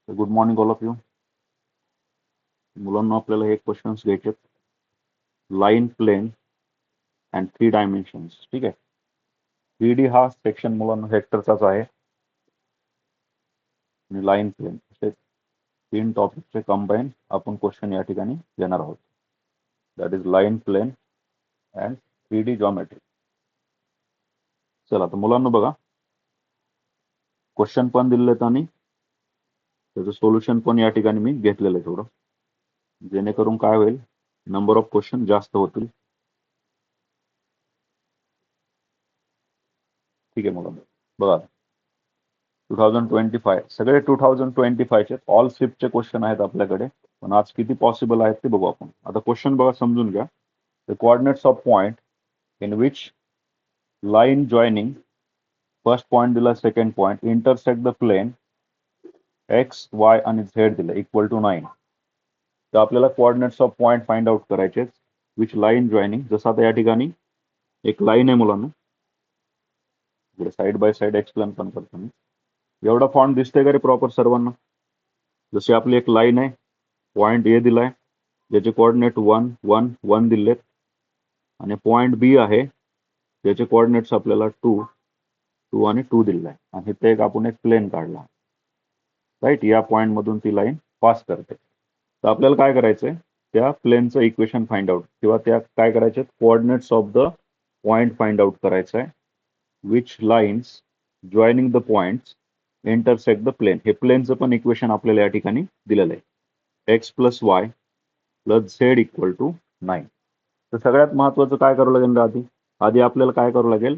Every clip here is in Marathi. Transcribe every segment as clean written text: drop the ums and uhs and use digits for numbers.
Good morning all of you. मुलांना आपल्याला हे क्वेश्चन्स घ्यायचे लाईन, प्लेन अँड 3 डायमेन्शन्स. ठीक आहे. 3D हा सेक्शन मुलांना व्हेक्टरचाच आहे आणि लाईन, प्लेन असे 3 टॉपिकचे कंबाईन आपण क्वेश्चन या ठिकाणी घेणार आहोत. That is line, plane and 3D geometry. चला तर मुलांना बघा, क्वेश्चन पण दिलेले आहेत आणि त्याचं सोल्युशन पण या ठिकाणी मी घेतलेलं आहे थोडं, जेणेकरून काय होईल, नंबर ऑफ क्वेश्चन जास्त होतील. ठीक आहे मुलांना बघा, 2025 सगळे 2025 चे ऑल शिफ्टचे क्वेश्चन आहेत आपल्याकडे, पण आज किती पॉसिबल आहेत ते बघू आपण. आता क्वेश्चन बघा, समजून घ्या. The coordinates of point in which line joining first point दिला, second point intersect the plane x, Y आणि झेड दिलं इक्वल टू 9. तर आपल्याला coordinates of point find out करायचे, विच लाईन जॉईनिंग. जसं आता या ठिकाणी एक लाईन आहे मुलांना, साइड बाय साइड एक्सप्लेन पण करतो मी. एवढा फॉन्ट दिसतंय का रे प्रॉपर सर्वांना? जशी आपली एक लाईन आहे, पॉइंट ए दिलाय, ज्याचे कोऑर्डिनेट 1 1 1 दिलेत, आणि पॉइंट बी आहे ज्याचे कोऑर्डिनेट्स आपल्याला 2 2 आणि 2 दिलाय, आणि इथे एक आपण एक प्लेन काढला, राईट. या पॉइंट मधून ती लाईन पास करते. तर आपल्याला काय करायचंय, त्या प्लेनचं इक्वेशन फाइंड आउट, किंवा त्या काय करायचे, coordinates of the point find out करायचं आहे. Which lines joining the points intersect the plane. हे प्लेनचं पण इक्वेशन आपल्याला या ठिकाणी दिलेलं आहे, X plus Y plus Z equal to 9. तर सगळ्यात महत्वाचं काय करावं लागेल, आधी आपल्याला काय करावं लागेल,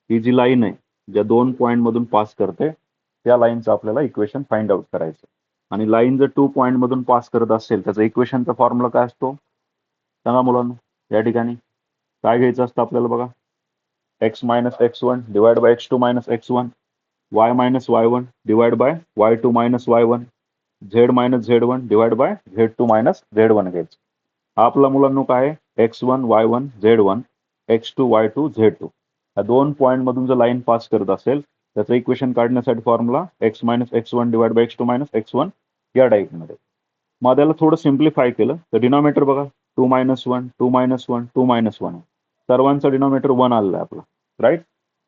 ही जी लाईन आहे ज्या 2 पॉइंट मधून पास करते, त्या लाईनचं आपल्याला इक्वेशन फाइंड आउट करायचं. आणि लाईन जर 2 पॉइंट मधून पास करत असेल, त्याचा इक्वेशनचा फॉर्म्युला काय असतो सांगा मुलांना. या ठिकाणी काय घ्यायचं असतं आपल्याला बघा, x minus x1 divided by x2 minus x1, y minus y1 divided by y2 minus y1, z minus z1 divided by z2 minus z1 घ्यायचं. हा आपला मुलांना काय आहे, x1 y1 z1 x2 y2 z2. या 2 पॉइंट मधून जर लाईन पास करत असेल, त्याचं इक्वेशन काढण्यासाठी formula x minus x1 divided by x2 minus x1 या टाईपमध्ये. मग त्याला थोडं सिम्प्लिफाय केलं तर डिनॉमिनेटर बघा, 2 minus 1 2 minus 1 2 minus 1, सर्वांचा डिनॉमिनेटर 1 आलेला आहे आपला, राईट.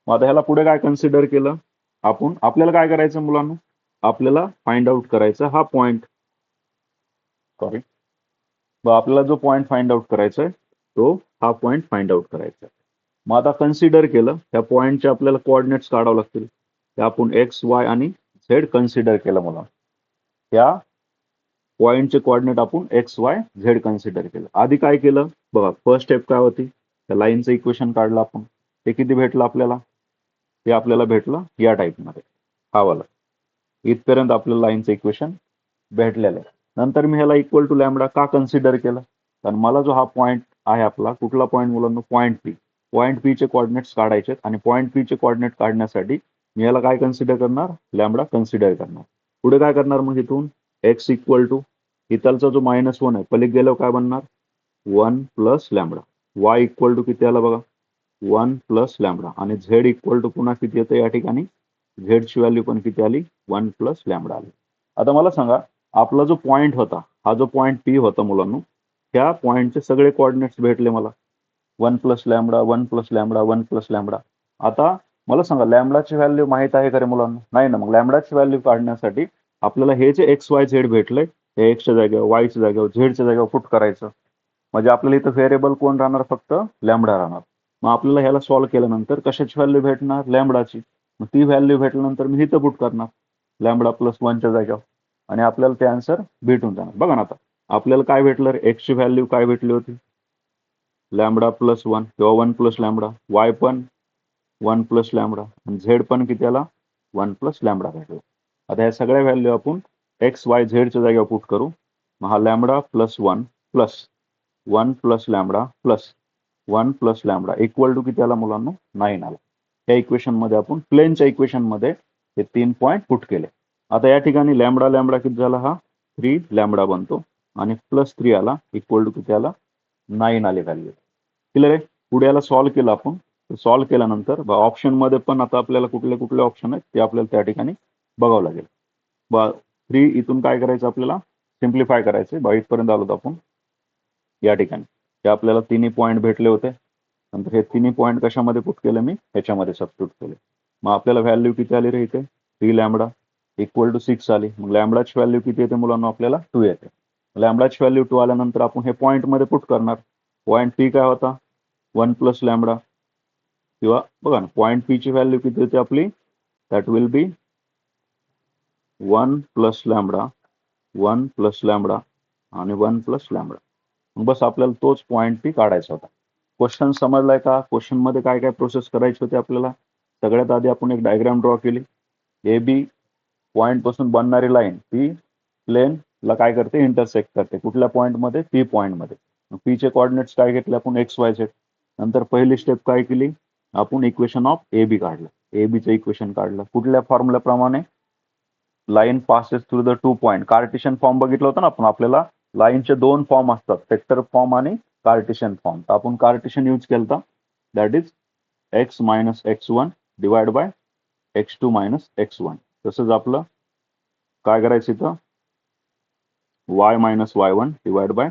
मग आता ह्याला पुढे काय कन्सिडर केलं आपण, आपल्याला काय करायचं मुलांना, आपल्याला फाइंड आउट करायचा हा पॉइंट, सॉरी, आपल्याला जो पॉइंट फाइंड आउट करायचा आहे तो हा पॉइंट फाइंड आउट करायचा आहे. मग आता कन्सिडर केलं, त्या पॉइंटचे आपल्याला कोऑर्डिनेट्स काढावं लागतील. ते आपण एक्स, वाय आणि झेड कन्सिडर केलं मला. त्या पॉइंटचे कोऑर्डिनेट आपण एक्स, वाय, झेड कन्सिडर केलं. आधी काय केलं बघा, फर्स्ट स्टेप काय होती, त्या लाईनचं इक्वेशन काढलं आपण. ते किती भेटलं आपल्याला, ते आपल्याला भेटलं या टाईपमध्ये, हा वाला. इथपर्यंत आपल्याला लाईनचं इक्वेशन भेटलेलं आहे. नंतर मी ह्याला इक्वल टू लॅमडा का कन्सिडर केलं, कारण मला जो हा पॉइंट आहे आपला, कुठला पॉइंट मुलांना, पॉइंट पी. पॉइंट पी चे कोऑर्डिनेट्स काढायचे, आणि पॉइंट पी चे कोऑर्डिनेट काढण्यासाठी मी याला काय कन्सिडर करणार, लॅमडा कन्सिडर करणार. पुढे काय करणार मग इथून, एक्स इक्वल टू इथलचा जो -1 आहे पलीकडे गेल्यावर काय बनणार, 1 plus lambda. Y equal to किती आला बघा, 1 प्लस लॅमडा. आणि झेड इक्वल टू पुन्हा किती येतं या ठिकाणी, झेडची व्हॅल्यू पण किती आली, 1 प्लस लॅमडा आली. आता मला सांगा, आपला जो पॉइंट होता, हा जो पॉइंट पी होता मुलांनो, त्या पॉइंटचे सगळे कोऑर्डिनेट्स भेटले मला, 1 plus lambda 1 plus lambda 1 plus lambda. आता मला सांगा, लॅमडाची व्हॅल्यू माहित आहे का रे मुलांना, नाही ना. मग लॅमडाची व्हॅल्यू काढण्यासाठी आपल्याला हे जे एक्स वाय झेड भेटले, हे एक्सच्या जागेवर, वायच्या जागेवर, झेडच्या जागेवर पुट करायचं. म्हणजे आपल्याला इथं व्हेरिएबल कोण राहणार, फक्त लॅमडा राहणार. मग आपल्याला ह्याला सॉल्व्ह केल्यानंतर कशाची व्हॅल्यू भेटणार, लॅमडाची. मग ती व्हॅल्यू भेटल्यानंतर मी इथं पुट करणार लॅमडा प्लस 1च्या जागेवर, आणि आपल्याला ते आन्सर भेटून जाणार. बघा ना, आता आपल्याला काय भेटलं, एक्सची व्हॅल्यू काय भेटली होती, लॅमडा प्लस 1 किंवा 1 प्लस लॅमडा, वाय पण 1 प्लस लॅमडा, आणि झेड पण किती आला, 1 प्लस लॅमडा भेटला. आता ह्या सगळ्या व्हॅल्यू आपण एक्स वाय झेडच्या जागेवर पुट करू. मग हा lambda plus 1 plus 1 plus lambda plus 1 plus lambda equal to किती आला मुलांना, 9 आला. या इक्वेशन मध्ये आपण प्लेनच्या इक्वेशन मध्ये हे 3 पॉईंट पुट केले. आता या ठिकाणी लॅमडा लॅमडा किती झाला, हा 3 लॅमडा बनतो, आणि प्लस 3 आला इक्वल टू किती आला, 9 आले व्हॅल्यू. क्लिअर आहे. पुढे याला सॉल्व्ह केलं आपण. सॉल्व्ह केल्यानंतर ऑप्शन मध्ये पण आता आपल्याला कुठले कुठले ऑप्शन आहेत ते आपल्याला त्या ठिकाणी बघावं लागेल. 3 इथून काय करायचं आपल्याला सिम्प्लिफाय करायचे. इथपर्यंत आलो आपण या ठिकाणी. हे आपल्याला तिन्ही पॉईंट भेटले होते. नंतर हे तिन्ही पॉईंट कशामध्ये पुट केले मी ह्याच्यामध्ये सबस्टिट्यूट केले. मग आपल्याला व्हॅल्यू किती आली रे इथे 3 लॅम्बडा इक्वल टू 6 आली. मग लॅम्बडाची व्हॅल्यू किती येते मुलांना आपल्याला 2 येते. लॅम्बडाची व्हॅल्यू 2 आल्यानंतर आपण हे पॉईंट मध्ये पुट करणार. पॉईंट पी काय होता 1 प्लस लॅम्बडा, किंवा बघा ना पॉईंट पी ची व्हॅल्यू किती होती आपली that will B 1 plus lambda 1 plus lambda आणि 1 प्लस लॅम्बडा. बस आपल्याला तोच पॉईंट पी काढायचा होता. क्वेश्चन समजलाय का? क्वेश्चन मध्ये काय काय प्रोसेस करायची होती आपल्याला. सगळ्यात आधी आपण एक डायग्राम ड्रॉ केली. ए बी पॉईंट पासून बनणारी लाईन ती प्लेन ला काय करते इंटरसेक्ट करते. कुठल्या पॉईंट मध्ये पी पॉईंट मध्ये. पी चे कोऑर्डिनेट्स काय घेतले आपण एक्स वाय झेड. नंतर पहिली स्टेप काय केली आपण इक्वेशन ऑफ ए बी काढलं. ए बी चं इक्वेशन काढलं कुठल्या फॉर्म्युल्याप्रमाणे line passes through the 2 point. Cartesian form बघितलं होतं ना आपण. आपल्याला लाईनचे 2 फॉर्म असतात वेक्टर फॉर्म आणि कार्टेशियन फॉर्म. तर आपण कार्टेशियन यूज केलता that is x minus x1 divide by x2 minus x1. तसंच आपलं काय करायचं इथं y minus y1 divide by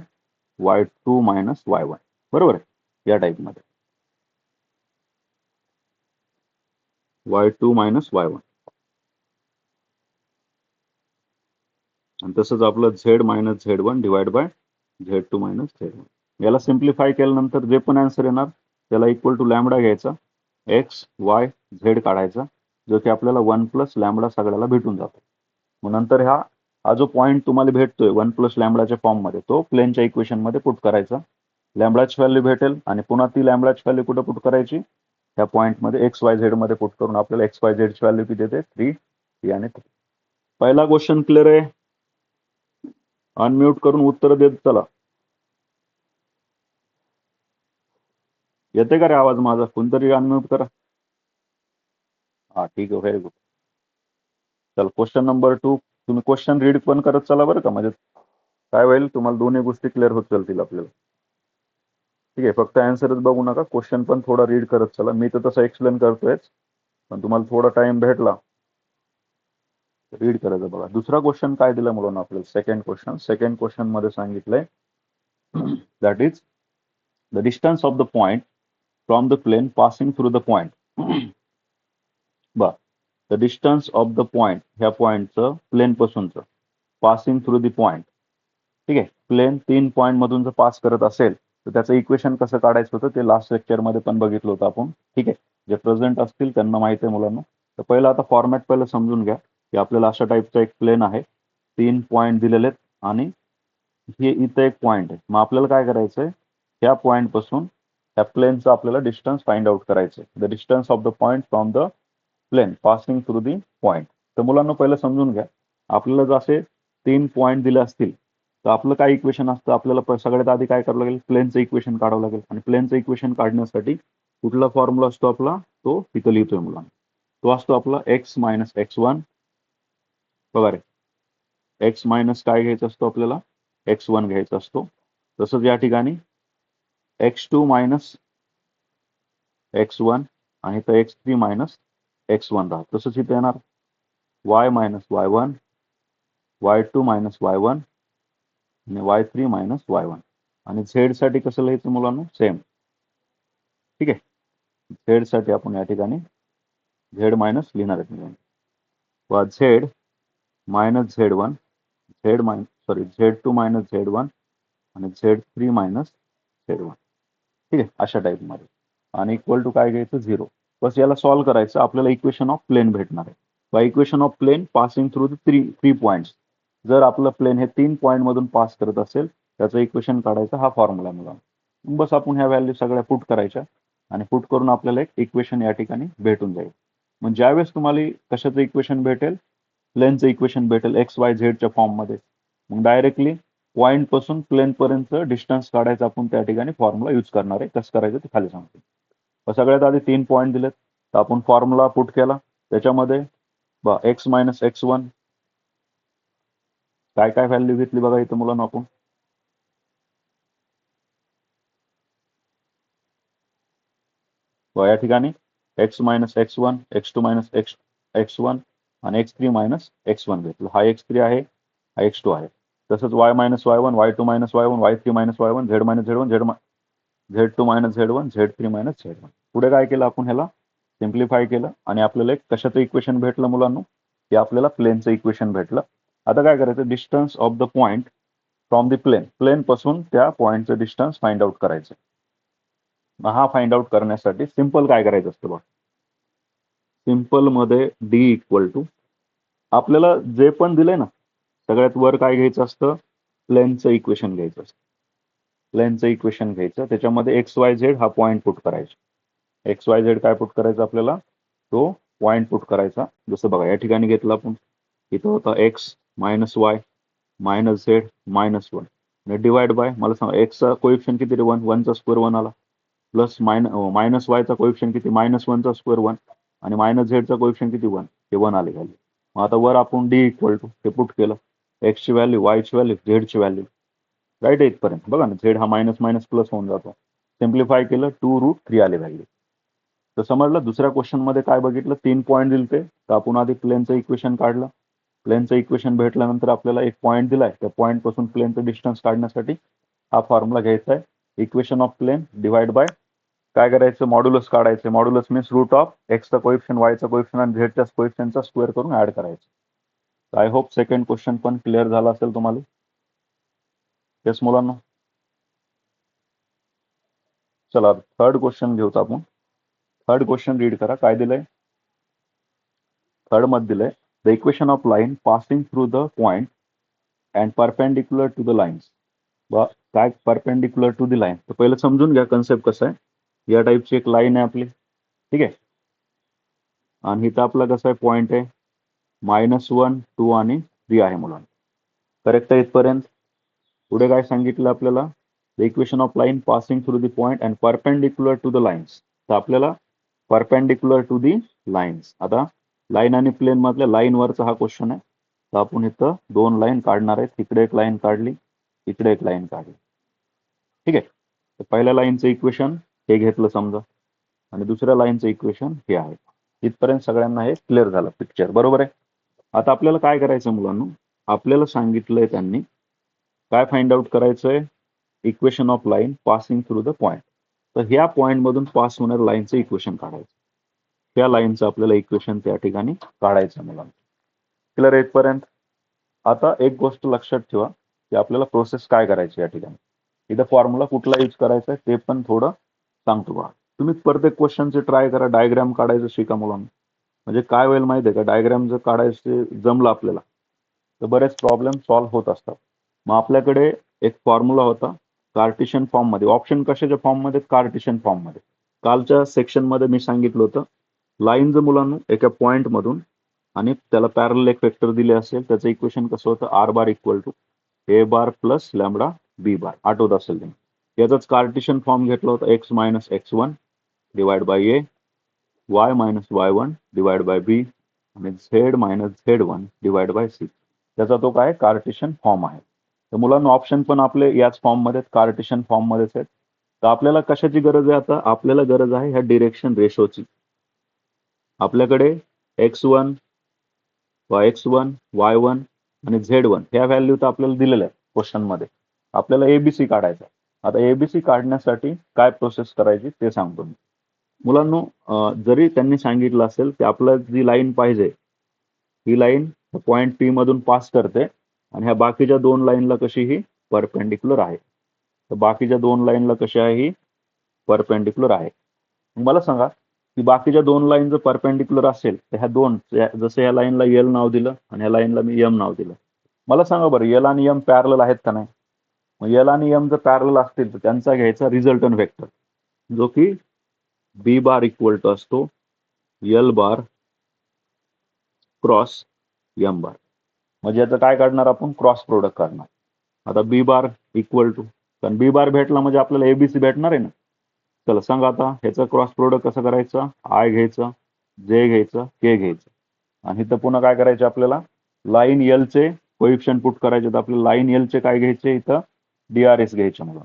y2 minus y1. बरोबर आहे या टाइप मध्ये y2 मायनस y1. आणि तसंच आपलं z minus z1 divide bye z2 minus z1. याला सिम्प्लिफाय केल्यानंतर जे पण आन्सर येणार त्याला इक्वल टू लॅम्बडा घ्यायचा, एक्स वाय झेड काढायचा, जो की आपल्याला 1 प्लस लॅम्बडा सगळ्याला भेटून जातो. मग नंतर हा जो पॉईंट तुम्हाला भेटतोय 1 प्लस लॅम्बडाच्या फॉर्म मध्ये तो प्लेनच्या इक्वेशन मध्ये पुट करायचा. लॅम्बडाची व्हॅल्यू भेटेल आणि पुन्हा ती लॅम्बडाची व्हॅल्यू कुठे पुट करायची त्या पॉईंट मध्ये एक्स वाय झेड मध्ये पुट करून आपल्याला एक्स वाय झेड ची व्हॅल्यू किती येते 3 आणि 3. पहिला क्वेश्चन क्लिअर आहे. अनम्यूट करून उत्तर देत चला. येते का रे आवाज माझा? कोणतरी अनम्यूट करा. हा ठीक आहे व्हेरी गुड. चल क्वेश्चन नंबर 2. तुम्ही क्वेश्चन रीड पण करत चला बरं का. म्हणजे काय होईल तुम्हाला दोन्ही गोष्टी क्लिअर होत चालतील आपल्याला. ठीक आहे फक्त आन्सरच बघू नका, क्वेश्चन पण थोडा रीड करत चला. मी तर तसं एक्सप्लेन करतोय पण तुम्हाला थोडा टाइम भेटला रीड करायचं. बघा दुसरा क्वेश्चन काय दिला मुलांना आपल्याला. सेकंड क्वेश्चन मध्ये सांगितलंय that is the distance of the point from the plane passing through the point. The distance of the point ह्या पॉइंटचं प्लेन पासूनचं पासिंग थ्रू द पॉइंट. ठीक आहे प्लेन 3 पॉइंट मधून जर पास करत असेल तर त्याचं इक्वेशन कसं काढायचं होतं ते लास्ट लेक्चर मध्ये पण बघितलं होतं आपण. ठीक आहे जे प्रेझेंट असतील त्यांना माहिती आहे मुलांना. तर पहिलं आता फॉर्मॅट पहिलं समजून घ्या की आपल्याला अशा टाईपचा एक प्लेन आहे, 3 पॉइंट दिलेले आहेत आणि हे इथं एक पॉइंट आहे. मग आपल्याला काय करायचंय त्या पॉइंट पासून त्या प्लेनचं आपल्याला डिस्टन्स फाइंड आउट करायचंय. The distance of the point from the plane passing through the point. तर मुलांना पहिलं समजून घ्या आपल्याला जर असे 3 पॉइंट दिले असतील तर आपलं काय इक्वेशन असतं. आपल्याला सगळ्यात आधी काय करावं लागेल प्लेनचं इक्वेशन काढावं लागेल. आणि प्लेनचं इक्वेशन काढण्यासाठी कुठला फॉर्म्युला असतो आपला तो तिथं लिहितोय मुलांना. तो असतो आपला एक्स मायनस x1. बघा रे एक्स मायनस काय घ्यायचा असतो आपल्याला x1 घ्यायचा असतो. तसंच या ठिकाणी x2 मायनस x1 आणि तर x3 मायनस x1 राहत. तसंच इथे येणार y minus y1 y2 minus y1 आणि y3 मायनस y1. आणि झेड साठी कसं लिहायचं मुलांना सेम. ठीक आहे झेड साठी आपण या ठिकाणी झेड मायनस लिहिणार आहे. वा Z minus Z1 Z2 minus Z1 आणि Z3 मायनस Z1. ठीक आहे अशा टाइप मध्ये. आणि इक्वल टू काय घ्यायचं 0. बस याला सॉल्व्ह करायचं आपल्याला इक्वेशन ऑफ प्लेन भेटणार आहे. By equation of plane passing through the 3 points. जर आपलं प्लेन हे 3 पॉइंट मधून पास करत असेल त्याचं इक्वेशन काढायचं हा फॉर्म्युला मुला. बस आपण ह्या व्हॅल्यू सगळ्या पुट करायच्या आणि पुट करून आपल्याला एक इक्वेशन या ठिकाणी भेटून जाईल. मग ज्यावेळेस तुम्हाला कशाचं इक्वेशन भेटेल प्लेनचं इक्वेशन भेटेल एक्स वाय झेडच्या फॉर्म मध्ये. मग डायरेक्टली पॉईंट पासून प्लेन पर्यंत डिस्टन्स काढायचं आपण त्या ठिकाणी फॉर्म्युला यूज करणार आहे. कसं करायचं ते खाली सांगतो. सगळ्यात आधी 3 पॉईंट दिलेत तर आपण फॉर्म्युला पुट केला. त्याच्यामध्ये एक्स मायनस x1 काय काय व्हॅल्यू घेतली बघा इथं मुलांना आपण. या ठिकाणी x minus x1 x2 minus x1 आणि x3 मायनस x1 घेतलं. हा x3 आहे हा x2 आहे. तसंच y minus y1, y2 minus y1, y3 minus y1, z minus z1, z2 minus z1, z3 minus z1. पुढे काय केलं आपण, ह्याला सिम्प्लिफाय केलं आणि आपल्याला एक कशाचं इक्वेशन भेटलं मुलांनो, हे आपल्याला प्लेनचं इक्वेशन भेटलं. आता काय करायचं, distance of the point from the plane पासून त्या पॉइंटचं डिस्टन्स फाइंड आउट करायचं. हा फाइंड आउट करण्यासाठी सिंपल काय करायचं असतं बघ, सिंपल मध्ये d इक्वल टू, आपल्याला जे पण दिलंय ना सगळ्यात वर काय घ्यायचं असतं, प्लेनचं इक्वेशन घ्यायचं असतं. प्लेनचं इक्वेशन घ्यायचं, त्याच्यामध्ये एक्स वाय झेड हा पॉइंट पुट करायचा. एक्स वाय झेड काय पुट करायचं आपल्याला, तो पॉइंट पुट करायचा. जसं बघा या ठिकाणी घेतलं आपण, इथं होता x minus y minus Z minus one divide bye, मला सांगा एक्सचा कोएफिशियंट किती रे, 1, 1चा स्क्वेअर 1 आला, प्लस मायनस वायचा कोएफिशियंट किती, मायनस 1चा स्क्वेअर 1 आणि मायनस झेडचा कोएफिशियंट किती 1, हे 1 आले व्हॅल्यू. मग आता वर आपण डी इक्वल टू हे पुट केलं, एक्सची व्हॅल्यू, वायची व्हॅल्यू, झेडची व्हॅल्यू, राईट इथपर्यंत बघा ना, झेड हा मायनस मायनस प्लस होऊन जातो. सिम्प्लिफाय केलं, 2√3 आले व्हॅल्यू. तर समजलं. दुसऱ्या क्वेश्चन मध्ये काय बघितलं, 3 पॉईंट दिलते, तर आपण आधी प्लेनचं इक्वेशन काढलं. प्लेनचं इक्वेशन भेटल्यानंतर आपल्याला एक पॉईंट दिलाय, त्या पॉईंट पासून प्लेनचं डिस्टन्स काढण्यासाठी हा फॉर्म्युला घ्यायचा आहे, equation of plane divide by काय करायचं, मॉड्युलस काढायचं. मॉड्युलस मीन्स रूट ऑफ एक्सचा कोएफिशियंट, वायचा कोएफिशियंट आणि झेडच्या कोएफिशियंटचा स्क्वेअर करून ऍड करायचं. आय होप सेकंड क्वेश्चन पण क्लिअर झाला असेल तुम्हाला. येस मुलांना. चला थर्ड क्वेश्चन घेऊत आपण. थर्ड क्वेश्चन रीड करा, काय दिलंय थर्ड मध्ये दिलंय, the equation of line passing through the point and perpendicular to the lines. काय परपेंडिक्युलर टू द लाईन, तर पहिलं समजून घ्या कन्सेप्ट कसं आहे. या टाईपची एक लाईन आहे आपली, ठीक आहे, आणि इथं आपला कसं आहे पॉइंट आहे, -1, 2 आणि 3 आहे मुलांना. करेक्ट आहे इथपर्यंत. पुढे काय सांगितलं आपल्याला, the equation of line passing through the point and perpendicular to the lines. तर आपल्याला परपेंडिक्युलर टू दी लाईन्स, आता लाईन आणि प्लेन मधल्या लाईन वरचा हा क्वेश्चन आहे. तर आपण इथं 2 लाईन काढणार आहेत, इकडे एक लाईन काढली, इकडे एक लाईन काढली, ठीक आहे. तर पहिल्या लाईनचं इक्वेशन हे घेतलं समजा आणि दुसऱ्या लाईनचं इक्वेशन हे आहे. इथपर्यंत सगळ्यांना हे क्लिअर झालं पिक्चर, बरोबर आहे. आता आपल्याला काय करायचं मुलांनो, आपल्याला सांगितलंय त्यांनी काय फाइंड आउट करायचंय, equation of line passing through the point. तर ह्या पॉइंट मधून पास होणाऱ्या लाईनचं इक्वेशन काढायचं, त्या लाईनचं आपल्याला इक्वेशन त्या ठिकाणी काढायचं मुलांना. क्लिअर इथपर्यंत. आता एक गोष्ट लक्षात ठेवा की आपल्याला प्रोसेस काय करायची या ठिकाणी. इथं फॉर्म्युला कुठला यूज करायचा आहे ते पण थोडं सांगतो बघा. तुम्ही प्रत्येक क्वेश्चनचे ट्राय करा, डायग्राम काढायचं शिका मुलांना. म्हणजे काय होईल माहिती आहे का, डायग्राम जर काढायचे जमलं आपल्याला तर बरेच प्रॉब्लेम सॉल्व्ह होत असतात. मग आपल्याकडे एक फॉर्म्युला होता कार्टेशियन फॉर्म मध्ये, ऑप्शन कशाच्या फॉर्म मध्ये, कार्टेशियन फॉर्म मध्ये. कालच्या सेक्शन मध्ये मी सांगितलं होतं, लाईन जर मुलांना एका पॉइंट मधून आणि त्याला पॅरल एक वेक्टर दिले असेल, त्याचं इक्वेशन कसं होतं, r bar equal to A bar plus lambda B bar, आठवत असेल तुम्ही. याचाच कार्टेशियन फॉर्म घेतला होता, x minus x1 divide by a, y minus y1 divide by b आणि z minus z1 divide by c. त्याचा तो काय कार्टेशियन फॉर्म आहे. तर मुलांना ऑप्शन पण आपले याच फॉर्म मध्ये, कार्टेशियन फॉर्म मध्येच आहेत. तर आपल्याला कशाची गरज आहे, आता आपल्याला गरज आहे ह्या डिरेक्शन रेशोची. आपल्याकडे x1 x1 y1 आणि z1 ह्या व्हॅल्यू तर आपल्याला दिलेल्या आहे क्वेश्चन मध्ये. आपल्याला एबीसी काढायचा. आता एबीसी काढण्यासाठी काय प्रोसेस करायची ते सांगतो मी मुलांनो. जरी त्यांनी सांगितलं असेल की आपल्याला जी लाईन पाहिजे ही लाईन पॉइंट पी मधून पास करते आणि ह्या बाकीच्या 2 लाईनला कशी ही परपेंडिक्युलर आहे. तर बाकीच्या 2 लाईनला कशी आहे ही परपेंडिक्युलर आहे. मला सांगा की बाकीच्या 2 लाईन जर परपेंडिक्युलर असेल तर ह्या दोन, जसं या लाईनला एल नाव दिलं आणि ह्या लाईनला मी एम नाव दिलं, मला सांगा बरं एल आणि एम पॅरलल आहेत का नाही. मग एल आणि एम जर पॅरलल असतील तर त्यांचा घ्यायचा रिझल्टंट वेक्टर, जो की बी बार इक्वल टू असतो एल बार क्रॉस एम बार. म्हणजे याचं काय काढणार आपण, क्रॉस प्रोडक्ट काढणार. आता बी बार इक्वल टू, कारण बी बार भेटला म्हणजे आपल्याला एबीसी भेटणार आहे ना. चला सांगा आता ह्याचं क्रॉस प्रोडक्ट कसं करायचं, आय घ्यायचं, जे घ्यायचं, के घ्यायचं आणि इथं पुन्हा काय करायचं आपल्याला, लाईन एल चे कोइफिशियंट पुट करायचे. तर आपल्याला लाईन एल चे काय घ्यायचे, इथं डीआरएस घ्यायचे म्हणून,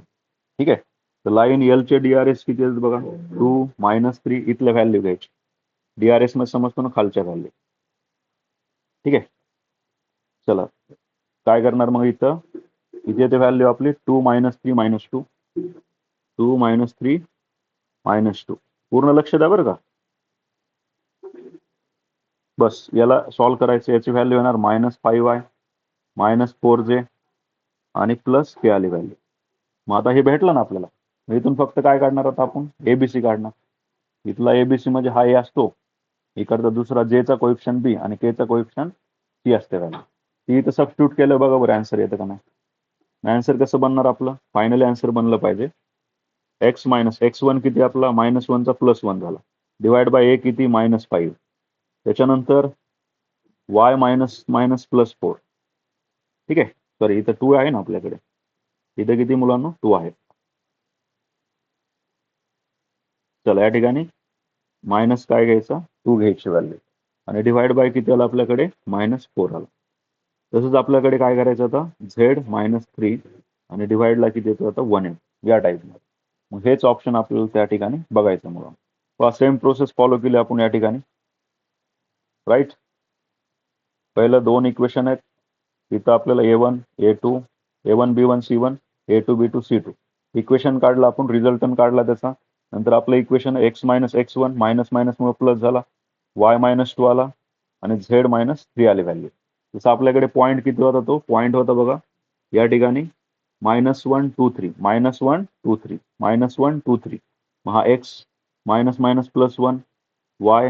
ठीक आहे. तर लाईन एल चे डीआरएस किती आहेत बघा, 2 -3 इथल्या व्हॅल्यू घ्यायची. डीआरएस मध्ये समजतो ना खालच्या व्हॅल्यू, ठीक आहे. चला काय करणार मग इथं, इथे येते व्हॅल्यू आपली 2 - 3 - 2, 2 - 3 - 2. पूर्ण लक्ष द्या बरं का. बस याला सॉल्व्ह करायचं. याची व्हॅल्यू येणार -5y -4j आणि प्लस के आली व्हॅल्यू. मग आता हे भेटलं ना आपल्याला. इथून फक्त काय काढणार आता आपण, एबीसी काढणार. इथला एबीसी म्हणजे हा ए असतो, इकडचा दुसरा जेचा कोएफिशियंट बी आणि केचा कोएफिशियंट सी असते व्हॅल्यू. ती इथं सबस्टिट्यूट केलं बघा बरं आन्सर येतं का नाही. आन्सर कसं बनणार आपलं, फायनली आन्सर बनलं पाहिजे x - x1 किती आपला -1 चा +1 झाला, डिवाइड बाय ए किती -5. त्याच्यानंतर y -+4. ठीक आहे. सॉरी इथं 2 आहे ना आपल्याकडे, इथं किती मुलांना 2 आहे. चला या ठिकाणी मायनस काय घ्यायचा, 2 घ्यायची व्हॅल्यू आणि डिवाइड बाय किती आला आपल्याकडे -4 आला. तसंच आपल्याकडे काय करायचं आता, z -3 आणि डिवाइडला किती येतो आता 1 या टाईपमध्ये. मग हेच ऑप्शन आपल्याला त्या ठिकाणी बघायचं मुलं. सेम प्रोसेस फॉलो केली आपण या ठिकाणी. राईट. पहिलं 2 इक्वेशन आहेत. इथं आपल्याला A1 A2 A1 B1 C1 A2 B2 C2 equation काढलं आपण, रिझल्टंट काढला त्याचा. नंतर आपलं इक्वेशन x - x1 मायनस मुळे प्लस झाला, y -2 आला आणि z -3 आली व्हॅल्यू. जसं आपल्याकडे पॉईंट किती होता, तो पॉईंट होता बघा या ठिकाणी -1 2 3 -1 2 3 -1 2 3. मग हा x +1 y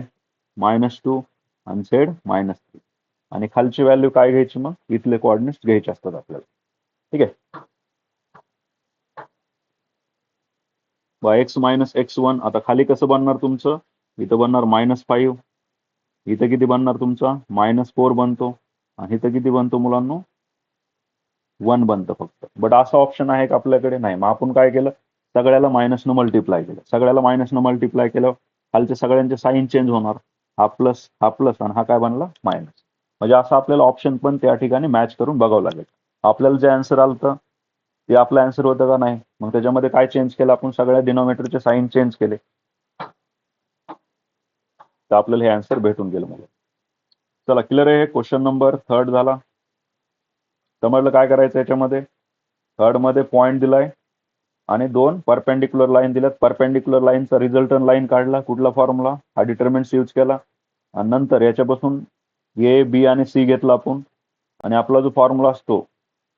-2 आणि z -3 आणि खालची व्हॅल्यू काय घ्यायची, मग इथले कोऑर्डिनेट्स घ्यायचे असतात आपल्याला. ठीक आहे. x -x1 आता खाली कसं बनणार तुमचं, इथं बनणार -5, इथं किती बनणार तुमचा -4 बनतो आणि इथं किती बनतो मुलांनो 1 बनतं फक्त. बट असं ऑप्शन आहे का आपल्याकडे, नाही. मग आपण काय केलं, सगळ्याला मायनसनं मल्टिप्लाय केलं. सगळ्याला मायनसनं मल्टिप्लाय केलं, खालचे सगळ्यांचे साईन चेंज होणार, हा प्लस आणि हा काय बनला मायनस. म्हणजे असं आपल्याला ऑप्शन पण त्या ठिकाणी मॅच करून बघावं लागेल. आपल्याला जे आन्सर आलं ते आपलं आन्सर होतं का नाही. मग त्याच्यामध्ये काय चेंज केलं आपण, सगळ्या डिनॉमिनेटरचे साईन चेंज केले, तर आपल्याला हे आन्सर भेटून गेलं. मला चला क्लिअर आहे. क्वेश्चन नंबर 3 झाला. समजलं काय करायचं याच्यामध्ये. 3 मध्ये पॉईंट दिलाय आणि 2 परपेंडिक्युलर लाईन दिल्यात. परपेंडिक्युलर लाईनचा रिझल्टंट लाईन काढला, कुठला फॉर्म्युला, हा डिटर्मिनंट्स यूज केला आणि नंतर याच्यापासून ए बी आणि सी घेतला आपण आणि आपला जो फॉर्म्युला असतो,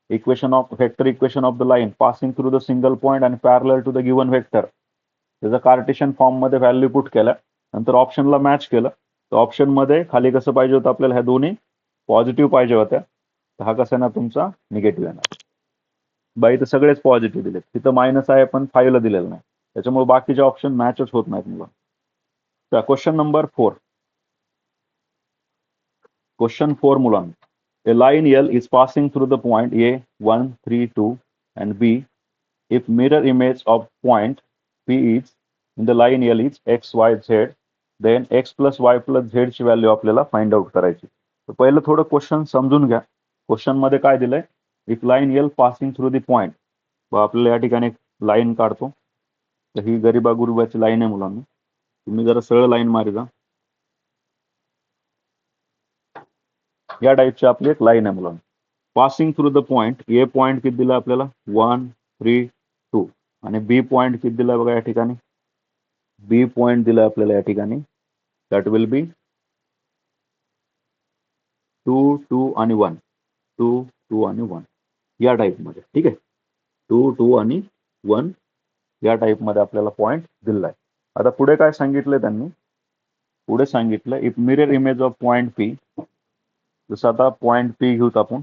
vector equation of the line passing through the single point आणि parallel to the given vector, त्याचा कार्टेशियन फॉर्म मध्ये व्हॅल्यू पुट केला, नंतर ऑप्शनला मॅच केलं. तर ऑप्शन मध्ये खाली कसं पाहिजे होतं आपल्याला, ह्या दोन्ही पॉझिटिव्ह पाहिजे होत्या, तर हा कसा येणार तुमचा निगेटिव्ह येणार. बाई तर सगळेच पॉझिटिव्ह दिलेत, तिथं मायनस आहे पण 5 ला दिलेलं नाही, त्याच्यामुळे बाकीचे ऑप्शन मॅचच होत नाहीत मुलं. Question number 4. क्वेश्चन 4 मुलांना, a line L is passing through the point A 1 3 2 and B if mirror image of point P is in the line L is x y z, then x plus y plus z ची व्हॅल्यू आपल्याला फाइंड आउट करायची. तर पहिलं थोडं क्वेश्चन समजून घ्या. क्वेश्चन मध्ये काय दिलंय, if line L passing through the point. आपल्याला या ठिकाणी एक लाईन काढतो, तर ही गरिबा गुरुबाची लाईन आहे मुलांना. तुम्ही जरा सरळ लाईन मारी जा, या टाईपची आपली एक लाईन आहे मुलांना. Passing through the point, A point किती दिला आपल्याला 1 3 2 आणि बी पॉइंट किती दिला बघा या ठिकाणी, बी पॉइंट दिला आपल्याला या ठिकाणी, दॅट विल बी 2 2 आणि 1 2 2 आणि 1 या टाईप मध्ये. ठीक आहे, 2 2 आणि 1 या टाईप मध्ये आपल्याला पॉइंट दिलाय. आता पुढे काय सांगितलंय त्यांनी, पुढे सांगितलं if mirror image of point P. जसं आता पॉइंट पी घेऊत आपण,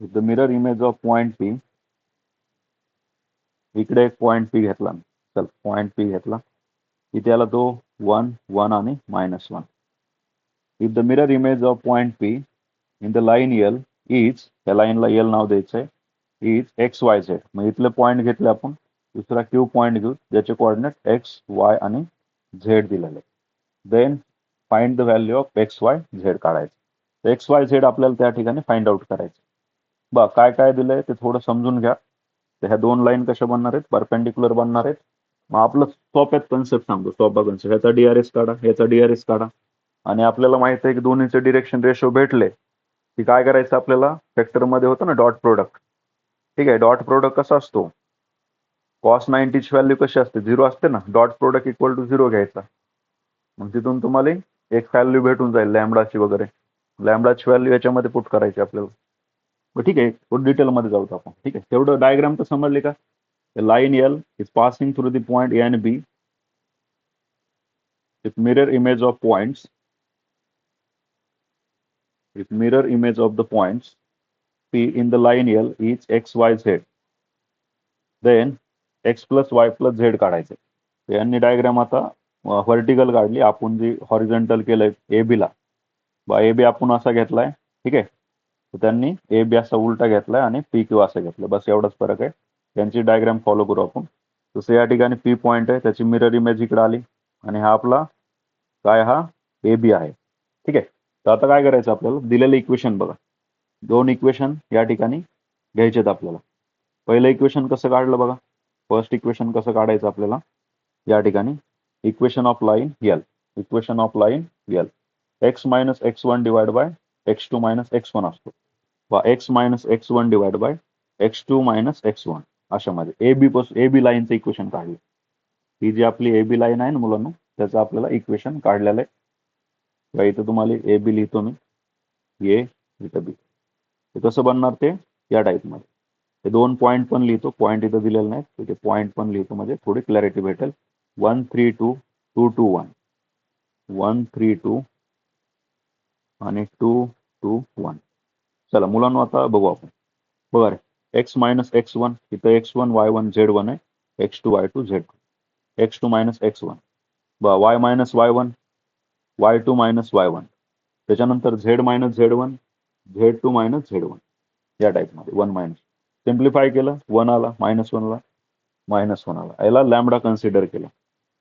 the mirror image of point P, इकडे एक पॉइंट पी घेतला, चल पॉइंट पी घेतला, इथे आला तो 1 1 आणि -1. If the mirror image of point P in the line L is, त्या लाईनला एल नाव द्यायचंय, इज एक्स वाय झेड. मग इथले पॉइंट घेतले आपण, दुसरा क्यू पॉइंट घेऊ ज्याचे कोऑर्डिनेट एक्स वाय आणि झेड दिलेले. Then find the value of X Y Z काढायचं. एक्स वाय झेड आपल्याला त्या ठिकाणी फाइंड आउट करायचं. बघ काय काय दिलंय ते थोडं समजून घ्या. तर ह्या 2 लाईन कशा बनणार आहेत, परपेंडिक्युलर बनणार आहेत. मग आपलं सोप्यात कन्सेप्ट सांगतो, सोपा कन्सेप्ट, ह्याचा डीआरएस काढा, ह्याचा डीआरएस काढा आणि आपल्याला माहित आहे की दोन्हीचे डिरेक्शन रेशो भेटले की काय करायचं आपल्याला, वेक्टरमध्ये होतं ना डॉट प्रोडक्ट. ठीक आहे, डॉट प्रोडक्ट कसा असतो, कॉस 90 ची व्हॅल्यू कशी असते, 0 असते ना, डॉट प्रोडक्ट इक्वल टू 0 घ्यायचा. मग तिथून तुम्हाला एक व्हॅल्यू भेटून जाईल लॅम्बडाची वगैरे. लॅम्बडाची व्हॅल्यू याच्यामध्ये पुट करायची आपल्याला. ठीक आहे, थोडं डिटेलमध्ये जाऊ आपण. ठीक आहे, तेवढं डायग्राम तर समजले का. Line L is passing through the point A and B with mirror image of points with mirror image of the points P in the line L is x, y, z. Then x plus y plus z काढायचे. यांनी डायग्राम आता व्हर्टिकल काढली, आपण जी हॉरिझॉन्टल केलंय ए बी ला. ए बी आपण असा घेतलाय. ठीक आहे, तर त्यांनी ए बी असा उलटा घेतलाय आणि पी क्यू असं घेतलं. बस एवढाच फरक आहे. त्यांची डायग्राम फॉलो करू आपण. तसं या ठिकाणी पी पॉईंट आहे, त्याची मिरर इमेज इकडे आली आणि हा आपला काय, हा ए बी आहे. ठीक आहे, तर आता काय करायचं आपल्याला, दिलेलं इक्वेशन बघा, दोन इक्वेशन या ठिकाणी घ्यायचेत आपल्याला. पहिलं इक्वेशन कसं काढलं बघा, फर्स्ट इक्वेशन कसं काढायचं आपल्याला, या ठिकाणी equation of line L, equation of line L, x minus x one divide by x two minus x one असतो, वा x minus x one divide by x two minus x one. अशामध्ये ए बी लाईनचं इक्वेशन काढलं. ही जी आपली ए बी लाईन आहे ना मुलांना, त्याचं आपल्याला इक्वेशन काढलेलं आहे. इथं तुम्हाला ए बी लिहितो मी, ए इथं बी. ते कसं बनणार ते या टाईपमध्ये. ते दोन पॉईंट पण लिहितो, पॉईंट इथं दिलेले नाहीत, ते पॉईंट पण लिहितो म्हणजे थोडी क्लॅरिटी भेटेल. 1 3 2 2 2 1, 1 3 2 आणि 2 2 1. चला मुलांना आता बघू आपण. बघा रे, एक्स मायनस एक्स वन, इथं x one y one z one आहे, x two y two z two, x two minus x one, y minus y one, y two minus y one, त्याच्यानंतर z minus z one, z two minus z one. या टाईपमध्ये वन मायनस. सिम्प्लिफाय केलं, वन आला, मायनस वनला मायनस वन आला, याला लॅम्बडा कन्सिडर केला.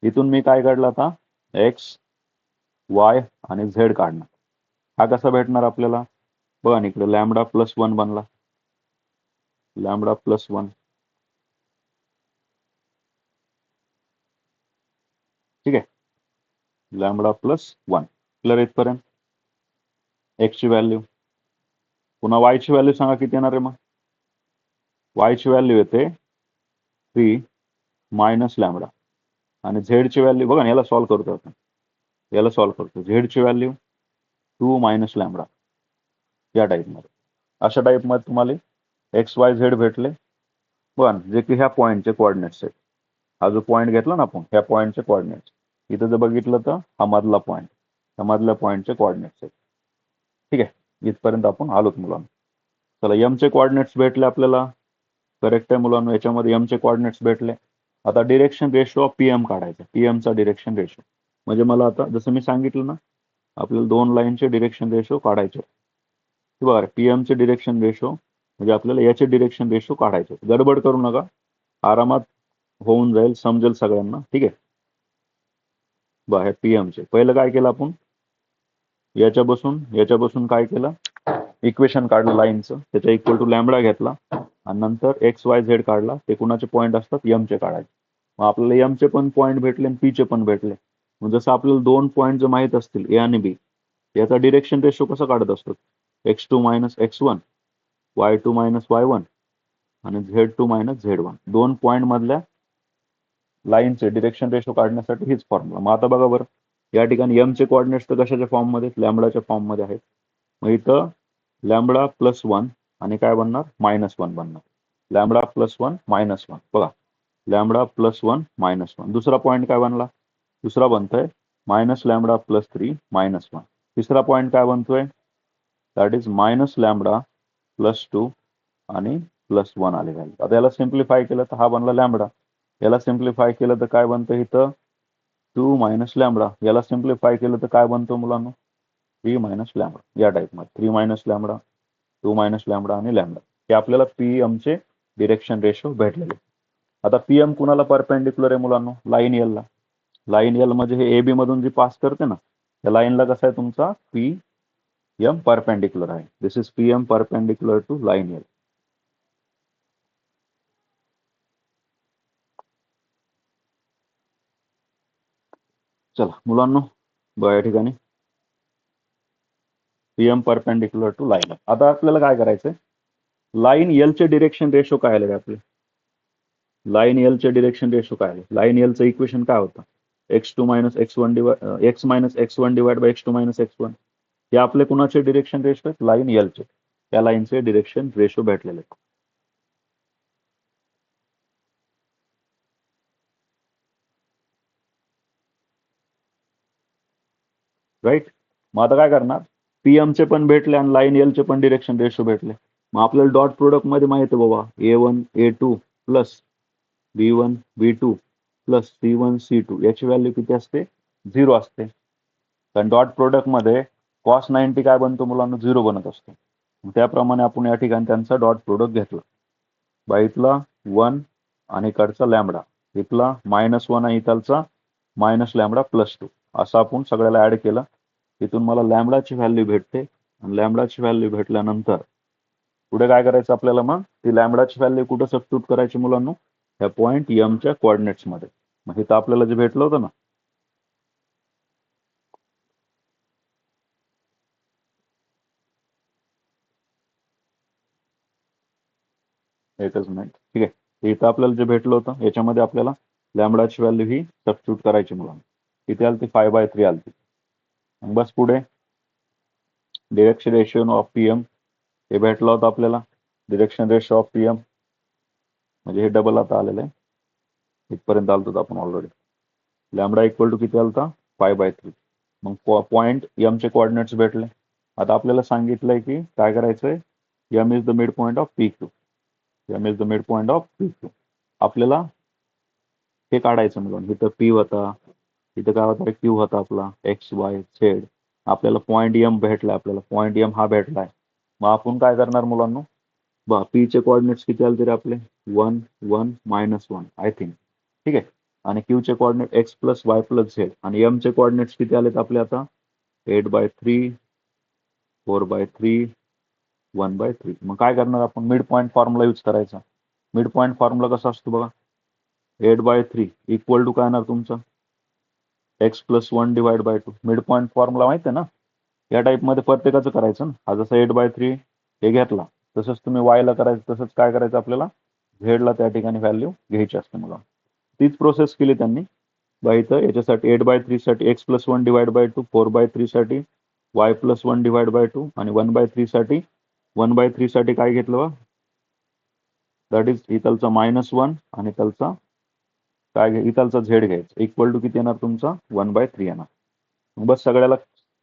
इथून मी काय काढला आता, एक्स वाय आणि झेड काढणार. हा कसा भेटणार आपल्याला, बघा ना इकडे लॅम्बडा प्लस वन बनला, लॅम्बडा प्लस वन. ठीक आहे, लॅम्बडा प्लस वन. क्लिअर इथपर्यंत. एक्स ची व्हॅल्यू, पुन्हा वाय ची व्हॅल्यू सांगा किती येणार आहे मग. वाय ची व्हॅल्यू येते 3 मायनस लॅम्बडा, आणि झेड ची व्हॅल्यू बघा ना, याला सॉल्व्ह करतो आपण, याला सॉल्व्ह करतो. झेड ची व्हॅल्यू 2 मायनस लॅम्बडा. या टाईपमध्ये, अशा टाईपमध्ये तुम्हाला एक्स वाय झेड भेटले. पण जे की ह्या पॉईंटचे कोऑर्डिनेट्स आहेत. हा जो पॉईंट घेतला ना आपण, ह्या पॉईंटचे कोऑर्डिनेट्स. इथं जर बघितलं तर हा मधला पॉईंट, ह्या मधल्या पॉईंटचे कोऑर्डिनेट्स आहेत. ठीक आहे, इथपर्यंत आपण आलोत मुलांना. चला, एमचे कोऑर्डिनेट्स भेटले आपल्याला. करेक्ट आहे मुलांना, याच्यामध्ये एमचे कोऑर्डिनेट्स भेटले. आता डिरेक्शन रेशो ऑफ पीएम काढायचा. पीएमचा डिरेक्शन रेशो म्हणजे मला आता जसं मी सांगितलं ना, आपल्याला दोन लाईनचे डिरेक्शन रेशो काढायचे. बरं, पीएमचे डिरेक्शन रेशो म्हणजे आपल्याला याचे डिरेक्शन रेशो काढायचे. गडबड करू नका, आरामात होऊन जाईल, समजेल सगळ्यांना. ठीक आहे, बरं, पीएमचे पहिलं काय केलं आपण, याच्यापासून काय केलं, इक्वेशन काढलं लाईनचं, त्याच्या इक्वल टू लॅम्बडा घेतला आणि नंतर एक्स वाय झेड काढला. ते कुणाचे पॉईंट असतात, एमचे काढायचे. मग आपल्याला एमचे पण पॉईंट भेटले आणि पीचे पण भेटले. मग जसं आपल्याला दोन पॉईंट जर माहित असतील ए आणि बी, याचा डिरेक्शन रेशो कसा काढत असतो, x two minus x one, y two minus y one आणि z two minus z one. दोन पॉईंट मधल्या लाईनचे डिरेक्शन रेशो काढण्यासाठी हीच फॉर्म्युला. मग आता बघा बरं, या ठिकाणी एमचे कोऑर्डिनेट्स तर कशाच्या फॉर्ममध्ये, लॅम्बडाच्या फॉर्ममध्ये आहेत. मग इथं लॅम्बडा प्लस वन आणि काय बनणार, मायनस वन बनणार. Lambda plus one minus one, बघा lambda plus one minus one. दुसरा पॉईंट काय बनला, दुसरा बनतोय minus lambda plus three minus one. तिसरा पॉईंट काय बनतोय, that is minus lambda plus two आणि प्लस वन आले व्हॅल्यू. आता याला सिम्प्लिफाय केलं तर हा बनला लॅम्बडा. याला सिम्प्लिफाय केलं तर काय बनतं इथं, 2 मायनस लॅम्बडा. याला सिम्प्लिफाय केलं तर काय बनतो मुलांना, 3 मायनस लॅम्बडा. या टाईपमध्ये 3 मायनस लॅम्बडा, 2 मायनस लॅम्बडा आणि लॅम्बडा. हे आपल्याला पीएमचे डिरेक्शन रेशो भेटलेले. आता पीएम कुणाला परपेंडिक्युलर आहे मुलांना, लाईन एल ला. लाईन एल म्हणजे हे ए बी मधून जी पास करते ना, त्या लाईनला कसा आहे तुमचा पीएम परपेंडिक्युलर आहे. This is PM perpendicular to line L. चला मुलांना, बघा या ठिकाणी PM परपेंडिक्युलर टू लाईन. आता आपल्याला काय करायचंय, लाईन एलचे डिरेक्शन रेशो काय आले आपले, लाईन एलचे डिरेक्शन रेशो काय आहे, लाईन एलचं इक्वेशन काय होतं, x2 minus x1 divide x minus x1 divide by x2 minus x1. हे आपले कुणाचे डिरेक्शन रेशो आहेत, लाईन एलचे. त्या लाईनचे डिरेक्शन रेशो भेटलेले आहेत. राईट. मग आता काय करणार, PM चे पण भेटले आणि लाईन एलचे पण डिरेक्शन रेशो भेटले. मग आपल्याला डॉट प्रोडक्ट मध्ये माहिती आहे बाबा, A1 A2 plus B1 B2 plus C1 C2 याची व्हॅल्यू किती असते, 0 असते. कारण डॉट प्रोडक्ट मध्ये कॉस 90 काय बनतो मुलांना, 0 बनत असतो. त्याप्रमाणे आपण या ठिकाणी त्यांचा डॉट प्रोडक्ट घेतला. बा इथला 1 आणि इकडचा लॅमडा, इथला -1 आणि इथलचा मायनस लॅमडा प्लस 2, असं आपण सगळ्याला ऍड केलं. इथून मला लॅमडाची व्हॅल्यू भेटते आणि लॅमडाची व्हॅल्यू भेटल्यानंतर पुढे काय करायचं आपल्याला, मग ती लॅमडाची व्हॅल्यू कुठं सबस्टिट्यूट करायची मुलांना, ह्या पॉईंट एमच्या कोऑर्डिनेट्स मध्ये. मग इथं आपल्याला जे भेटलं होतं ना, एकच मिनिट, ठीक आहे, इथं आपल्याला जे भेटलं होतं याच्यामध्ये आपल्याला लॅमडाची व्हॅल्यू ही सबस्टिट्यूट करायची मुलांना. किती आलती, 5/3 आलती. बस पुढे डिरेक्शन रेशियो ऑफ PM हे भेटला होता आपल्याला, डिरेक्शन रेशो ऑफ PM म्हणजे हे डबल आता आलेलं आहे, इथपर्यंत आलतो होतं आपण ऑलरेडी. लॅमडा इक्वल टू किती आलता, 5/3. मग पॉईंट एमचे कोऑर्डिनेट्स भेटले. आता आपल्याला सांगितलंय की काय करायचंय, M is the mid point of PQ, M is the mid point of PQ. आपल्याला हे काढायचं म्हणून, इथं P होता, इथं काय होता, Q होता आपला, XYZ. आपल्याला पॉईंट एम भेटला, आपल्याला पॉईंट एम हा भेटलाय. मग आपण काय करणार मुलांना, बा P चे कोऑर्डिनेट्स किती आले तरी आपले 1 1 -1 आय थिंक, ठीक आहे. आणि Q चे coordinate x plus Y plus Z, आणि M चे कोऑर्डिनेट्स किती आलेत आपले आता 8/3 4/3 1/3. मग काय करणार आपण, मिड पॉईंट फॉर्म्युला यूज करायचा. मिड पॉईंट फॉर्म्युला कसा असतो बघा, 8/3 इक्वल टू काय येणार तुमचं, x plus 1 divide by 2. Mid point formula माहिती आहे ना, या टाईपमध्ये प्रत्येकाचं करायचं ना. हा जसं 8/3 हे घेतला, तसंच तुम्ही वायला करायचं, तसंच काय करायचं आपल्याला, झेडला त्या ठिकाणी व्हॅल्यू घ्यायची असते मला. तीच प्रोसेस केली त्यांनी. बा इथं याच्यासाठी 8/3 साठी x प्लस 1 डिवाइड बाय 2, 4/3 साठी y प्लस 1 डिवाइड बाय 2, आणि 1/3 साठी 1/3 साठी काय घेतलं बा, दॅट इज इथलचा -1 आणि इथलचा काय, इथलचा झेड घ्यायचा, इक्वल टू किती येणार तुमचा 1/3 येणार. बस सगळ्याला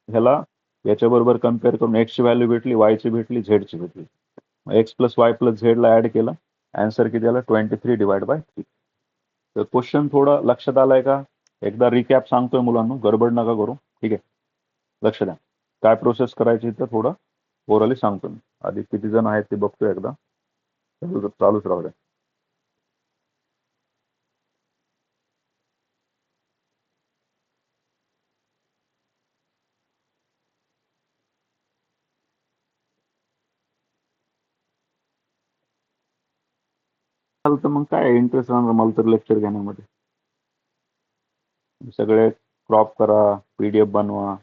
ह्याला याच्याबरोबर कम्पेअर करून x ची व्हॅल्यू भेटली, y ची भेटली, z ची भेटली. x plus Y plus Z ला ऍड केलं, आन्सर किती आला 23/3. तर क्वेश्चन थोडं लक्षात आलाय का, एकदा रिकॅप सांगतोय मुलांना, गडबड नका करू, ठीक आहे. लक्ष द्या, काय प्रोसेस करायची तर थोडं ओरली सांगतो मी. आधी किती जण आहेत ते बघतोय एकदा, चालूच राहू द्या. तर मग काय इंटरेस्ट राहणार मला तर लेक्चर घेण्यामध्ये. सगळे क्रॉप करा, PDF बनवा.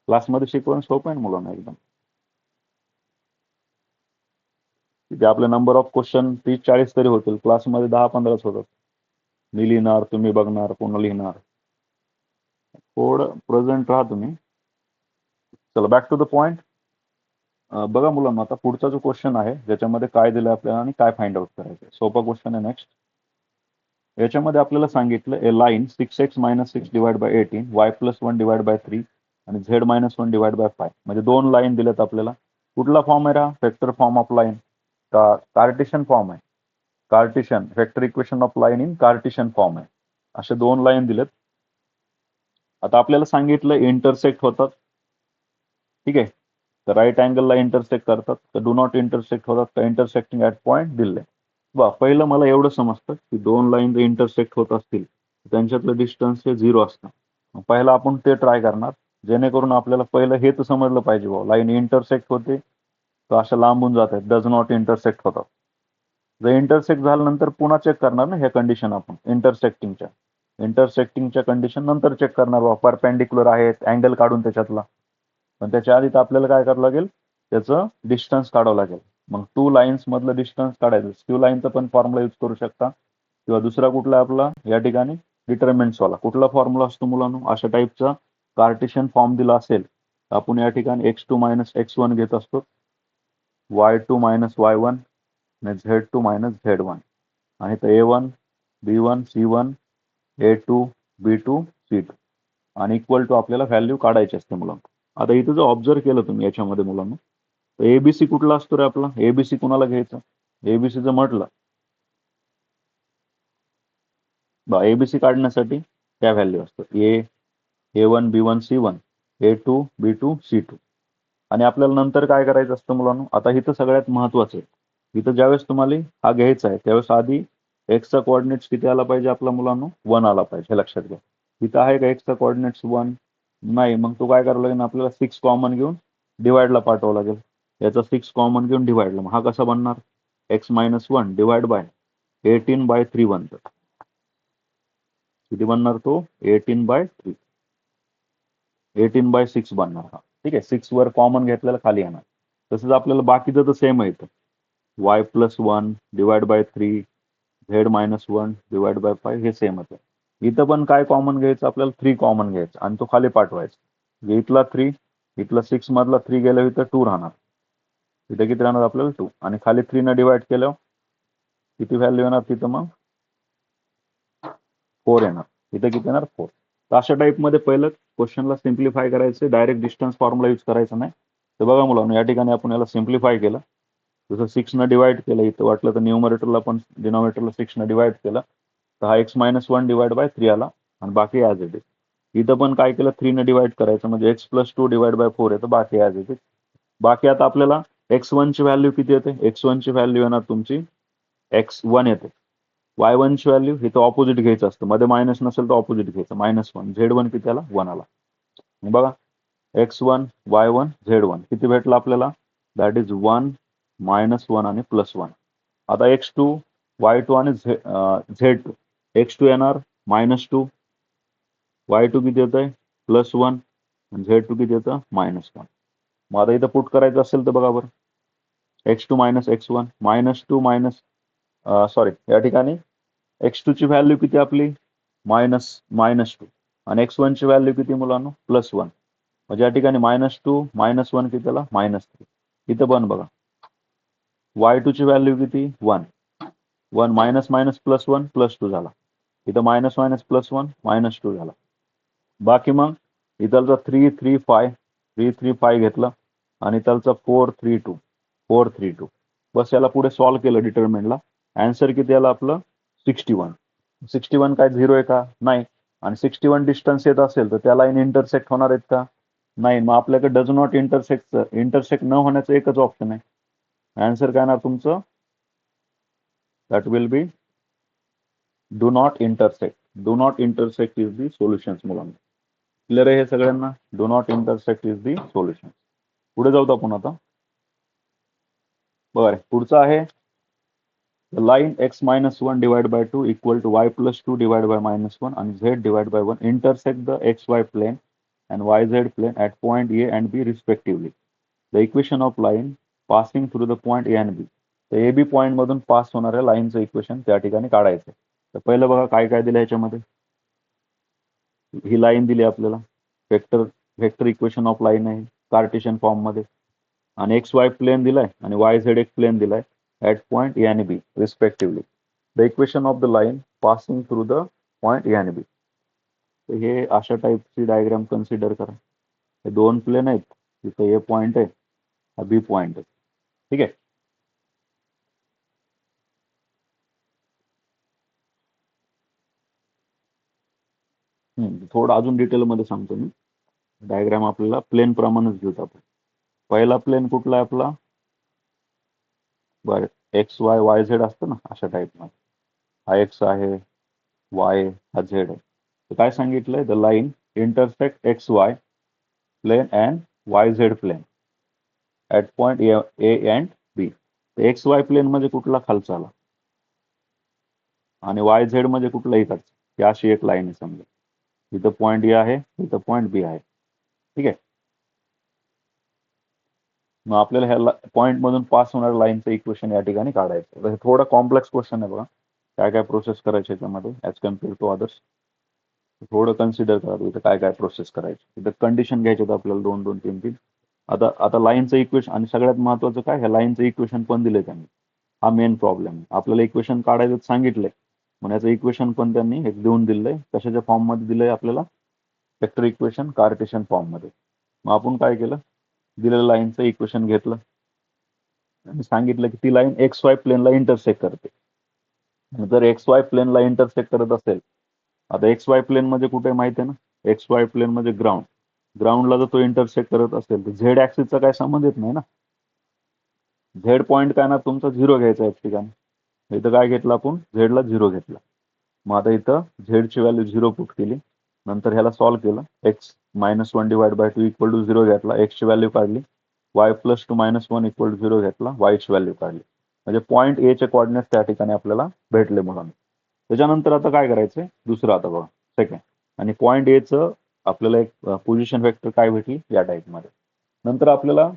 क्लासमध्ये शिकवणं सोपं आहे मुलांना एकदम. तिथे आपले नंबर ऑफ क्वेश्चन 30-40 तरी होतील, क्लासमध्ये 10-15च होतात. मी लिहिणार, तुम्ही बघणार, पुन्हा लिहिणार. थोडं प्रेझेंट राहा तुम्ही. चला बॅक टू द पॉइंट. बघा मुलांना, आता पुढचा जो क्वेश्चन आहे ज्याच्यामध्ये काय दिलं आपल्याला आणि काय फाइंड आउट करायचं, सोपा क्वेश्चन आहे. नेक्स्ट याच्यामध्ये आपल्याला सांगितलं a line 6x - 6 divide by 18, y plus 1 divide by 3 आणि z - 1 डिवाइड बाय 5. म्हणजे दोन लाईन दिलेत आपल्याला. कुठला फॉर्म आहे, वेक्टर फॉर्म ऑफ लाईन का कार्टेशियन फॉर्म आहे, Cartesian vector equation of line in Cartesian form आहे. असे दोन लाईन दिलेत. आता आपल्याला सांगितलं इंटरसेक्ट होतात, ठीक आहे. तर राईट अँगलला इंटरसेक्ट करतात, तर डू नॉट इंटरसेक्ट होतात, तर इंटरसेक्टिंग ऍट पॉईंट दिले. पहिलं मला एवढं समजतं की दोन लाईन जर इंटरसेक्ट होत असतील त्यांच्यातलं डिस्टन्स हे 0 असतं. पहिला आपण ते ट्राय करणार, जेणेकरून आपल्याला पहिलं हे तर समजलं पाहिजे बाबा लाईन इंटरसेक्ट होते तर अशा लांबून जात आहेत, डज नॉट इंटरसेक्ट होतात. जर इंटरसेक्ट झाल्यानंतर पुन्हा चेक करणार ना ह्या कंडिशन, आपण इंटरसेक्टिंगच्या कंडिशन नंतर चेक करणार बाबा परपेंडिक्युलर आहेत, अँगल काढून त्याच्यातला. पण त्याच्या आधी तर आपल्याला काय करावं लागेल, त्याचं डिस्टन्स काढावं लागेल. मग 2 लाईन्स मधलं डिस्टन्स काढायचं. स्क्यू लाईनचा पण फॉर्म्युला यूज करू शकता, किंवा दुसरा कुठला आपला या ठिकाणी डिटर्मिनंट्स वाला कुठला फॉर्म्युला असतो मुलांनो, अशा टाईपचा कार्टेशियन फॉर्म दिला असेल तर आपण या ठिकाणी x2 मायनस x1 घेत असतो, y2 मायनस y1 आणि z2 मायनस z1, आणि तर a1 b1 c1 a2 b2 c2 आणि इक्वल टू आपल्याला व्हॅल्यू काढायची असते मुलांना. आता इथं जर ऑब्झर्व केलं तुम्ही याच्यामध्ये मुलांना, तर एबीसी कुठला असतो रे आपला, एबीसी कुणाला घ्यायचं, एबीसीचं म्हटलं एबीसी काढण्यासाठी त्या व्हॅल्यू असतो A1 B1 C1 A2 B2 C2. आणि आपल्याला नंतर काय करायचं असतं मुलांना, आता इथं सगळ्यात महत्वाचं आहे, इथं ज्यावेळेस तुम्हाला हा घ्यायचा आहे त्यावेळेस आधी एक्सचा कोऑर्डिनेट्स किती आला पाहिजे आपला मुलांना, 1 आला पाहिजे, हे लक्षात घ्या. इथं आहे का एक्सचा कोऑर्डिनेट्स 1? नाही. मग तो काय करावं लागेल, आपल्याला 6 कॉमन घेऊन डिवाइडला पाठवावं लागेल. याचा 6 कॉमन घेऊन डिवाइडला, मग हा कसा बनणार, x मायनस 1 डिवाइड बाय 18/3 बनतं. किती बनणार तो, 18/3, 18/6 बनणार हा. ठीक आहे, 6 वर कॉमन घेतलेला खाली येणार. तसंच आपल्याला बाकीचं तर सेम आहे इथं, y plus 1 divide by 3 z minus 1 divide bye 5 हे सेमच आहे. इथं पण काय कॉमन घ्यायचं, आपल्याला 3 कॉमन घ्यायचं आणि तो खाली पाठवायचा. इथला 3, इथला 6 मधला 3 गेल्यावर इथं 2 राहणार, इथं किती राहणार आपल्याला 2, आणि खाली 3 न डिवाइड केल्यावर किती व्हॅल्यू येणार तिथं, मग 4 येणार. इथं किती येणार, 4. तर अशा टाईपमध्ये पहिलं क्वेश्चनला सिम्प्लिफाय करायचं, डायरेक्ट डिस्टन्स फॉर्म्युला यूज करायचा नाही. तर बघा मुलांना, या ठिकाणी आपण याला सिम्प्लिफाय केलं, जसं 6 न डिवाइड केलं, इथं वाटलं तर न्यूमरेटरला पण डिनॉमिनेटरला 6 न डिवाइड केलं तर हा x मायनस 1 डिवाइड बाय 3 आला, आणि बाकी ॲज इट इज. इथं पण काय केलं, 3 न डिवाइड करायचं म्हणजे x प्लस 2 डिवाइड बाय 4 येतं, बाकी ॲज इट इज. बाकी आता आपल्याला x1 ची व्हॅल्यू किती येते, x1 ची व्हॅल्यू येणार तुमची x1 येते. y1 ची व्हॅल्यू इथं ऑपोजिट घ्यायचं असतं, मध्ये मायनस नसेल तर ऑपोजिट घ्यायचं, -1. z1 किती आला, 1 आला. बघा, x1 y1 z1 किती भेटलं आपल्याला, दॅट इज 1 -1 आणि +1. आता x2 y2 आणि z2, x2 येणार -2, y2 किती येतंय +1 आणि z2 किती येतं -1. मग आता इथं पुट करायचं असेल तर बघा बरं, x2 minus x1 -2 minus sorry, या ठिकाणी x2 ची व्हॅल्यू किती आपली, -2, आणि x1 ची व्हॅल्यू किती मुलांनो, +1. म्हणजे या ठिकाणी -2 -1 किती आला, -3. इथं पण बघा, y2 ची व्हॅल्यू किती, 1 मायनस मायनस +1 +2 झाला. इथं मायनस मायनस +1 -2 झाला. बाकी मग इथलचा 3 3 5 3 3 5 घेतलं, आणि इथलचा 4 3 2 4 3 2. बस याला पुढे सॉल्व्ह केलं डिटर्मिनंटला, आन्सर किती आला आपलं, 61. 61 काय 0 आहे का, नाही. आणि 61 डिस्टन्स येत असेल तर त्या लाईन इंटरसेक्ट होणार आहेत का, नाही. मग आपल्याकडे डज नॉट इंटरसेक्ट न होण्याचं एकच ऑप्शन आहे. आन्सर काय ना तुमचं, that will be do not intersect. Do not intersect is the solutions मुलांना. क्लिअर आहे हे सगळ्यांना, do not intersect is the solution. पुढे जाऊत आपण आता. बरं, पुढचं आहे line x minus 1 divide by 2 equal to y plus 2 divide by -1 आणि z divide by 1 intersect the xy plane and yz plane at point A and B respectively. The equation of line passing through the point A and B. तर ए बी पॉईंट मधून पास होणाऱ्या लाईनचं इक्वेशन त्या ठिकाणी काढायचं. तर पहिलं बघा काय काय दिलं ह्याच्यामध्ये. ही लाईन दिली आपल्याला, वेक्टर इक्वेशन ऑफ लाईन आहे कार्टेशियन फॉर्म मध्ये, आणि एक्स वाय प्लेन दिलाय आणि वाय झेड एक प्लेन दिलाय ऍट पॉइंट ए आणि B respectively. The equation of the line passing through the point A आणि बी. हे अशा टाईपची डायग्राम कन्सिडर करा. हे दोन प्लेन आहेत, तिथे ए पॉइंट आहे, हा बी पॉइंट आहे. ठीक आहे. थोडं अजून डिटेलमध्ये सांगतो मी. डायग्राम आपल्याला प्लेन प्रमाणेच घेऊत आपण. पहिला प्लेन कुठला आहे आपला, बरं एक्स वाय वाय झेड असतं ना अशा टाईपमध्ये. हा एक्स आहे, वाय हा झेड आहे. तर काय सांगितलंय, the line intersect x y plane and y z plane at point A and B. X y plane म्हणजे कुठला, खालचा आला, आणि वाय झेड म्हणजे कुठला इकडचा. ही अशी एक लाईन आहे समजा. इथं पॉइंट ए आहे, इथं पॉइंट बी आहे. ठीक आहे. मग आपल्याला ह्या पॉईंट मधून पास होणाऱ्या लाईनचं इक्वेशन या ठिकाणी काढायचं. तर हे थोडं कॉम्प्लेक्स क्वेश्चन आहे बघा. काय काय प्रोसेस करायचे याच्यामध्ये ॲज कम्पेअर टू अदर्स. थोडं कन्सिडर करा इथं काय काय प्रोसेस करायची. इथं कंडिशन घ्यायचे होतं आपल्याला 2 2 3 3. आता आता लाईनचं इक्वेशन आणि सगळ्यात महत्वाचं काय, ह्या लाईनचं इक्वेशन पण दिलंय त्यांनी. हा मेन प्रॉब्लेम. आपल्याला इक्वेशन काढायचं सांगितलंय, मग याचं इक्वेशन पण त्यांनी एक देऊन दिलंय. कशाच्या फॉर्म मध्ये दिलंय आपल्याला, वेक्टर इक्वेशन कार्टेशियन फॉर्म मध्ये. मग आपण काय केलं, दिलेल्या लाईनचं इक्वेशन घेतलं आणि सांगितलं की ती लाईन एक्स वाय प्लेनला इंटरसेक्ट करते. जर एक्स वाय प्लेनला इंटरसेक्ट करत असेल, आता एक्स वाय प्लेन म्हणजे कुठे माहिती आहे ना, एक्स वाय प्लेन म्हणजे ग्राउंड. ग्राउंडला जर तो इंटरसेक्ट करत असेल तर झेड ऍक्सिसचा काय संबंध येत नाही ना. झेड पॉईंट काय ना तुमचा 0 घ्यायचा आहे ठिकाणी. इथं काय घेतलं आपण, झेडला 0 घेतला. मग आता इथं झेडची व्हॅल्यू 0 पुट केली. नंतर ह्याला सॉल्व्ह केलं. X -1 divide by 2 equal to 0 घेतला, एक्सची व्हॅल्यू काढली. वाय प्लस 2 -1 इक्वल टू 0 घेतला, वायची व्हॅल्यू काढली. म्हणजे पॉईंट ए चे कॉर्डिनेट त्या ठिकाणी आपल्याला भेटले मुलांना. त्याच्यानंतर आता काय करायचंय, दुसरं आता बघा सेकंड. आणि पॉईंट एचं आपल्याला एक पोझिशन वेक्टर काय भेटली या टाईपमध्ये. नंतर आपल्याला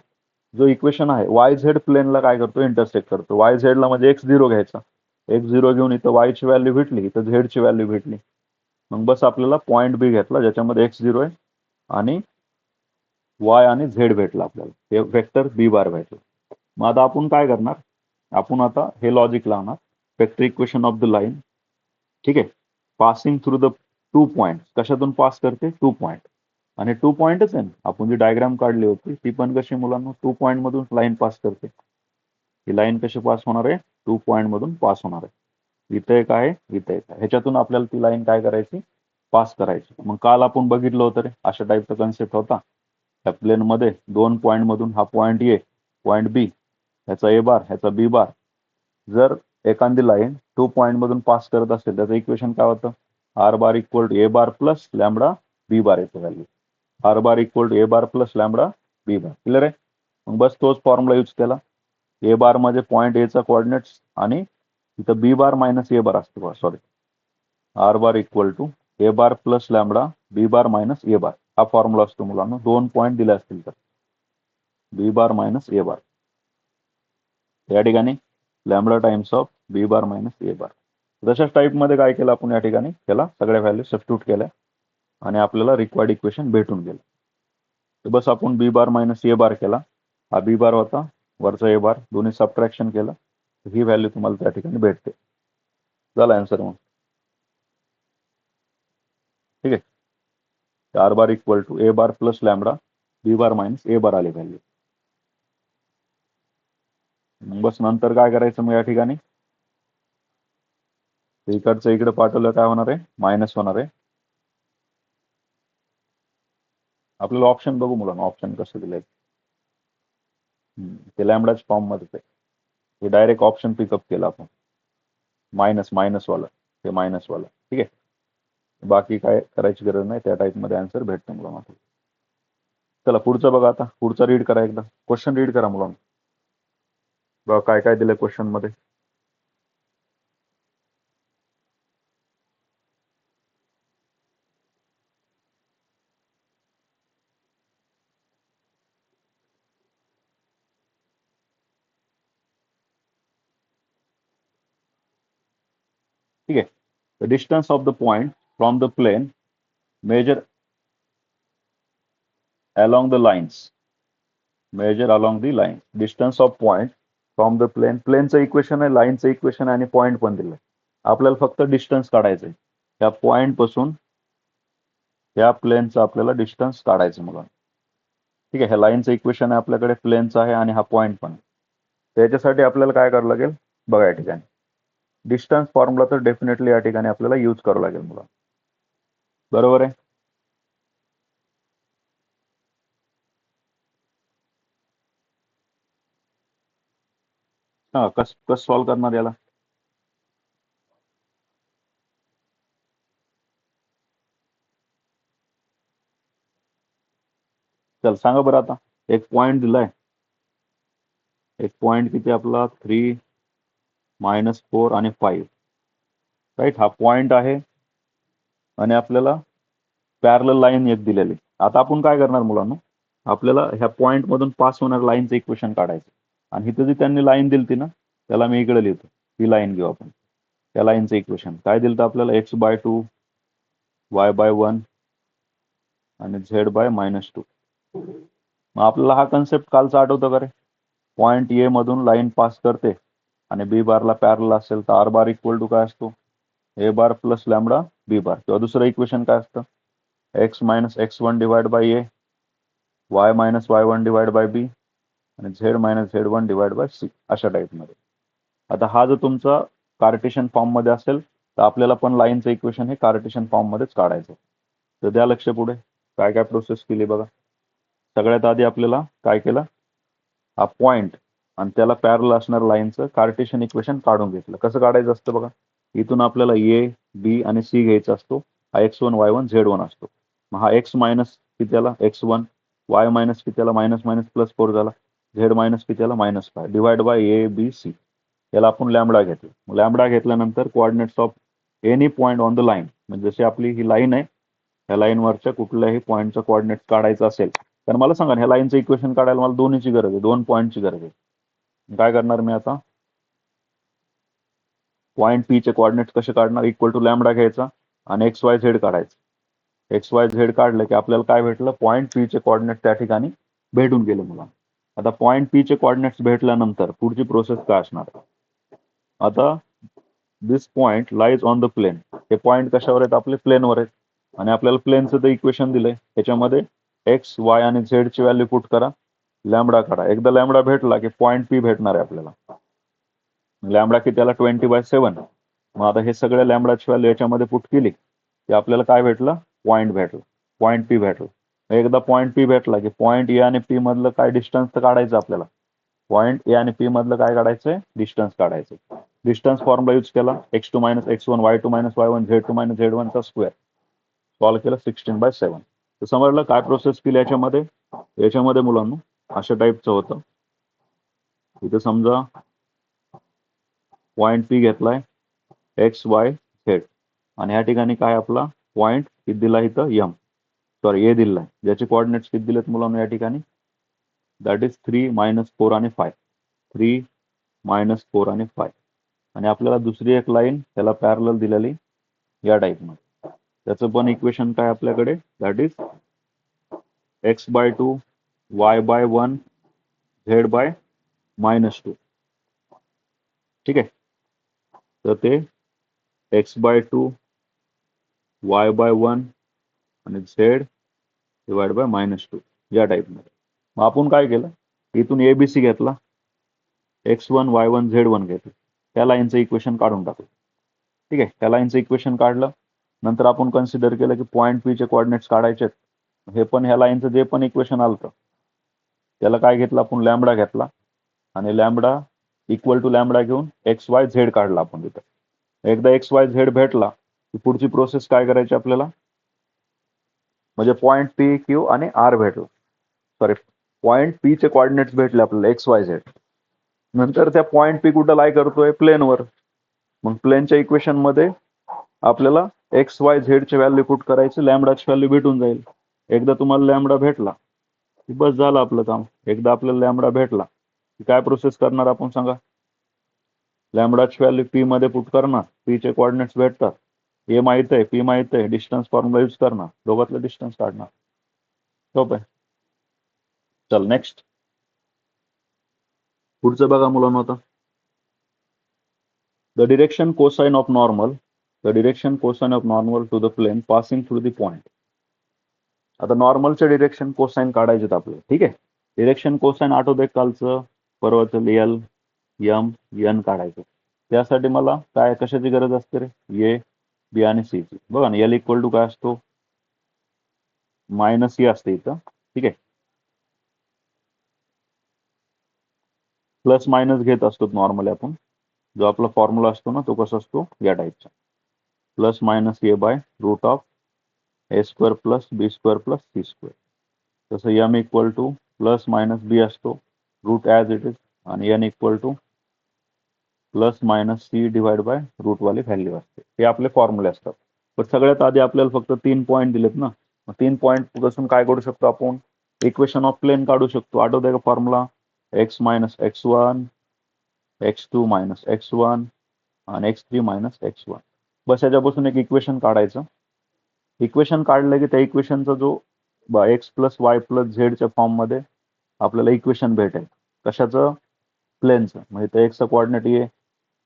जो इक्वेशन आहे वाय झेड प्लेनला काय करतो, इंटरसेक्ट करतो. वाय झेडला म्हणजे x0 घ्यायचा. x0 घेऊन इथं वायची व्हॅल्यू भेटली, इथं झेडची व्हॅल्यू भेटली. मग बस आपल्याला पॉईंट बी घेतला ज्याच्यामध्ये x0 आहे आणि वाय आणि झेड भेटला आपल्याला. हे वेक्टर बी बार भेटलं. मग आता आपण काय करणार, आपण आता हे लॉजिक लावणार. Vector equation of the line, ठीक आहे, पासिंग थ्रू द 2 पॉईंट. कशातून पास करते, 2 पॉईंट. आणि 2 पॉईंटच आहे. आपण जी डायग्राम काढली होती ती पण कशी मुलांना 2 पॉईंट मधून लाईन पास करते. ही लाईन कशी पास होणार आहे, 2 पॉईंट मधून पास होणार आहे. इथं एक आहे, इथं एक आहे. ह्याच्यातून आपल्याला ती लाईन काय करायची, पास करायची. मग काल आपण बघितलं होतं रे, अशा टाईपचा कन्सेप्ट होता. त्या प्लेन मध्ये 2 पॉईंट मधून हा पॉईंट ए, पॉईंट बी, ह्याचा ए बार, ह्याचा बी बार. जर एखादी लाईन 2 पॉईंट मधून पास करत असेल त्याचं इक्वेशन काय होतं, r bar equal to A bar plus lambda B bar येतं value. R bar equal to A bar plus lambda B bar. Clear आहे. मग बस तोच फॉर्म्युला यूज केला. ए बार मध्ये पॉईंट एचा कोऑर्डिनेट्स आणि इथं बी बार मायनस ए बार असतो, sorry. R bar equal to A bar plus lambda B bar minus a bar. हा फॉर्म्युला असतो मुलांना. 2 पॉईंट दिले असतील तर बी बार मायनस ए बार. या ठिकाणी lambda times of b bar minus a bar. तशाच टाईपमध्ये काय केलं आपण, या ठिकाणी त्याला सगळ्या व्हॅल्यू सबस्टिट्यूट केल्या आणि आपल्याला रिक्वायर्ड इक्वेशन भेटून गेलं. तर बस आपण बी बार मायनस ए बार केला. हा बी बार होता, वरचा ए बार, दोन्ही सबट्रॅक्शन केलं. ही व्हॅल्यू तुम्हाला त्या ठिकाणी भेटते. झाला आन्सर मग. ठीक आहे. R bar equal to A bar plus lambda B bar minus a bar आली व्हॅल्यू. बस नंतर काय करायचं मग, या ठिकाणी इकडचं इकडे पाठवलं काय होणार आहे, मायनस होणार आहे. आपल्याला ऑप्शन बघू मुलांना, ऑप्शन कसं दिलंय ते लॅमडाच फॉर्म मध्ये आहे. हे डायरेक्ट ऑप्शन पिकअप केलं आपण, मायनस वाला, ते मायनस वाला. ठीक आहे. बाकी काय करायची गरज नाही, त्या टाईप मध्ये आन्सर भेटतो मुलांना. चला पुढचं बघा. आता पुढचा रीड करा, एकदा क्वेश्चन रीड करा मुलांना. बघा काय काय दिलंय क्वेश्चन मध्ये. ठीक आहे. The distance of the point from the plane measured along the lines, measure along the line, distance of point from the plane. प्लेनचं इक्वेशन आहे, लाईनचं इक्वेशन आहे आणि पॉईंट पण दिलंय. आपल्याला फक्त डिस्टन्स काढायचंय. त्या पॉईंट पासून त्या प्लेनचं आपल्याला डिस्टन्स काढायचं मुलांना. ठीक आहे. ह्या लाईनचं इक्वेशन आहे आपल्याकडे, प्लेनचं आहे आणि हा पॉईंट पण. त्याच्यासाठी आपल्याला काय करावं लागेल बघा, या ठिकाणी डिस्टन्स फॉर्म्युला तर डेफिनेटली या ठिकाणी आपल्याला यूज करावं लागेल मुलांना. बरोबर आहे. हा, कस सॉल्व्ह करणार याला. चल सांगा बरं. आता एक पॉईंट दिलाय, एक पॉईंट किती आपला 3 -4 आणि 5. राईट. हा पॉईंट आहे आणि आपल्याला पॅरलल लाईन एक दिलेली. आता आपण काय करणार मुलांना, आपल्याला ह्या पॉईंट मधून पास होणार लाईनचं इक्वेशन काढायचं. आणि इथं जी त्यांनी लाईन दिली ना त्याला मी इकडे लिहितो. ही लाईन घेऊ आपण. त्या लाईनचं इक्वेशन काय दिलं आपल्याला, x/2 y/1 आणि z/-2. मग आपल्याला हा कन्सेप्ट कालचा आठवतो का रे? पॉईंट ए मधून लाईन पास करते आणि बी बारला पॅरल असेल तर आर बार इक्वल टू काय असतो, ए bar plus lambda B bar. किंवा दुसरं इक्वेशन काय असतं, x - x1 divide by A, y - y1 divide by b आणि z - z1 divide by C, अशा टाईपमध्ये. आता हा जर तुमचा कार्टेशियन फॉर्म मध्ये असेल तर आपल्याला पण लाईनचं इक्वेशन हे कार्टेशियन फॉर्म मध्येच काढायचं. तर द्या लक्ष पुढे काय काय प्रोसेस केली बघा. सगळ्यात आधी आपल्याला काय केलं, हा पॉइंट आणि त्याला पॅरल असणार लाईनचं कार्टेशियन इक्वेशन काढून घेतलं. कसं काढायचं असतं बघा, इथून आपल्याला ए बी आणि सी घ्यायचा असतो. हा x1 y1 z1 असतो. मग हा x मायनस किती आला x1, y मायनस किती आला मायनस मायनस प्लस 4 झाला, z मायनस किती आला -5 divide by A B C. याला आपण लॅमडा घेतलं. लॅमडा घेतल्यानंतर coordinates of any point on the line, म्हणजे जशी आपली ही लाईन आहे ह्या लाईनवरच्या कुठल्याही पॉईंटचा कोऑर्डिनेट काढायचा असेल तर मला सांगा ह्या लाईनचं इक्वेशन काढायला मला दोन्हीची गरज आहे, 2 पॉईंटची गरज आहे. काय करणार मी आता, पॉईंट पी चे कोऑर्डिनेट्स कसे काढणार, इक्वल टू लॅमडा घ्यायचा आणि एक्स वाय झेड काढायचं. एक्स वाय झेड काढलं की आपल्याला काय भेटलं, पॉईंट पी चे कोऑर्डिनेट त्या ठिकाणी भेटून गेले मला. आता पॉईंट पी चे कोऑर्डिनेट्स भेटल्यानंतर पुढची प्रोसेस काय असणार, आता this point lies on the plane. हे पॉईंट कशावर आहेत, आपले प्लेनवर आहेत. आणि आपल्याला प्लेनचं ते इक्वेशन दिलंय, त्याच्यामध्ये एक्स वाय आणि झेड ची व्हॅल्यू पुट करा, लॅमडा काढा. एकदा लॅमडा भेटला की पॉईंट पी भेटणार आहे आपल्याला. लॅमडा किती त्याला 20/7. मग आता हे सगळ्या लॅमडाची व्हॅल्यू याच्यामध्ये पुट केली की आपल्याला काय भेटलं, पॉईंट भेटलं, पॉईंट पी भेटलं. एकदा पॉईंट पी भेटला की पॉईंट ए आणि पी मधलं काय डिस्टन्स तर काढायचं आपल्याला. पॉईंट ए आणि पी मधलं काय काढायचंय, डिस्टन्स काढायचं. डिस्टन्स फॉर्म्युला यूज केला, x2 - x1 y2 - y1 z2 - z1 चा स्क्वेअर. सॉल्व्ह केलं 16/7. तर समजलं काय प्रोसेस केली याच्यामध्ये. याच्यामध्ये मुलांना अशा टाईपचं होतं. इथे समजा पॉईंट पी घेतलाय एक्स वाय झेड आणि या ठिकाणी काय आपला पॉईंट किती दिला इथं एम, सॉरी ए दिलाय, ज्याचे कोऑर्डिनेट्स किती दिलेत मुलांना या ठिकाणी, दॅट इज 3 - 4 आणि 5. 3 - 4 आणि 5. आणि आपल्याला दुसरी एक लाईन त्याला पॅरलल दिलेली या टाईपमध्ये. त्याचं पण इक्वेशन काय आपल्याकडे, that is x/2 y/1 z/-2. ठीक आहे. तर ते x/2 y/1 आणि z डिवाइड बाय -2 या टाईपमध्ये. मग आपण काय केलं, इथून एबीसी घेतला, x1 y1 z1 घेतलं, त्या लाईनचं इक्वेशन काढून टाकलं. ठीक आहे. त्या लाईनचं इक्वेशन काढलं. नंतर आपण कन्सिडर केलं की पॉईंट पी चे कोऑर्डिनेट्स काढायचे. हे पण ह्या लाईनचं जे पण इक्वेशन आलं त्याला काय घेतलं आपण, लॅमडा घेतला आणि लॅमडा इक्वल टू लॅमडा घेऊन एक्स वाय झेड काढला आपण तिथं. एकदा एक्स वाय झेड भेटला की पुढची प्रोसेस काय करायची आपल्याला, म्हणजे पॉईंट पी क्यू आणि आर भेटला, सॉरी पॉईंट पी चे कोऑर्डिनेट्स भेटले आपल्याला एक्स वाय झेड. नंतर त्या पॉईंट पी कुठं लाई करतोय, प्लेनवर. मग प्लेनच्या इक्वेशन मध्ये आपल्याला एक्स वाय झेड चे व्हॅल्यू पुट करायचे, लॅमडाची व्हॅल्यू भेटून जाईल. एकदा तुम्हाला लॅमडा भेटला की बस झालं आपलं काम. एकदा आपल्याला लॅमडा भेटला की काय प्रोसेस करणार आपण सांगा, लॅमडाची व्हॅल्यू पी मध्ये पुट करणार, पी चे कोऑर्डिनेट्स भेटतात, ए माहित आहे पी माहित आहे, डिस्टन्स फॉर्म्युला यूज करणार, दोघातलं डिस्टन्स काढणार. सोपं आहे. चल नेक्स्ट पुढचं बघा मुलांना. आता the direction cosine of normal, the direction cosine of normal to the plane passing through the point. आता नॉर्मलचे डिरेक्शन कोसाइन काढायचे आपल्याला. ठीक आहे. डिरेक्शन कोसाइन आठवतंय कालचं, परवाचं एल एम एन काढायचं. त्यासाठी मला काय कशाची गरज असते रे, ए बी आणि सी ची. बघा ना, एल इक्वल टू काय असतो, -e असते इथं. ठीक आहे. प्लस मायनस घेत असतो नॉर्मली आपण. जो आपला फॉर्म्युला असतो ना तो कसा असतो, या टाईपचा, plus minus a by root of a square plus b square plus c square. तसं m equal to plus minus b असतो, रूट ॲज इट इज, आणि n equal to plus minus c divide by root वाली व्हॅल्यू असते. हे आपले फॉर्म्युले असतात. पण सगळ्यात आधी आपल्याला फक्त 3 पॉईंट दिलेत ना, मग 3 पॉईंट पासून काय करू शकतो आपण, इक्वेशन ऑफ प्लेन काढू शकतो. आठवतंय का formula? X minus x one, x two minus x one आणि x three minus x one. बस याच्यापासून एक इक्वेशन काढायचं. इक्वेशन काढलं की त्या इक्वेशनचा जो एक्स प्लस वाय प्लस झेडच्या फॉर्ममध्ये आपल्याला इक्वेशन भेटेल. कशाचं? प्लेनचं. म्हणजे त्या एक्सचा कोऑर्डिनेट ए,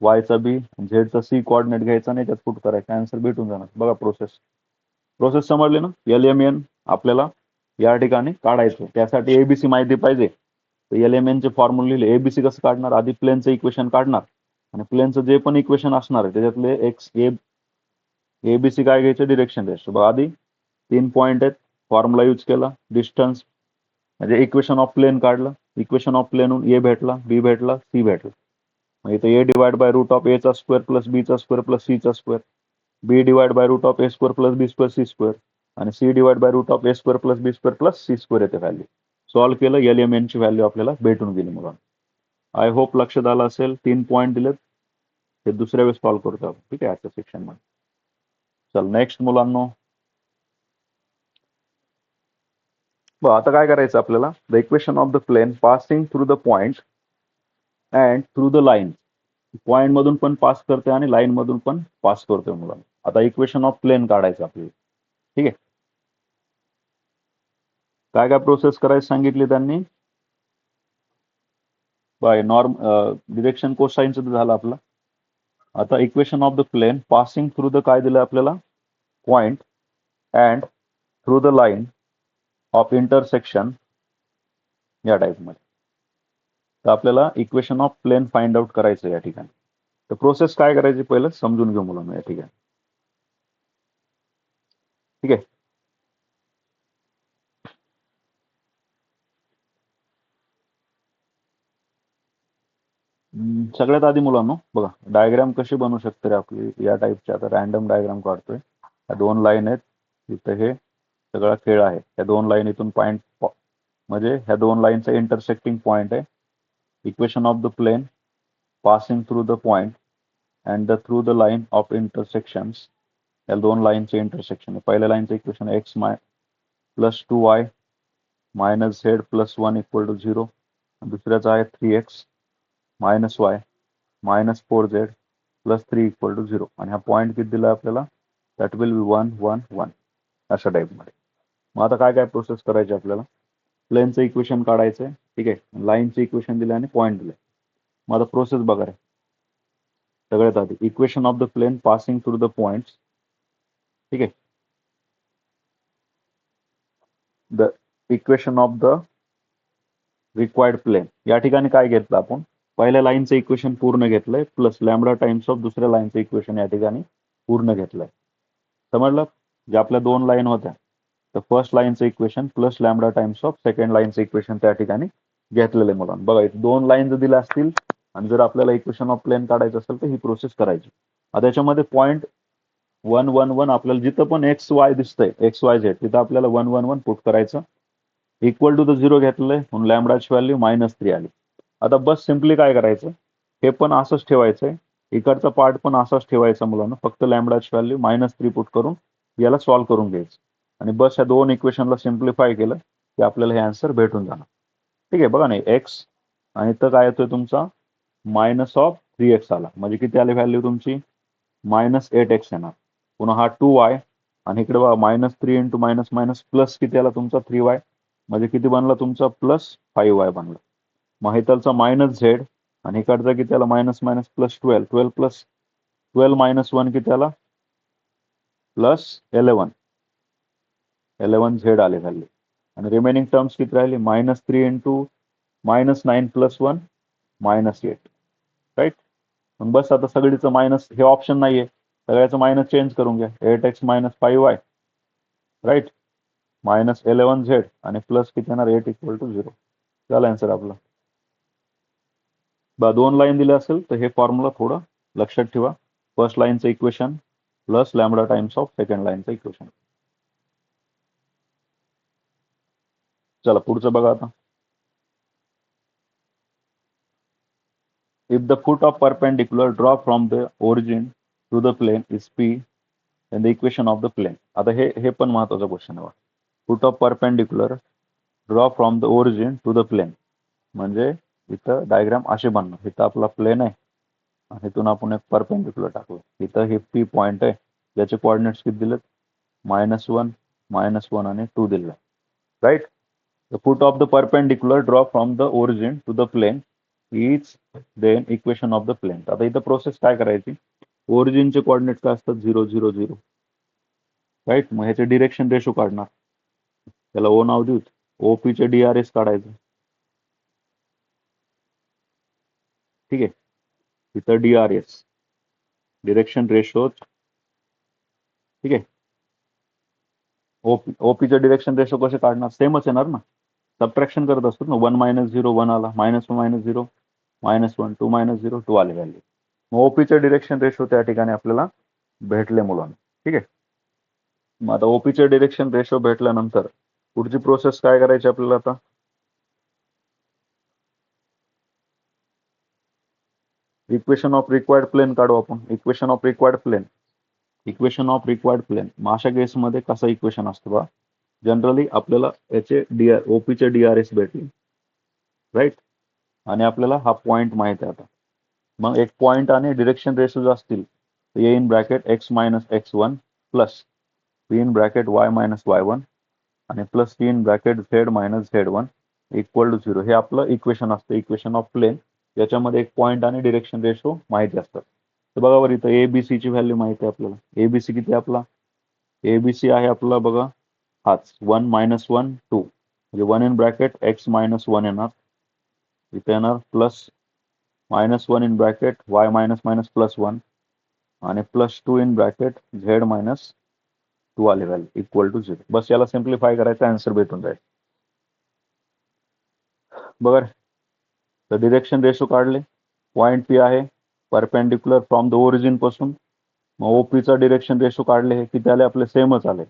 वायचा बी, झेडचा सी कोऑर्डिनेट घ्यायचा आणि त्यात पुट करायचा, आन्सर भेटून जाणार. बघा प्रोसेस समजली ना? LMN आपल्याला या ठिकाणी काढायचं. त्यासाठी एबीसी माहिती पाहिजे. तर LMN चे फॉर्म्युला लिहिले. एबीसी कसं काढणार? आधी प्लेनचं इक्वेशन काढणार आणि प्लेनचं जे पण इक्वेशन असणार आहे त्याच्यातले एक्स एबीसी काय घ्यायचं? डिरेक्शन घ्यायचं. बघा आधी 3 पॉईंट आहेत, फॉर्म्युला यूज केला. डिस्टन्स म्हणजे इक्वेशन ऑफ प्लेन काढलं. इक्वेशन ऑफ प्लेनहून ए भेटला, बी भेटला, सी भेटला. मग इथे a divide by root of एचा स्क्वेअर प्लस बीचा स्क्वेअर प्लस सीचा square, b divide by root of a square plus b square c square आणि c divide by root of a square plus b square plus c square येते व्हॅल्यू. सॉल्व्ह केलं, LMN ची व्हॅल्यू आपल्याला भेटून गेली. मुलांना आय होप लक्षात आलं असेल. 3 पॉईंट दिलेत, ते दुसऱ्या वेळेस सॉल्व्ह करतो आपण. ठीक आहे, आजच्या सेक्शन मध्ये. चल नेक्स्ट मुलांनो, आता काय करायचं आपल्याला? The equation of the plane passing through the point and through the line. Point मधून पण पास करते आणि लाईन मधून पण पास करतोय मुलांना. आता इक्वेशन ऑफ प्लेन काढायचं आपल्याला. ठीक आहे, काय काय प्रोसेस करायची सांगितली त्यांनी? बाय नॉर्म डिरेक्शन कोसाईनचं झालं आपलं. आता equation of the plane passing through the काय दिलं आपल्याला? Point and through the line of intersection या टाईपमध्ये. तर आपल्याला equation of plane find out करायचं या ठिकाणी. तर प्रोसेस काय करायची पहिलं समजून घेऊ मुलांना या ठिकाणी. ठीक आहे, सगळ्यात आधी मुलांनो बघा, डायग्राम कशी बनवू शकते रे आपली या टाईपची. आता रॅन्डम डायग्राम काढतोय. या 2 लाईन आहेत, इथं हे सगळा खेळ आहे. या 2 लाईन इथून पॉइंट म्हणजे ह्या 2 लाईनचा इंटरसेक्टिंग पॉइंट आहे. Equation of the plane passing through the point and the through the line of intersections. या 2 लाईनचे इंटरसेक्शन. पहिल्या लाईनचं equation x plus 2y minus z plus 1 equal to 0. दुसऱ्याचं आहे 3x minus y minus 4z plus 3 equal to 0. आणि हा पॉईंट किती दिला आपल्याला? दॅट विल बी 1 1 1 अशा टाईपमध्ये. मग आता काय काय प्रोसेस करायची आपल्याला? प्लेनचं इक्वेशन काढायचंय. ठीक आहे, लाईनचं इक्वेशन दिलं आणि पॉईंट दिले. मग आता प्रोसेस बघा रे. सगळ्यात आधी equation of the plane passing through the points. ठीक आहे, the equation of the required plane. या ठिकाणी काय घेतलं आपण? पहिल्या लाईनचं इक्वेशन पूर्ण घेतलंय प्लस लॅम्बडा टाइम्स ऑफ दुसऱ्या लाईनचं इक्वेशन या ठिकाणी पूर्ण घेतलंय. समजलं? जे आपल्या 2 लाईन होत्या, तर फर्स्ट लाईनचं equation plus lambda times of second लाईनचं इक्वेशन त्या ठिकाणी घेतलेलं आहे मुलांना. बघा, 2 लाईन जर दिल्या असतील आणि जर आपल्याला इक्वेशन ऑफ प्लेन काढायचं असेल तर ही प्रोसेस करायची. आता याच्यामध्ये पॉईंट 1 1 1 आपल्याला जिथं पण एक्स वाय दिसतंय, एक्स वाय झेड, तिथं आपल्याला 1 1 1 पुट करायचं. इक्वल टू द 0 घेतलंय म्हणून लॅम्बडाची व्हॅल्यू -3 आली. आता बस सिम्पली काय करायचं? हे पण असंच ठेवायचंय, इकडचा पार्ट पण असाच ठेवायचा मुलांना. फक्त लॅम्बडाची व्हॅल्यू -3 पुट करून याला सॉल्व्ह करून घ्यायचं आणि बस या 2 इक्वेशनला सिम्प्लिफाय केलं की आपल्याला हे आन्सर भेटून जाणार. ठीक आहे, बघा नाही एक्स आणि इथं काय येतोय तुमचा -3x आला. म्हणजे किती आली व्हॅल्यू तुमची? -8x येणार. पुन्हा हा 2y आणि इकडे बघा -3 इंटू मायनस मायनस प्लस किती आला तुमचा? 3y. म्हणजे किती बनला तुमचा? +5y बनला. मग इथलचा -z आणि इकडचा किती आला? Minus minus plus 12. 12 plus 12 minus 1 किती आला? +11. 11z आले व्हॅल्यू. आणि रिमेनिंग टर्म्स किती राहिले? -3 इंटू -9 प्लस 1 -8. राईट. मग बस आता सगळीचं मायनस, हे ऑप्शन नाहीये, सगळ्याचं मायनस चेंज करून घ्या. 8x - 5y राईट, -11z आणि प्लस किती येणार? 8 इक्वल टू 0. झालं आन्सर आपला. 2 लाईन दिले असेल तर हे फॉर्म्युला थोडं लक्षात ठेवा. फर्स्ट लाईनचं equation plus lambda times of second लाईनचं इक्वेशन. चला पुढचं बघा आता. If the foot of perpendicular draw from the origin to the plane is P, then the equation of the plane. आता हे पण महत्वाचा क्वेश्चन आहे. Foot of perpendicular draw from the origin to the plane. म्हणजे इथं डायग्राम असे बनणार. इथं आपला प्लेन आहे आणि इथून आपण एक परपेंडिक्युलर टाकलं. इथं हे पी पॉईंट आहे ज्याचे कोऑर्डिनेट्स किती दिलेत -1 -1 आणि 2 दिले. Right. The foot of the perpendicular draw from the origin to the plane is then equation of the plane. आता इथं प्रोसेस काय करायची, ओरिजिनचे कोऑर्डिनेट काय असतात 0 0 0. राईट. मग ह्याचे डिरेक्शन रेशो काढणार, त्याला ओ नाव देऊ. ओपीचे DRS काढायचं. ठीक आहे. इथं DRS डिरेक्शन रेशो. ठीक आहे. ओपीचे डिरेक्शन रेशो कसे काढणार, सेमच येणार ना, सबट्रॅक्शन करत असतो ना. 1 - 0 1 आला, -1 - 0 -1 2 - 0 2 आले व्हॅल्यू. मग ओपीचे डिरेक्शन रेशो त्या ठिकाणी आपल्याला भेटले मुलांना. ठीक आहे. मग आता ओपीचे डिरेक्शन रेशो भेटल्यानंतर पुढची प्रोसेस काय करायची आपल्याला, आता इक्वेशन ऑफ रिक्वायर्ड प्लेन काढू आपण. Equation of required plane. Equation of required plane. मग अशा केसमध्ये कसं इक्वेशन असतं बा, जनरली आपल्याला याचे ओपीचे DRS भेटले. राईट. आणि आपल्याला हा पॉईंट माहित आहे आता. मग एक पॉईंट आणि डिरेक्शन रेशो असतील तर a in bracket x - x1 plus B in bracket y - y1 आणि plus C in bracket z - z1 equal to 0. हे आपलं इक्वेशन असतं, इक्वेशन ऑफ प्लेन. याच्यामध्ये एक पॉईंट आणि डिरेक्शन रेशो माहिती असतात. तर बघा बरं, इथं ABC ची व्हॅल्यू माहिती आहे आपल्याला. ABC किती आपला, ABC आहे आपला बघा हाच 1 - 1 2. म्हणजे 1 इन ब्रॅकेट x - 1 येणार. इथे येणार plus -1 in bracket y - plus 1 आणि प्लस 2 इन ब्रॅकेट z - 2 आले व्हॅल्यू इक्वल टू 0. बस याला सिम्प्लिफाय करायचं, आन्सर भेटून जाईल. बघा, तर डिरेक्शन रेशो काढले. पॉईंट पी आहे परपेंडिक्युलर फ्रॉम द ओरिजिन पासून. मग ओपीचा डिरेक्शन रेशो काढले, हे किती आले आपले, सेमच आले.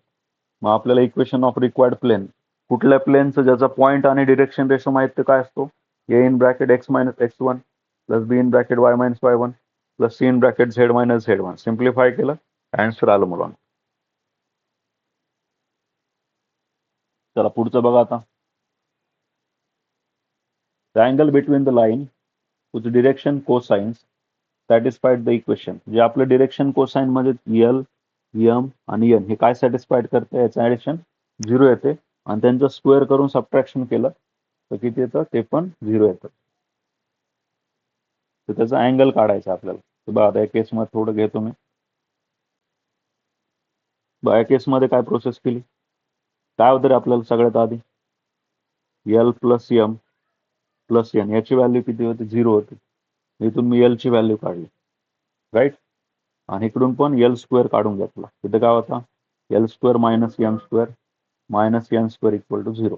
मग आपल्याला इक्वेशन ऑफ रिक्वायर्ड प्लेन, कुठल्या प्लेनचं ज्याचा पॉईंट आणि डिरेक्शन रेशो माहिती काय असतो, a in bracket x - x1 plus B in bracket y - y1 plus C in bracket z - z1. Simplify केलं, आन्सर आलं मुलांना. चला पुढचं बघा आता. The angle between the line with direction cosines satisfied the equation. जे आपलं डिरेक्शन कोसाइन मध्ये एल एम आणि एन हे काय सॅटिस्फाईड करते, याचं ऍडिशन 0 येते. आणि त्यांचं स्क्वेअर करून सबट्रॅक्शन केलं तर किती येतं, ते पण 0 येतं. तर त्याचा अँगल काढायचा आपल्याला. तर बघा आता या केसमध्ये थोडं घेतो मी. बघा या केसमध्ये काय प्रोसेस केली, काय होतं रे आपल्याला सगळ्यात आधी, L plus M plus N याची व्हॅल्यू किती होती, 0 होती. इथून मी एल ची व्हॅल्यू काढली. राईट. आणि इकडून पण एल स्क्वेअर काढून घेतला. तिथे काय होता, L square minus M square minus N square equal to 0.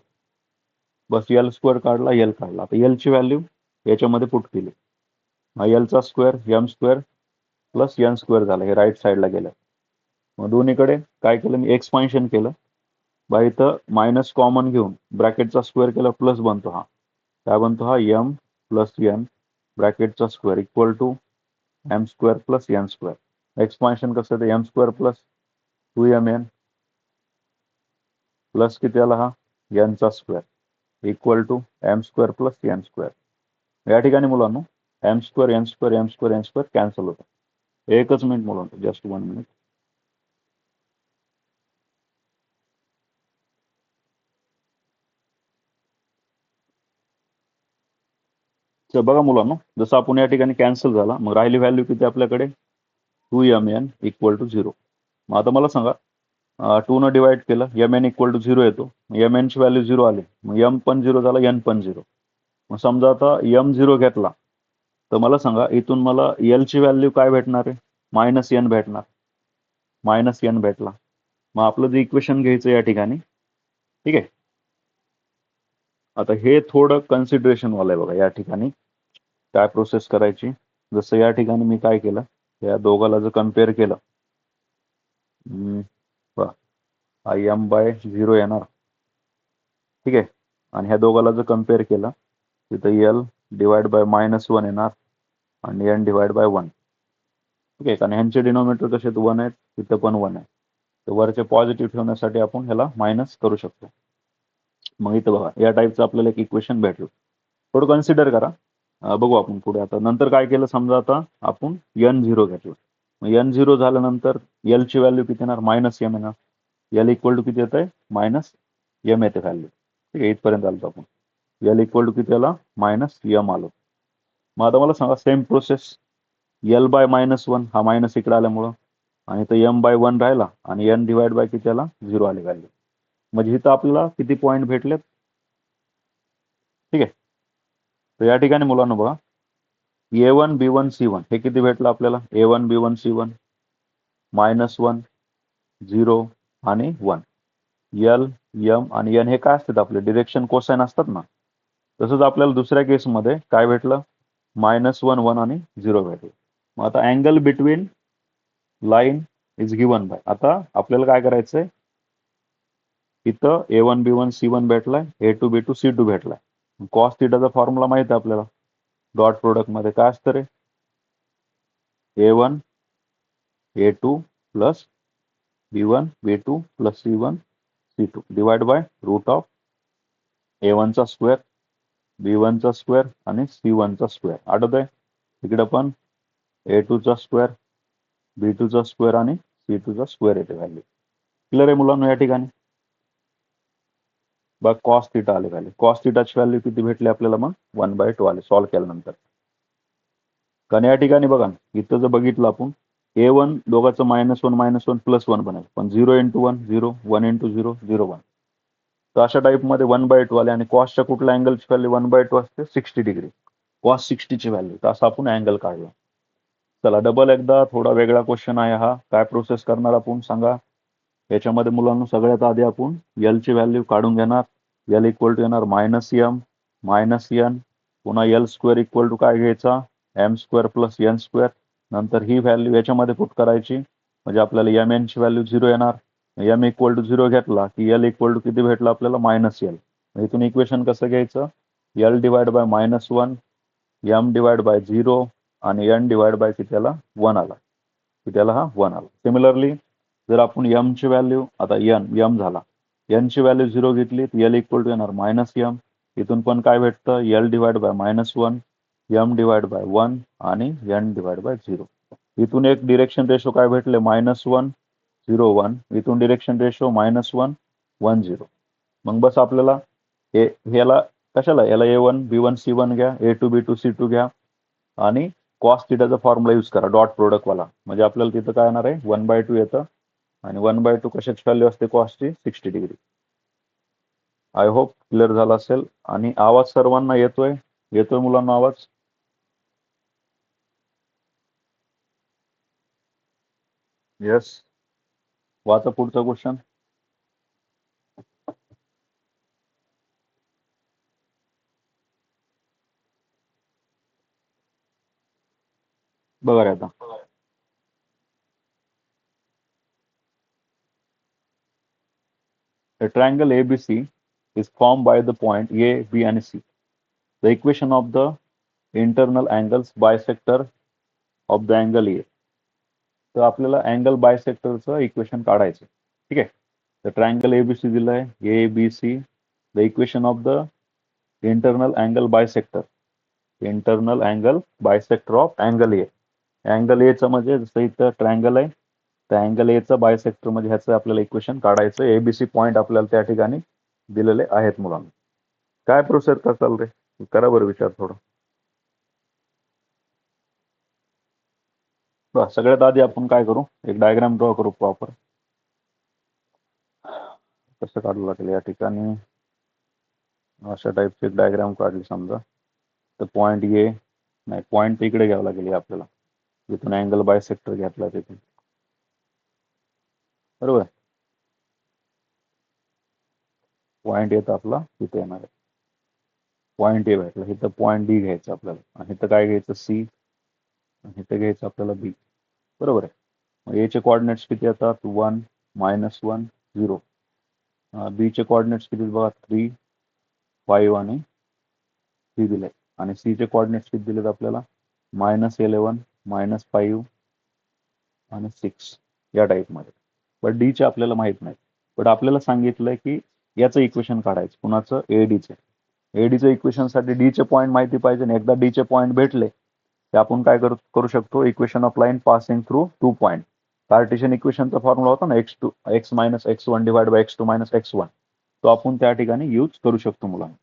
बस एल स्क्वेअर काढला, एल काढला. आता एल ची व्हॅल्यू याच्यामध्ये पुट केली. मग एलचा square M square plus N square झाला, हे राईट साईडला गेलं. मग दोन्हीकडे काय केलं मी, एक्सपान्शन केलं. बा इथं मायनस कॉमन घेऊन ब्रॅकेटचा स्क्वेअर केला, प्लस बनतो हा. काय बनतो हा, एम प्लस एन ब्रॅकेटचा square equal to M square plus N square. Expansion कसं आहे, M square plus 2mn plus किती आला हा, एनचा square equal to M square plus N square. या ठिकाणी मुलांनो M square N square M square N square cancel होतं. एकच मिनिट मुलांनो, जस्ट 1 मिनिट. तर बघा मुलांनो, जसं आपण या ठिकाणी कॅन्सल झाला, मग राहिली व्हॅल्यू किती आपल्याकडे, 2mn इक्वल टू 0. मग आता मला सांगा, 2 न डिवाइड केलं, mn इक्वल टू 0 येतो. mn ची व्हॅल्यू 0 आली, मग m पण 0 झाला, n पण 0. मग समजा आता m 0 घेतला तर मला सांगा इथून मला l ची व्हॅल्यू काय भेटणार आहे, -n भेटणार. -n भेटला. मग आपलं जे इक्वेशन घ्यायचं या ठिकाणी. ठीक आहे. आता हे थोडं कन्सिडरेशन वालं आहे बघा. या ठिकाणी काय प्रोसेस करायची, जसं या ठिकाणी मी काय केलं, या दोघाला जर कम्पेअर केलं, im/0 येणार. ठीक आहे. आणि ह्या दोघाला जर कम्पेअर केलं तिथं एल डिवाइड बाय -1 येणार आणि एन डिवाइड बाय 1. ठीक आहे. कारण ह्यांचे डिनॉमिनेटर कसे 1 आहेत, तिथं पण 1 आहे. तर वरचे पॉझिटिव्ह ठेवण्यासाठी आपण ह्याला मायनस करू शकतो. मग इथं बघा या टाईपचं आपल्याला एक इक्वेशन भेटलं. थोडं कन्सिडर करा. बघू आपण पुढे. आता नंतर काय केलं समजा, आता आपण n0 घेतलं. मग n0 झाल्यानंतर L ची व्हॅल्यू किती येणार? -m येणार. L इक्वल टू किती येत आहे? -m येते व्हॅल्यू. ठीक आहे, इथपर्यंत आलो आपण. L इक्वल टू किती आला? -m आलो. मग आता मला सांगा सेम प्रोसेस L बाय -1 हा मायनस इकडे आल्यामुळं, आणि इथं m बाय 1 राहिला आणि n डिवाइड बाय किती आला? 0 आली व्हॅल्यू. म्हणजे इथं आपल्याला किती पॉईंट भेटलेत? ठीक आहे. तर या ठिकाणी मुलांना बघा A1 B1 C1 हे किती भेटलं आपल्याला? A1 B1 C1 -1 0 आणि 1. L M आणि N हे काय असतात? आपले डिरेक्शन कोसाइन असतात ना. तसंच आपल्याला दुसऱ्या केसमध्ये काय भेटलं? -1 1 आणि 0 भेटलं. मग आता angle between line is given by. आता आपल्याला काय करायचंय? इथं A1 B1 C1 भेटलाय, A2 B2 C2 भेटलाय. Cos थिटाचा formula माहिती आहे आपल्याला. डॉट प्रोडक्ट मध्ये काय असतं रे? A1 A2 plus B1 B2 plus C1 C2 divide by root of A1 चा स्क्वेअर, B1 चा स्क्वेअर आणि C1 चा स्क्वेअर. आठवत आहे? इकडे पण A2 चा स्क्वेअर, B2 चा स्क्वेअर आणि C2 चा स्क्वेअर येते व्हॅल्यू. क्लिअर आहे मुलांना या ठिकाणी? बघ कॉस थिटा आले व्हॅल्यू. कॉस थिटाची व्हॅल्यू किती भेटली आपल्याला? मग 1/2 आले सॉल्व्ह केल्यानंतर. कारण या ठिकाणी बघा इथं जर बघितलं आपण A1 दोघांचं -1 +1 बनेल, पण 0 × 1 0 1 × 0 0 1. तर अशा टाईपमध्ये 1/2 आले. आणि कॉसच्या कुठल्या अँगलची व्हॅल्यू 1/2 असते? 60 डिग्री. कॉस 60 ची व्हॅल्यू. तर असं आपण अँगल काढला. चला डबल एकदा थोडा वेगळा क्वेश्चन आहे हा. काय प्रोसेस करणार आपण सांगा? याच्यामध्ये मुलांना सगळ्यात आधी आपण L ची व्हॅल्यू काढून घेणार. L इक्वल टू येणार -m -n, पुन्हा L स्क्वेअर इक्वल टू काय घ्यायचा? m square plus n square. नंतर ही व्हॅल्यू याच्यामध्ये पुट करायची, म्हणजे आपल्याला mn ची व्हॅल्यू 0 येणार. m इक्वल टू 0 घेतला की L इक्वल टू किती भेटलं आपल्याला? -L. इथून इक्वेशन कसं घ्यायचं? L divide by -1 m divide by 0 आणि n डिवाइड बाय किती आला? 1 आला. किती आला? हा 1 आला. सिमिलरली जर आपण m ची व्हॅल्यू, आता m झाला, n ची व्हॅल्यू 0 घेतली तर L इक्वल टू येणार -m. इथून पण काय भेटतं? L divide by -1 m divide by 1 आणि n डिवाइड बाय 0. इथून एक डिरेक्शन रेशो काय भेटले? -1 0 1. इथून डिरेक्शन रेशो -1 1 0. मग बस आपल्याला ह्याला कशाला? याला A1 B1 C1 घ्या, A2 B2 C2 घ्या आणि कॉस थिटाचा फॉर्म्युला यूज करा डॉट प्रोडक्ट वाला. म्हणजे आपल्याला तिथं काय येणार आहे? 1/2 येतं. आणि 1/2 कशाची व्हॅल्यू असते कॉसची? 60 डिग्री. आय होप क्लिअर झाला असेल. आणि आवाज सर्वांना येतोय? येतोय मुलांना आवाज? येस. वाचा पुढचा क्वेश्चन. बघा रे आता. A triangle ABC is formed by the point A, B and C. The equation of the internal angles bisector of the angle A. तर आपल्याला अँगल बायसेक्टरचं इक्वेशन काढायचं. ठीक आहे. तर ट्रायंगल एबीसी दिलंय, A B C. The equation of the internal angle bisector. Internal angle bisector of angle A. Angle एचं म्हणजे जसं इथं ट्रायंगल आहे, त्या अँगल एचं बायसेक्टर म्हणजे ह्याचं आपल्याला इक्वेशन काढायचं. एबीसी पॉईंट आपल्याला त्या ठिकाणी दिलेले आहेत मुलांना. काय प्रोसेस करताल रे? करा बरं विचार थोडं. बरं, सगळ्यात आधी आपण काय करू? एक डायग्राम ड्रॉ करू प्रॉपर. कसं काढू लागेल या ठिकाणी? अशा टाईपची एक डायग्राम काढली समजा. तर पॉईंट ए, नाही पॉईंट इकडे घ्यावं लागेल आपल्याला, जिथून अँगल बायसेक्टर घेतला तिथून. बरोबर. पॉईंट येतं आपला तिथे येणार आहे. पॉईंट ए भेटला, इथं पॉईंट डी घ्यायचं आपल्याला, आणि इथं काय घ्यायचं? सी. आणि इथं घ्यायचं आपल्याला बी. बरोबर आहे. मग ए चे कॉर्डिनेट्स किती येतात? 1 -1 0. बी चे कॉर्डिनेट्स किती बघा? 3 5 आणि 3 दिले. आणि सी चे कॉर्डिनेट्स किती दिलेत आपल्याला? -11 -5 आणि 6 या टाईपमध्ये. पण डी चे आपल्याला माहित नाही. पण आपल्याला सांगितलंय की याचं इक्वेशन काढायचं. कुणाचं? एडीचं. एडीचं इक्वेशनसाठी डीचे पॉईंट माहिती पाहिजे. एकदा डीचे पॉईंट भेटले ते आपण काय करू शकतो? Equation of line passing through 2 point. Cartesian इक्वेशनचा फॉर्म्युला होता ना, X minus x1 divide by x2 minus x1, तो आपण त्या ठिकाणी यूज करू शकतो मुलांना.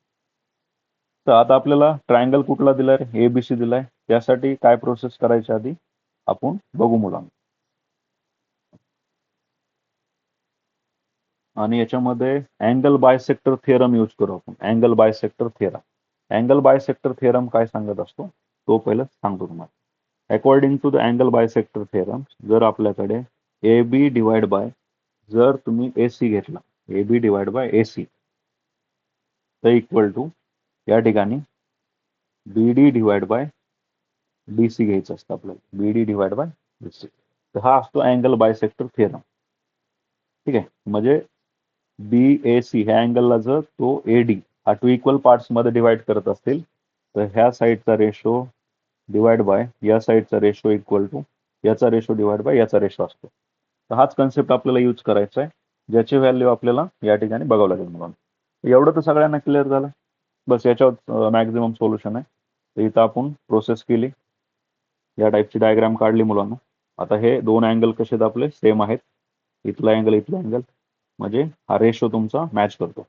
तर आता आपल्याला ट्रायंगल कुठला दिलाय? एबीसी दिलाय. त्यासाठी काय प्रोसेस करायची आधी आपण बघू मुलांना. आणि याच्यामध्ये अँगल बायसेक्टर थिअरम यूज करू आपण. Angle bisector theorem. Angle bisector theorem काय सांगत असतो तो पहिलं सांगतो तुम्हाला. According to the angle bisector theorem, जर आपल्याकडे ए बी डिवाइड बाय, जर तुम्ही एसी घेतला, A B divide by AC, तर इक्वल टू या ठिकाणी B D divide by D C घ्यायचं असतं आपल्याला. B D divide by D C. तर हा असतो अँगल बायसेक्टर थिअरम. ठीक आहे. म्हणजे बी ए सी ह्या अँगलला जर तो एडी हा 2 इक्वल पार्ट्स मध्ये डिवाइड करत असतील, तर ह्या साईडचा रेशो डिवाइड बाय या साईडचा रेशो इक्वल टू याचा रेशो डिवाइड बाय याचा रेशो असतो. तर हाच कन्सेप्ट आपल्याला यूज करायचा आहे, ज्याची व्हॅल्यू आपल्याला या ठिकाणी बघावं लागेल मुलांना. एवढं तर सगळ्यांना क्लिअर झालं. बस याच्यावर मॅक्झिमम सोल्युशन आहे. तर इथं आपण प्रोसेस केली, या टाईपची डायग्राम काढली मुलांना. आता हे दोन अँगल कसे आहेत? आपले सेम आहेत. इथला अँगल इथला अँगल, म्हणजे हा रेशो तुमचा मॅच करतो.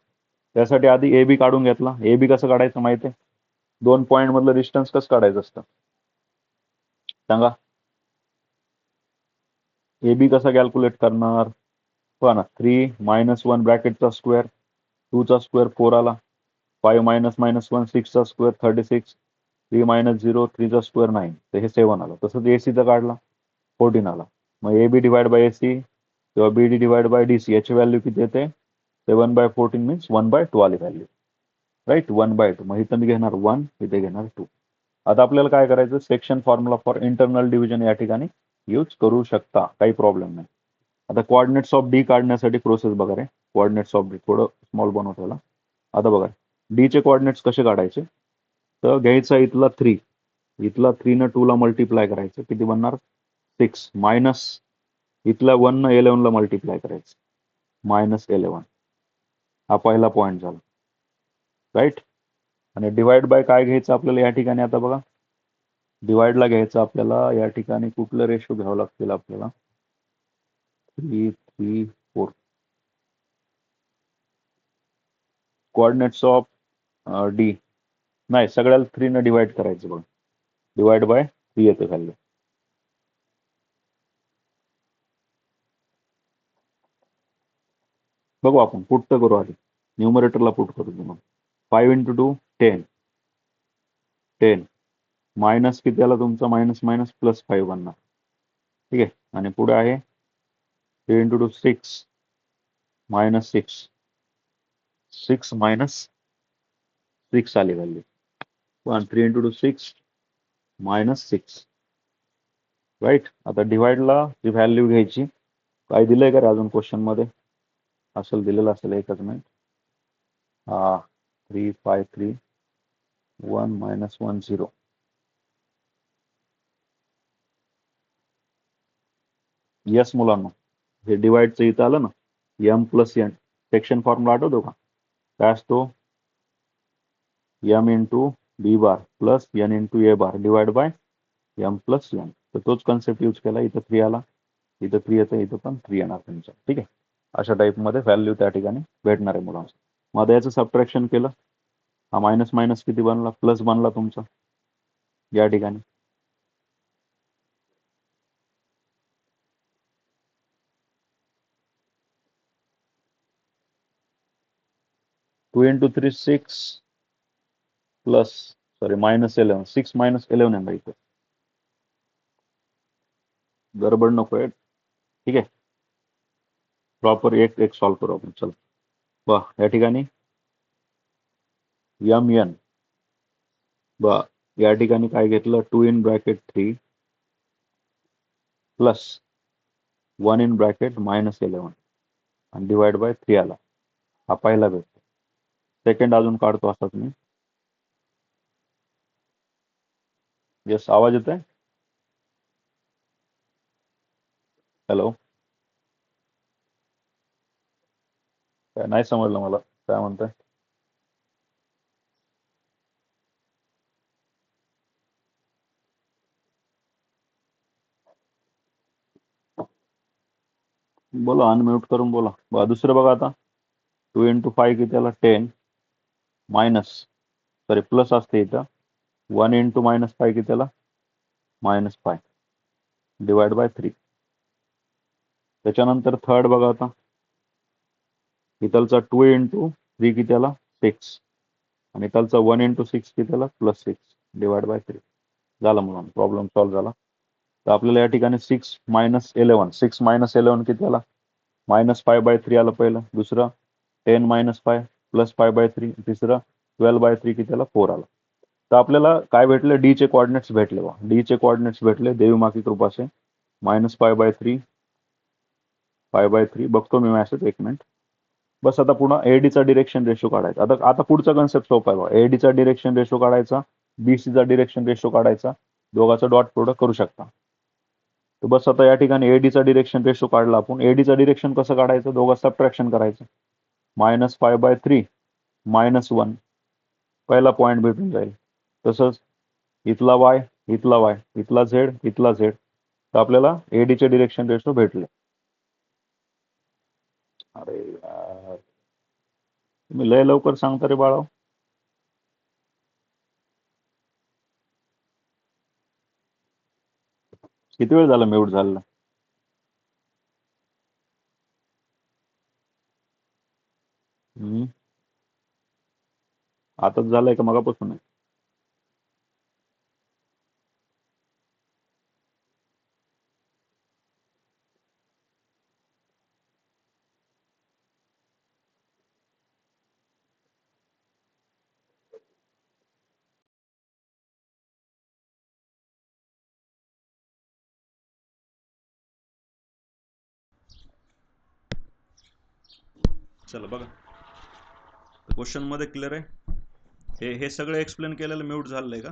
त्यासाठी आधी ए बी काढून घेतला. ए बी कसं काढायचं माहिती आहे? 2 पॉईंट मधलं डिस्टन्स कसं काढायचं असतं सांगा? ए बी कसा कॅल्क्युलेट करणार? पहा ना, 3 मायनस 1 ब्रॅकेटचा स्क्वेअर, 2 चा स्क्वेअर 4 आला, 5 मायनस मायनस 1 6 चा स्क्वेअर 36, 3 मायनस 0 3 चा स्क्वेअर 9, तर हे 7 आला. तसंच एसीचा काढला 14 आला. मग A B divide by AC किंवा B D divide by D C याची व्हॅल्यू किती येते? 7/14 मीन्स 1/2 आली व्हॅल्यू. राईट, 1/2. मग इथं मी घेणार 1, इथे घेणार 2. आता आपल्याला काय करायचं? Section formula for internal division या ठिकाणी यूज करू शकता, काही प्रॉब्लेम नाही. आता कोऑर्डिनेट्स ऑफ डी काढण्यासाठी प्रोसेस बघा रे. कोऑर्डिनेट्स ऑफ डी थोडं स्मॉल बनवतो त्याला. आता बघा, डी चे कोऑर्डिनेट्स कसे काढायचे? तर घ्यायचा इथला 3, इथला 3 न 2 ला मल्टिप्लाय करायचं, किती बनणार? 6, मायनस इथला 1 न 11 ला मल्टिप्लाय करायचं, -11. हा पहिला पॉईंट झाला. राईट. आणि डिवाइड बाय काय घ्यायचं आपल्याला या ठिकाणी? आता बघा, डिवाइडला घ्यायचं आपल्याला या ठिकाणी कुठलं रेशो घ्यावं लागतील आपल्याला? 3 3 4. कोऑर्डिनेट्स ऑफ डी नाही, सगळ्याला 3 न डिवाइड करायचं. बघा, डिवाइड बाय 3 येते व्हॅल्यू. बघू आपण पुट तर करू आधी. न्यूमरेटरला पुट करू मग. 5 × 2 10, 10 मायनस किती आला तुमचा? मायनस मायनस +5 बनणार. ठीक आहे. आणि पुढे आहे 3 × 2 6, -6, 6 मायनस 6 आली व्हॅल्यू. पण 3 × 2 6 -6. राईट. आता डिवाइडला जी व्हॅल्यू घ्यायची, काय दिलंय का रे अजून क्वेश्चन मध्ये? असेल, दिलेलं असेल. एकच मिनिट. हा, 3 5 3 1 -1 0. येस मुलांना, हे डिवाइडचं इथं आलं ना, m + n. सेक्शन फॉर्म्युला आठवतो का? काय असतो? m × b bar plus n × a bar divide bye m + n. तर तोच कन्सेप्ट यूज केला. इथं 3 आला, इथं 3 येतं, इथं पण 3 येणार तुमचं. ठीक आहे. अशा टाईपमध्ये व्हॅल्यू त्या ठिकाणी भेटणार आहे मुलांचं. मग आता याचं सबट्रॅक्शन केलं, हा मायनस मायनस किती बनला? प्लस बनला तुमचा या ठिकाणी. टू इंटू 3 6 प्लस सॉरी -11, 6 -11 आहे इथं. गडबड नको आहे. ठीक आहे. प्रॉपर एक एक सॉल्व करू आपण. चल बा, या ठिकाणी m n बा, या ठिकाणी काय घेतलं? 2 in bracket 3 plus 1 in bracket -11 आणि डिवाइड बाय 3 आला. हा पहिला भेटतो. सेकंड अजून काढतो असाच मी. यस, आवाज येतोय? हॅलो, काय नाही समजलं मला. काय म्हणताय? बोला, अनम्यूट करून बोला. दुसरं बघा आता, 2 × 5 किती त्याला 10 मायनस, सॉरी प्लस असते इथं, 1 × -5 किती त्याला -5 डिवाइड बाय 3. त्याच्यानंतर थर्ड बघा आता, इथलचा 2 × 3 किती त्याला 6 आणि इथलचा 1 × 6 किती त्याला +6 डिवाइड बाय 3. झाला मुलांना, प्रॉब्लेम सॉल्व्ह झाला. तर आपल्याला या ठिकाणी 6 - 11 किती त्याला -5/3 आलं पहिलं, दुसरं 10 - 5 +5/3, तिसरं 12/3 किती त्याला 4 आला. तर आपल्याला काय भेटले, डी चे कोऑर्डिनेट्स भेटले. डी चे कोऑर्डिनेट्स भेटले देवी माँ की कृपा से. -5/3 5/3 बघतो मी मॅसेज, 1 मिनिट. बस आता पुन्हा एडीचा डिरेक्शन रेशो काढायचा. आता पुढचा कन्सेप्ट सोपा आहे बघा. एडीचा डिरेक्शन रेशो काढायचा, बीसीचा डिरेक्शन रेशो काढायचा, दोघांचा डॉट प्रोडक्ट करू शकता. तर बस आता या ठिकाणी एडीचा डिरेक्शन रेशो काढला आपण. एडीचा डिरेक्शन कसं काढायचं, दोघं सबट्रॅक्शन करायचं. -5/3 -1 पहिला पॉईंट भेटून जाईल. तसंच इथला वाय, इथला वाय, इथला झेड, इथला झेड. तर आपल्याला एडीचे डिरेक्शन रेशो भेटले. अरे यार, तुम्ही लय लवकर सांगता रे बाळा. किती वेळ झाला म्यूट झालेला? आताच झालंय का मगापासून आहे? चला बघा, क्वेश्चन मध्ये क्लिअर आहे. हे सगळं एक्सप्लेन केलेलं म्यूट झालंय का?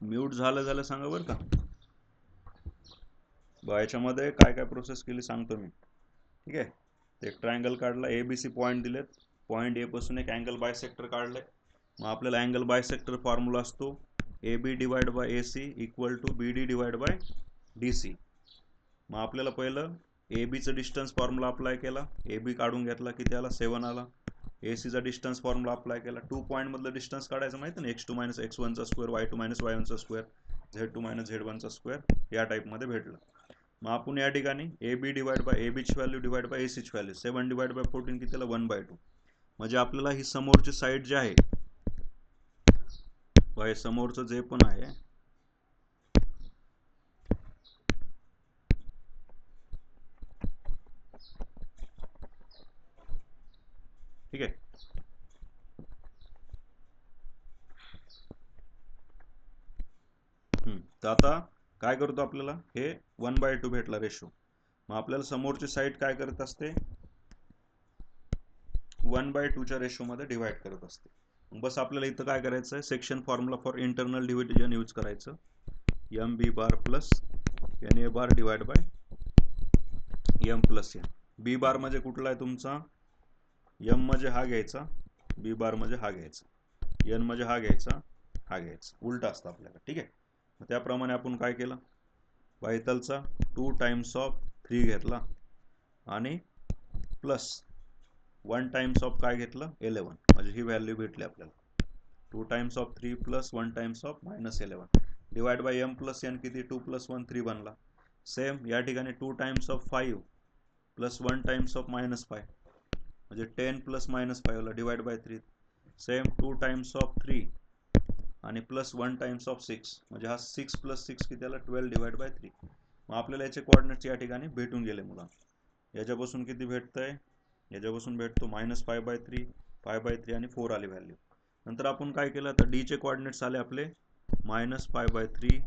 म्यूट झालं सांगा बरं का. याच्यामध्ये काय काय प्रोसेस केली सांगतो मी. ठीक आहे, एक ट्रायंगल काढला, ABC पॉईंट दिलेत. पॉईंट ए पासून एक अँगल बायसेक्टर काढलंय. मग आपल्याला अँगल बायसेक्टर फॉर्म्युला असतो AB divide by AC equal to BD divide by DC. मग आपल्याला पहिलं ABचं डिस्टन्स फॉर्म्युला अप्लाय केला, AB काढून घेतला की त्याला 7 आला. ACचा डिस्टन्स फॉर्म्युला अप्लाय केला, 2 पॉईंट मधलं डिस्टन्स काढायचं माहिती ना, x2 - x1 square, y2 - y1 square, z2 - z1 square, या टाईपमध्ये भेटलं. मग आपण या ठिकाणी AB डिवाइड बाय ABची व्हॅल्यू डिवाइड बाय ACची व्हॅल्यू 7 डिवाइड बाय 14 किती त्याला 1/2. म्हणजे आपल्याला ही समोरची साईड जी आहे, समोरचं जे पण आहे, ठीक आहे. तर आता काय करतो, आपल्याला हे 1/2 भेटला रेशो. मग आपल्याला समोरची साईड काय करत असते, 1/2च्या रेशोमध्ये डिवाइड करत असते. बस आपल्याला इथं काय करायचं आहे, section formula for internal division use करायचं. MB बार प्लस NA बार divide bye M plus N. B बार म्हणजे कुठला आहे तुमचा, M म्हणजे हा घ्यायचा, B बार म्हणजे हा घ्यायचा, N म्हणजे हा घ्यायचा, हा घ्यायचा, उलटा असतं आपल्याला. ठीक आहे, त्याप्रमाणे आपण काय केलं, बायतलचा 2 टाइम्स ऑफ 3 घेतला आणि प्लस 1 टाइम्स ऑफ काय घेतलं 11, म्हणजे ही व्हॅल्यू भेटली आपल्याला. 2 times of 3 plus 1 times of -11 divide by M plus N किती, 2 + 1 3 बनला. सेम या ठिकाणी 2 times of 5 plus 1 times of -5 म्हणजे 10 प्लस -5 ला divide by 3. Same 2 times of 3 आणि प्लस 1 टाइम्स ऑफ 6 म्हणजे हा 6 + 6 किती त्याला 12 डिवाइड बाय 3. मग आपल्याला याचे कोऑर्डिनेट्स या ठिकाणी भेटून गेले मुला. याच्यापासून किती भेटतंय, याच्यापासून भेटतो -5/3 5/3 आणि 4 आली व्हॅल्यू. नंतर आपण काय केलं, तर डी चे कोऑर्डिनेट्स आले आपले -5/3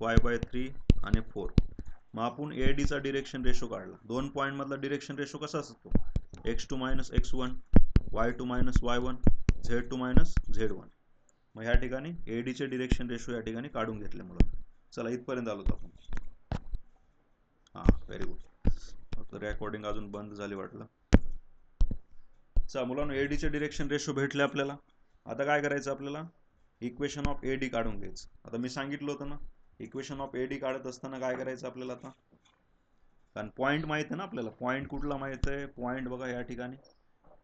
5/3 आणि 4. मग आपण ADचा डिरेक्शन रेशो काढला. 2 पॉईंट मधला डिरेक्शन रेशो कसा असतो, x2 - x1 y2 - y1 z2 - z1. मग ह्या ठिकाणी ADचे डिरेक्शन रेशो या ठिकाणी काढून घेतले मुलं. चला इथपर्यंत आलो आपण. हां, व्हेरी गुड. रेकॉर्डिंग अजून बंद झाली वाटलं. चला मुलांनो, एडीचे डिरेक्शन रेशो भेटले आपल्याला. आता काय करायचं आपल्याला, इक्वेशन ऑफ एडी काढून घ्यायचं. आता मी सांगितलं होतं ना, इक्वेशन ऑफ एडी काढत असताना काय करायचं आपल्याला, आता कारण पॉईंट माहित आहे ना आपल्याला, पॉईंट कुठला माहित आहे, पॉईंट बघा या ठिकाणी.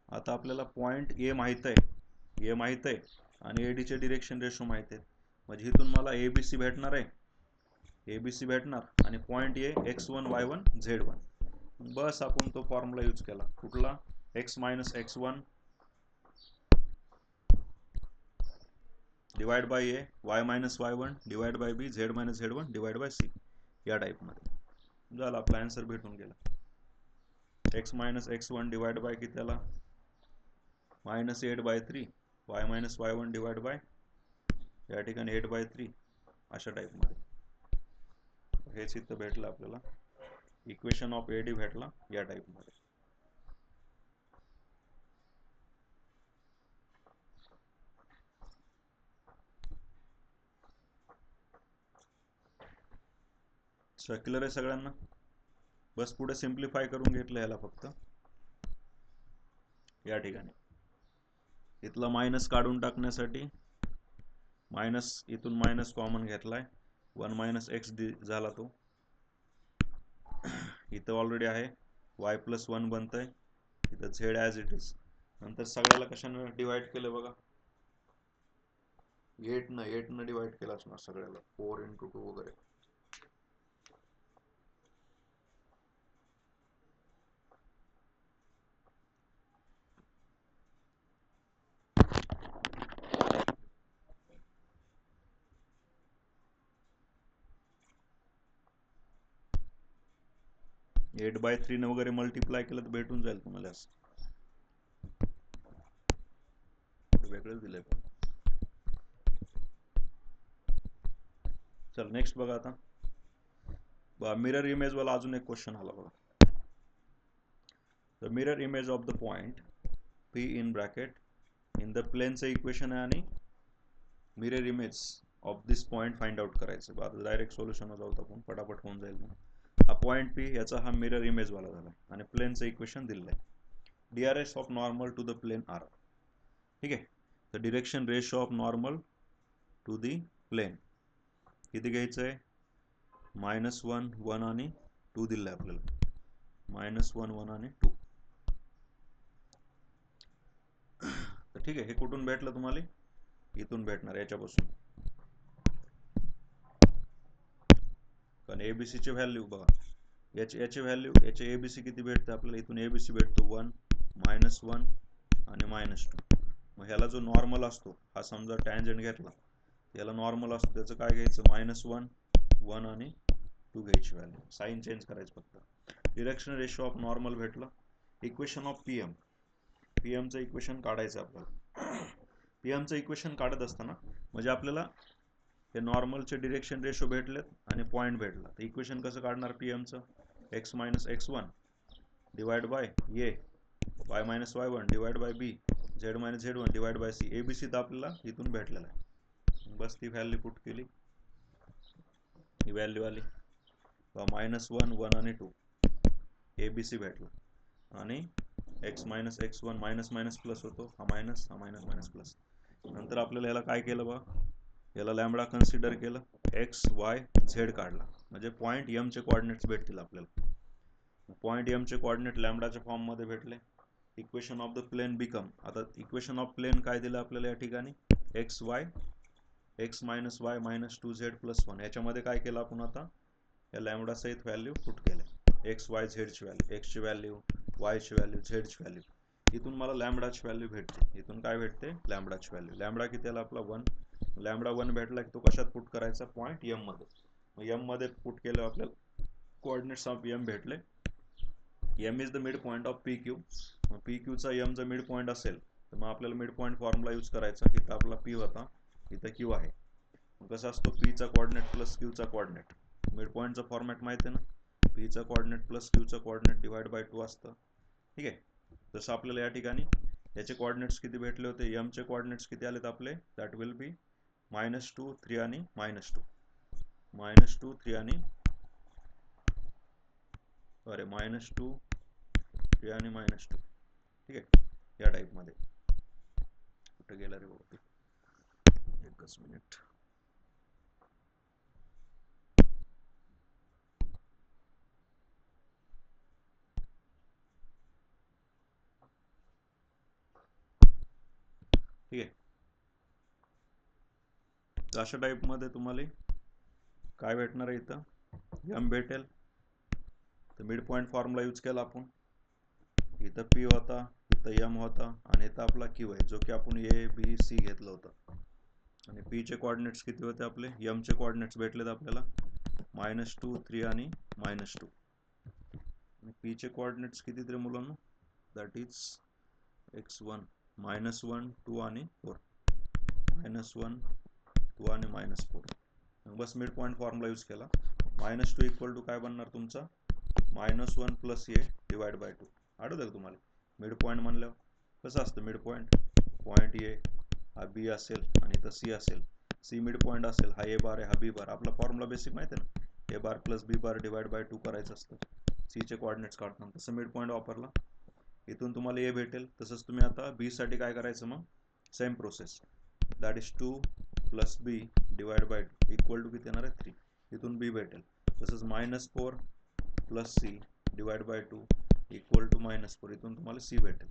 आता आपल्याला पॉईंट ए माहित आहे, ए माहित आहे आणि एडीचे डिरेक्शन रेशो माहित आहे. म्हणजे इथून मला एबीसी भेटणार आहे, एबीसी भेटणार आणि point A x1 y1 z1. बस आपण तो फॉर्म्युला यूज केला, कुठला, x minus x1 divide by A, y minus y1 divide by B, z minus z1 divide by C. या टाईपमध्ये झाला आपला आन्सर भेटून गेला. x minus x1 divide bye किती आला, minus 8/3, y minus y1 divide bye या ठिकाणी 8/3. अशा टाईपमध्ये हेच इथं भेटलं आपल्याला, इक्वेशन ऑफ एडी भेटला या टाईपमध्ये. सर्क्युलर आहे सगळ्यांना. बस पुढे सिम्प्लिफाय करून घेतलं याला फक्त. या ठिकाणी इथला मायनस काढून टाकण्यासाठी मायनस, इथून मायनस कॉमन घेतलाय, 1 मायनस एक्स झाला तो. इथं ऑलरेडी आहे, y प्लस 1 बनतंय, इथं झेड ॲज इट इज. नंतर सगळ्याला कशानं डिवाइड केलं बघा, 8 न डिवाइड केलं असणार सगळ्याला, 4 × 2 वगैरे. एट बाय 3 ने वगैरे मल्टिप्लाय केलं तर भेटून जाईल तुम्हाला. असं वेगळंच दिलंय. चल नेक्स्ट बघा आता, मिरर इमेज वाला अजून एक क्वेश्चन आला बघा. The mirror image of the point P in bracket in the प्लेनचं इक्वेशन आहे आणि mirror image of this point find out करायचं. आता डायरेक्ट सोल्युशन जाऊ आपण, पटापट होऊन जाईल. हा पॉइंट पी, याचा हा मिरर इमेज वाला झाला आणि प्लेनचं इक्वेशन दिलेलं आहे, DRS of normal to the plane are. ठीक आहे, तर direction ratio of normal to the plane किती घ्यायचं आहे, -1 1 आणि 2 दिलं आहे आपल्याला, -1 1 आणि 2. तर ठीक आहे, हे कुठून भेटलं तुम्हाला, इथून भेटणार याच्यापासून. कारण एबीसीची व्हॅल्यू बघा, याची व्हॅल्यू, याचे एबीसी किती भेटते आपल्याला, इथून एबीसी भेटतो 1 -1 आणि -2. मग ह्याला जो नॉर्मल असतो, हा समजा टँजंट घेतला, याला नॉर्मल असतो, त्याचं काय घ्यायचं, -1 1 आणि 2 घ्यायची व्हॅल्यू, साईन चेंज करायचं फक्त. डिरेक्शन रेशो ऑफ नॉर्मल भेटलं. इक्वेशन ऑफ पीएम, पीएमचं इक्वेशन काढायचं आपल्याला. पीएमचं इक्वेशन काढत असताना म्हणजे आपल्याला हे नॉर्मलचे डिरेक्शन रेशो भेटलेत आणि पॉईंट भेटला, तर इक्वेशन कसं काढणार पीएमचं, x minus x1 divide by A, y minus y1 divide by B, z minus z1 divide by C. ABC तर आपल्याला इथून भेटलेला आहे, बस ती व्हॅल्यू पुट केली, ही व्हॅल्यू आली, -1 1 आणि 2 एबीसी भेटला. आणि x minus x1 minus minus plus होतो, हा मायनस मायनस प्लस. नंतर आपल्याला याला काय केलं बा, याला लॅम्बडा कन्सिडर केलं, एक्स वाय झेड काढला, म्हणजे पॉईंट एमचे कोऑर्डिनेट्स भेटतील आपल्याला. पॉईंट एमचे कोऑर्डिनेट लॅम्बडाच्या फॉर्ममध्ये भेटले. Equation of the plane become, आता इक्वेशन ऑफ प्लेन काय दिलं आपल्याला या ठिकाणी, x minus y minus 2z + 1. याच्यामध्ये काय केलं आपण, आता या लॅम्बडा सहित व्हॅल्यू पुट केल्या, एक्स वाय झेडची व्हॅल्यू, एक्सची व्हॅल्यू, वायची व्हॅल्यू, झेडची व्हॅल्यू. इथून मला लॅम्बडाची व्हॅल्यू भेटते, इथून काय भेटते, लॅम्बडाची व्हॅल्यू. लॅम्बडा किती आला आपला 1, लॅम्बडा 1 भेटला की तो कशात पुट करायचा, पॉईंट एम मध्ये. मग एम मध्ये पुट केलं आपल्याला कोऑर्डिनेट्स ऑफ एम भेटले. M is the mid point of P Q. मग पी क्यूचा एम जर मिड पॉईंट असेल तर मग आपल्याला मिड पॉईंट फॉर्म्युला यूज करायचा. इथं आपला पी होता, इथं क्यू आहे. मग कसं असतो, पीचा कोऑर्डिनेट प्लस क्यूचा कोऑर्डिनेट, मिड पॉईंटचा फॉर्मॅट माहिती आहे ना, पीचा कोऑर्डिनेट प्लस क्यूचा कोऑर्डिनेट डिवाइड बाय 2 असतं. ठीक आहे, जसं आपल्याला या ठिकाणी याचे कोऑर्डिनेट्स किती भेटले होते, एमचे कोऑर्डिनेट्स किती आलेत आपले, दॅट विल बी -2 3 आणि -2, -2 3 आणि अरे -2 3 आणि -2, ठीक आहे, या टाईपमध्ये. कुठे गेला रे बघतो, एकच मिनिट. ठीक आहे, अशा टाईपमध्ये तुम्हाला काय भेटणार आहे, इथं एम भेटेल. तर मिड पॉईंट फॉर्म्युला यूज केला आपण. इथं पी होता, इथं एम होता, आणि इथं आपला क्यू आहे, जो की आपण ए बी सी घेतलं होतं. आणि पी चे कोऑर्डिनेट्स किती होते आपले, एम चे कोऑर्डिनेट्स भेटलेत आपल्याला -2 3 आणि -2. आणि पी चे कोऑर्डिनेट्स किती तरी मुलांना, दॅट इज x1 -1 2 आणि 4, -1 2 आणि -4. बस मिड पॉईंट फॉर्म्युला यूज केला. -2 इक्वल टू काय बनणार तुमचा, -1 प्लस ए डिवाइड बाय 2. आठवतं का तुम्हाला, मिड पॉईंट म्हणल्यावर कसं असतं, मिड पॉईंट ए हा बी असेल आणि इथं सी असेल, सी मिड पॉईंट असेल, हा ए बार आहे, हा बी बार. आपला फॉर्म्युला बेसिक माहिती आहे ना, A bar plus B bar divide by 2 करायचं असतं सी चे कोऑर्डिनेट्स काढताना. तसं मिड पॉईंट वापरला, इथून तुम्हाला ए भेटेल. तसंच तुम्ही आता बी साठी काय करायचं, मग same process, that is 2 plus B divide by 2 equal to किती येणार आहे, 3. इथून बी भेटेल. तसंच -4 plus C divide by 2 equal to -4. इथून तुम्हाला सी भेटेल.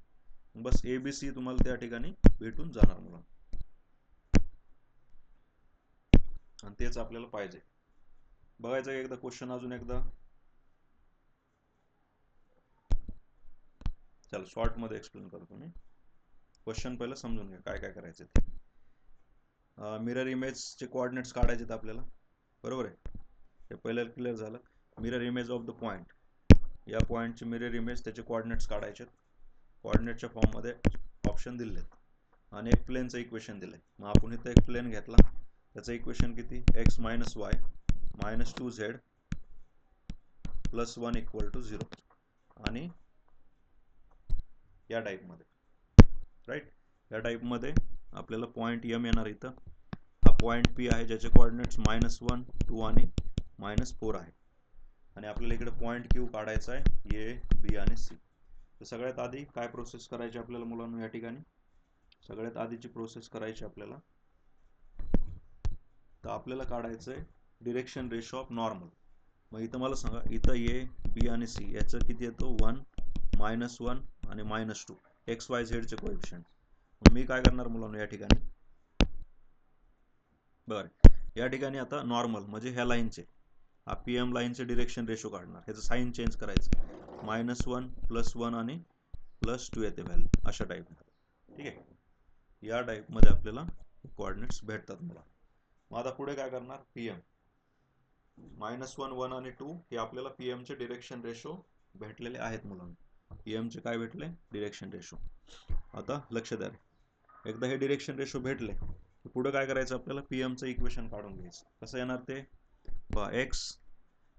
बस ए बी सी तुम्हाला त्या ठिकाणी भेटून जाणार मुलं, आणि तेच आपल्याला पाहिजे. बघायचं एकदा क्वेश्चन अजून एकदा. चला शॉर्ट मध्ये एक्सप्लेन करतो मी. क्वेश्चन पहिलं समजून घ्या काय काय करायचं ते. मिरर इमेजचे कोऑर्डिनेट्स काढायचे आपल्याला, बरोबर आहे, हे पहिलं क्लिअर झालं. Mirror image of the point, या पॉईंटचे मिरर इमेज, त्याचे कोऑर्डिनेट्स काढायचे. कोऑर्डिनेटच्या फॉर्ममध्ये ऑप्शन दिले आणि एक प्लेनचं इक्वेशन दिलं. मग आपण इथं एक प्लेन घेतला, त्याचं इक्वेशन किती, x - y -2z + 1 = 0. आणि या टाईपमध्ये, राईट, या टाईपमध्ये आपल्याला पॉईंट एम येणार. इथं हा पॉईंट पी आहे, ज्याचे कोऑर्डिनेट्स -1 2 आणि -4 आहे. आणि आपल्याला इकडे पॉईंट क्यू काढायचा आहे, ए बी आणि सी. तर सगळ्यात आधी काय प्रोसेस करायची आपल्याला मुलांना, या ठिकाणी सगळ्यात आधीची प्रोसेस करायची आपल्याला, तर आपल्याला काढायचं आहे डिरेक्शन रेशो ऑफ नॉर्मल. मग इथं मला सांगा, इथं ए बी आणि सी याचं किती येतो, 1 -1 आणि -2 एक्स वाय झेड चे कोएफिशिएंट. मी काय करणार मुलांना, या ठिकाणी बरं, या ठिकाणी आता नॉर्मल म्हणजे ह्या लाईनचे, हा पी एम लाईनचे डिरेक्शन रेशो काढणार. ह्याचं साईन चेंज करायचं, -1 +1 आणि +2 येते व्हॅल्यू, अशा टाईपमध्ये. ठीक आहे, या टाईपमध्ये आपल्याला कोऑर्डिनेट्स भेटतात मला. मग आता पुढे काय करणार, पी एम -1 1 आणि 2 हे आपल्याला पी एमचे डिरेक्शन रेशो भेटलेले आहेत मुलांना. पी एमचे काय भेटले, डिरेक्शन रेशो. आता लक्ष द्या, एकदा हे डिरेक्शन रेशो भेटले, पुढे काय करायचं आपल्याला, पी एमचं इक्वेशन काढून घ्यायचं. कसं येणार ते, एक्स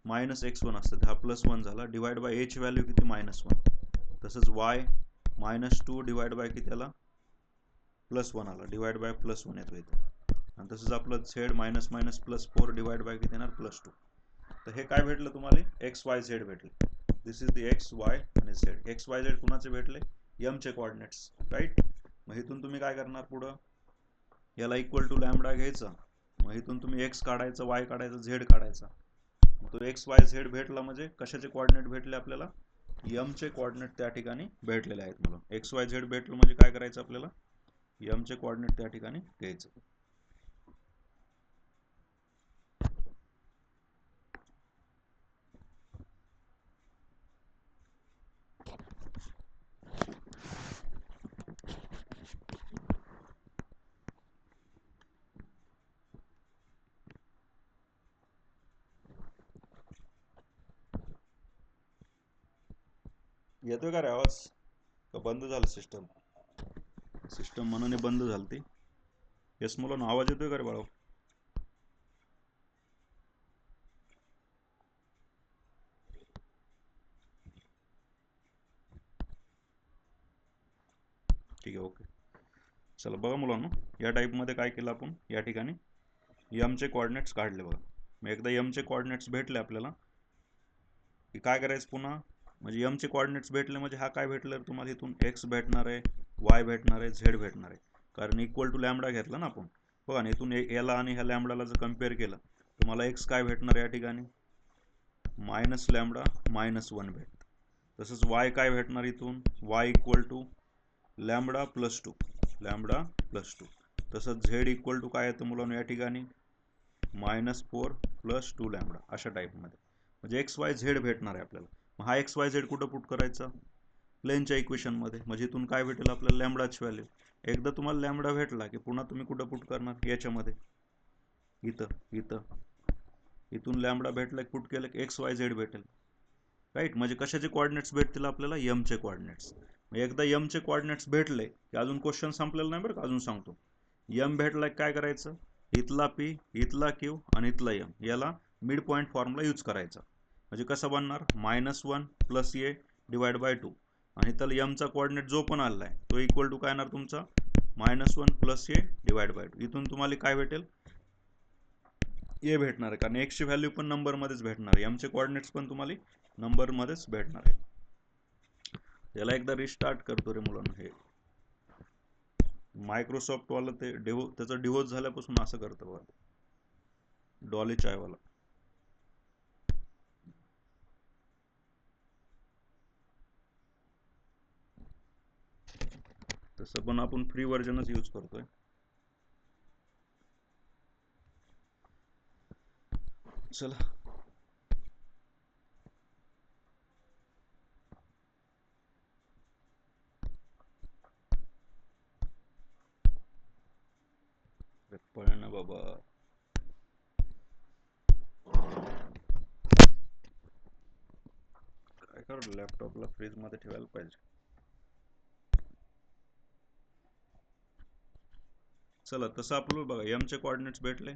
-x1 असतं, हा +1 झाला, डिवाइड बाय एची व्हॅल्यू किती, -1. तसंच y -2 डिवाइड बाय किती आला, +1 आला, डिवाइड बाय +1 येतो इथं. आणि तसंच आपलं z -+4 डिवाइड बाय किती येणार, +2. तर हे काय भेटलं तुम्हाला, एक्स वाय झेड भेटले. दिस इज द एक्स वाय आणि झेड. एक्स वाय झेड कुणाचे भेटले, एम चे कोऑर्डिनेट्स, राईट. मग इथून तुम्ही काय करणार, पुढं याला इक्वल टू लॅम्बडा घ्यायचा. मग इथून तुम्ही एक्स काढायचं, वाय काढायचं, झेड काढायचा. तो एक्स वाय झेड भेटला म्हणजे कशाचे कोऑर्डिनेट भेटले आपल्याला, एम चे कोऑर्डिनेट त्या ठिकाणी भेटलेले आहेत. म्हणून एक्स वाय झेड भेटलं म्हणजे काय करायचं आपल्याला, एम चे कोऑर्डिनेट त्या ठिकाणी घ्यायचं. येतोय का रे आवाज, का बंद झालं सिस्टम, सिस्टम मनाने बंद झाली. येस मुलांना आवाज येतोय का रे बाळा, ठीक आहे, ओके. चला बघा मुलांना, या टाईपमध्ये काय केलं आपण, या ठिकाणी एमचे कोऑर्डिनेट्स काढले बघा. मग एकदा एमचे कोऑर्डिनेट्स भेटले आपल्याला, काय करायचं पुन्हा, म्हणजे एमचे कॉर्डिनेट्स भेटले म्हणजे हा काय भेटलं तुम्हाला, इथून एक्स भेटणार आहे, वाय भेटणार आहे, झेड भेटणार आहे, कारण इक्वल टू लॅमडा घेतला ना आपण. बघा ना, इथून याला आणि ह्या लॅमडाला जर कम्पेअर केलं तर मला एक्स काय भेटणार या ठिकाणी, मायनस लॅमडा मायनस 1 भेट. तसंच वाय काय भेटणार इथून, y equal to lambda plus 2, lambda plus 2. तसंच झेड इक्वल टू काय येतं मुलांना या ठिकाणी, -4 + 2 लॅमडा, अशा टाईपमध्ये. म्हणजे एक्स वाय झेड भेटणार आहे आपल्याला. मग हा एक्स वाय झेड कुठं पुट करायचा, प्लेनच्या इक्वेशनमध्ये. म्हणजे इथून काय भेटेल आपल्याला, लॅमडाची व्हॅल्यू. एकदा तुम्हाला लॅमडा भेटला की पुन्हा तुम्ही कुठं पुट करणार, याच्यामध्ये, इथं इथं इथून लॅमडा भेटला की पुट केलं की एक्स वाय झेड भेटेल, राईट. म्हणजे कशाचे कॉर्डिनेट्स भेटतील आपल्याला, एमचे कॉर्डिनेट्स. एकदा एमचे कॉर्डिनेट्स भेटले की अजून क्वेश्चन संपलेला नाही बरं का, अजून सांगतो. एम भेटला काय करायचं, इथला पी, इथला क्यू आणि इथला एम, याला मिड पॉईंट फॉर्म्युला यूज करायचा. म्हणजे कसं बनणार, -1 + ए डिवाइड बाय 2, आणि त्याला एमचा कॉर्डिनेट जो पण आला आहे तो इक्वल टू काय येणार तुमचा, -1 + ए डिवाइड बाय 2. इथून तुम्हाला काय भेटेल, ए भेटणार आहे, कारण एक्सची व्हॅल्यू पण नंबरमध्येच भेटणार आहे, एमचे कॉर्डिनेट्स पण तुम्हाला नंबरमध्येच भेटणार आहे. याला एकदा रिस्टार्ट करतो रे मुलांना. हे मायक्रोसॉफ्टवाला ते त्याचा डिवोर्स झाल्यापासून असं करतं बघा, डॉली चायवाला. तसं पण आपण फ्री व्हर्जनच यूज करतोय. चला, पळ ना बाबा. काय कर, लॅपटॉपला फ्रीज मध्ये ठेवायला पाहिजे. चला, तसं आपलं बघा, एमचे कॉर्डिनेट्स भेटले,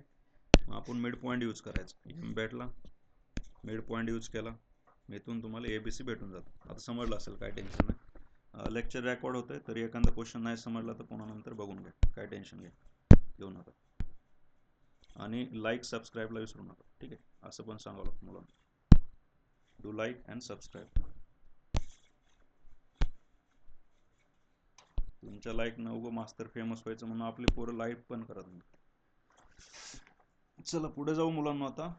आपण मिड पॉईंट यूज करायचा. एम भेटला, मिड पॉईंट यूज केला, इथून तुम्हाला ABC भेटून जातं. आता समजलं असेल, काय टेन्शन नाही. लेक्चर रेकॉर्ड होतंय, तरी एखादा क्वेश्चन नाही समजला तर पुन्हा नंतर बघून घ्या, काय टेन्शन घेऊ नका. आणि लाईक सबस्क्राईबला विसरू नका, ठीक आहे, असं पण सांगावं लागतं मुलांना. Do like and subscribe. तुमच्या लाईक न उगं मास्तर फेमस व्हायचं म्हणून आपली पोरं लाईक पण करत नाही. चला पुढे जाऊ मुलांना. आता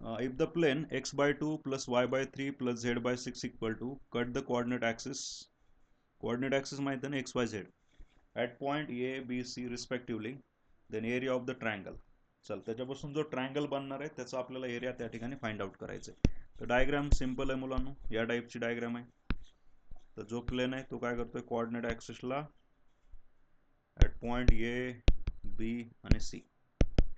if the plane x/2 + y/3 + z/6 equal to, cut the coordinate axis माहिती आहे ना, XYZ, at point A, B, C respectively, then area of the triangle. चल, त्याच्यापासून जो ट्रायंगल बनणार आहे त्याचा आपल्याला एरिया त्या ठिकाणी फाइंड आउट करायचं आहे. तर डायग्राम सिंपल आहे मुलांनो, या टाईपची डायग्राम आहे. तर जो प्लेन आहे तो काय करतोय, कोऑर्डिनेट ॲक्सिसला ॲट पॉईंट A, B आणि C,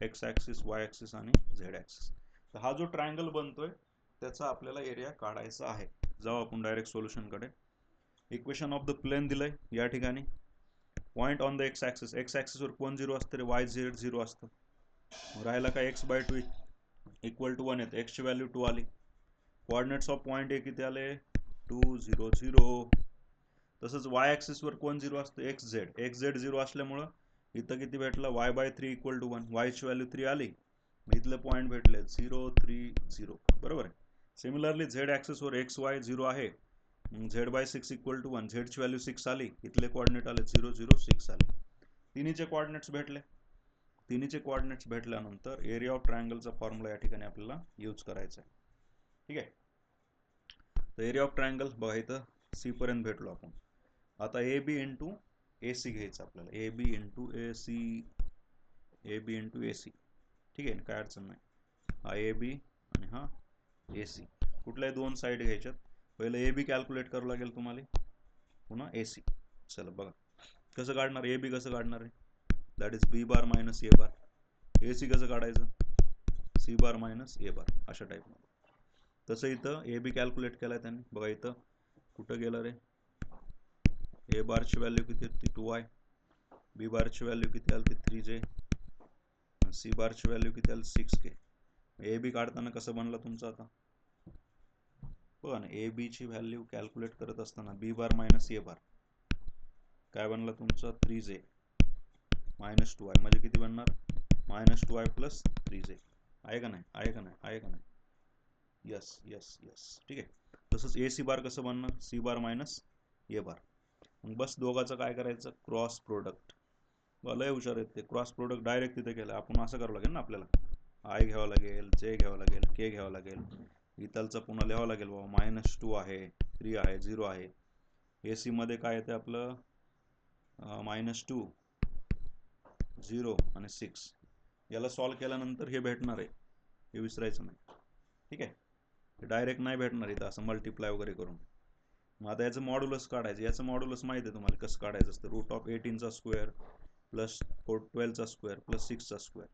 X axis, Y axis आणि झेड ॲक्सिस. तर हा जो ट्रायंगल बनतोय त्याचा आपल्याला एरिया काढायचा आहे. जाऊ आपण डायरेक्ट सोल्युशनकडे. इक्वेशन ऑफ द प्लेन दिलंय या ठिकाणी. Point on the X axis, X ॲक्सिसवर कोण 0 असतं रे, वाय झेड 0 असतं. राहिला काय, x/2 इक्वल टू 1 येतं, एक्सची व्हॅल्यू 2 आली. कोऑर्डिनेट्स ऑफ पॉईंट ए किती आले, 2 0 0. तसंच वाय ॲक्सिसवर कोण 0 असतं, एक्स झेड 0 असल्यामुळं इथं किती भेटलं, y/3 इक्वल टू 1, वायची व्हॅल्यू 3 आली. इथले पॉईंट भेटले 0 3 0, बरोबर आहे. सिमिलरली झेड ॲक्सिसवर एक्स वाय 0 आहे, z/6 इक्वल टू 1, झेडची व्हॅल्यू 6 आली, इथले कोऑर्डिनेट आले 0 0 6 आले. तिन्हीचे कोऑर्डिनेट्स भेटले. तिन्हीचे कोऑर्डिनेट्स भेटल्यानंतर एरिया ऑफ ट्रायंगलचा फॉर्म्युला या ठिकाणी आपल्याला यूज करायचा आहे, ठीक आहे. तर एरिया ऑफ ट्रायंगल बघा, इथं सी पर्यंत भेटलो आपण. आता AB इंटू AC घ्यायचं आपल्याला, AB into AC, AB into AC, ठीक आहे, काय अडचण नाही. हा AB आणि हा AC, कुठल्याही दोन साईड घ्यायच्यात. पहिलं AB कॅल्क्युलेट करावं लागेल तुम्हाला, पुन्हा AC. चला बघा कसं काढणार, AB कसं काढणार आहे, that is B bar minus A bar. AC कसं काढायचं, C बार मायनस A बार, अशा टाईपमध्ये. तसं इथं AB कॅल्क्युलेट केलाय त्यांनी, बघा इथं कुठं गेलं रे, A बारची व्हॅल्यू किती होती, 2y, B बारची व्हॅल्यू किती आली, 3j, C बारची व्हॅल्यू किती आली, 6k. AB काढताना कसं बनलं तुमचं आता, पण AB ची व्हॅल्यू कॅल्क्युलेट करत असताना B बार मायनस A बार काय बनलं तुमचं, 3j मायनस 2y, म्हणजे किती बनणार, -2y + 3j. आहे का नाही, आहे का नाही, आहे का नाही. यस यस यस, ठीक आहे. तसंच ए सी बार कसं बनणार, सी बार मायनस ए बार. मग बस दोघाचं काय करायचं, क्रॉस प्रोडक्ट. लय हुशार आहेत ते, क्रॉस प्रोडक्ट डायरेक्ट तिथे केलं. आपण असं करावं लागेल ना आपल्याला, आय घ्यावं लागेल, जे घ्यावं लागेल, के घ्यावं लागेल, इथलचं पुन्हा लिहावं लागेल बाबा. -2 आहे, 3 आहे, 0 आहे. ए सी मध्ये काय येते आपलं, -2, 0 आणि 6. याला सॉल्व केल्यानंतर हे भेटणार आहे, हे विसरायचं नाही, ठीक आहे. डायरेक्ट नाही भेटणार इथं असं मल्टिप्लाय वगैरे करून. मग आता याचं मॉड्युलस काढायचं. याचं मॉड्युलस माहिती आहे तुम्हाला कसं काढायचं असतं. √18चा स्क्वेअर प्लस 12चा स्क्वेअर प्लस 6चा स्क्वेअर.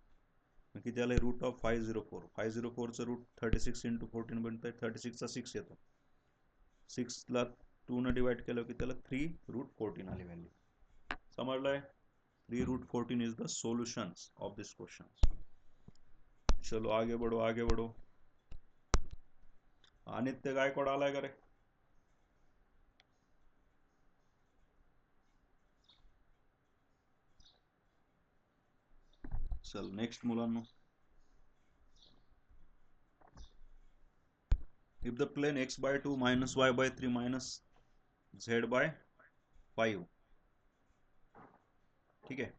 मग किती आलं, √504. 504चं रूट 36 × 14 बनतं, 36चा 6 येतो. 6ला 2 डिवाइड केलं की त्याला 3√14 आली व्हॅल्यू. समजलंय. 3√14 is the solutions of this question. चलो आगे बढ़ो, आगे बढ़ो. आदित्य गायकवाड आलाय का रे? चल नेक्स्ट मुलांनो. if the plane x/2 minus y/3 minus z/5, ठीक है,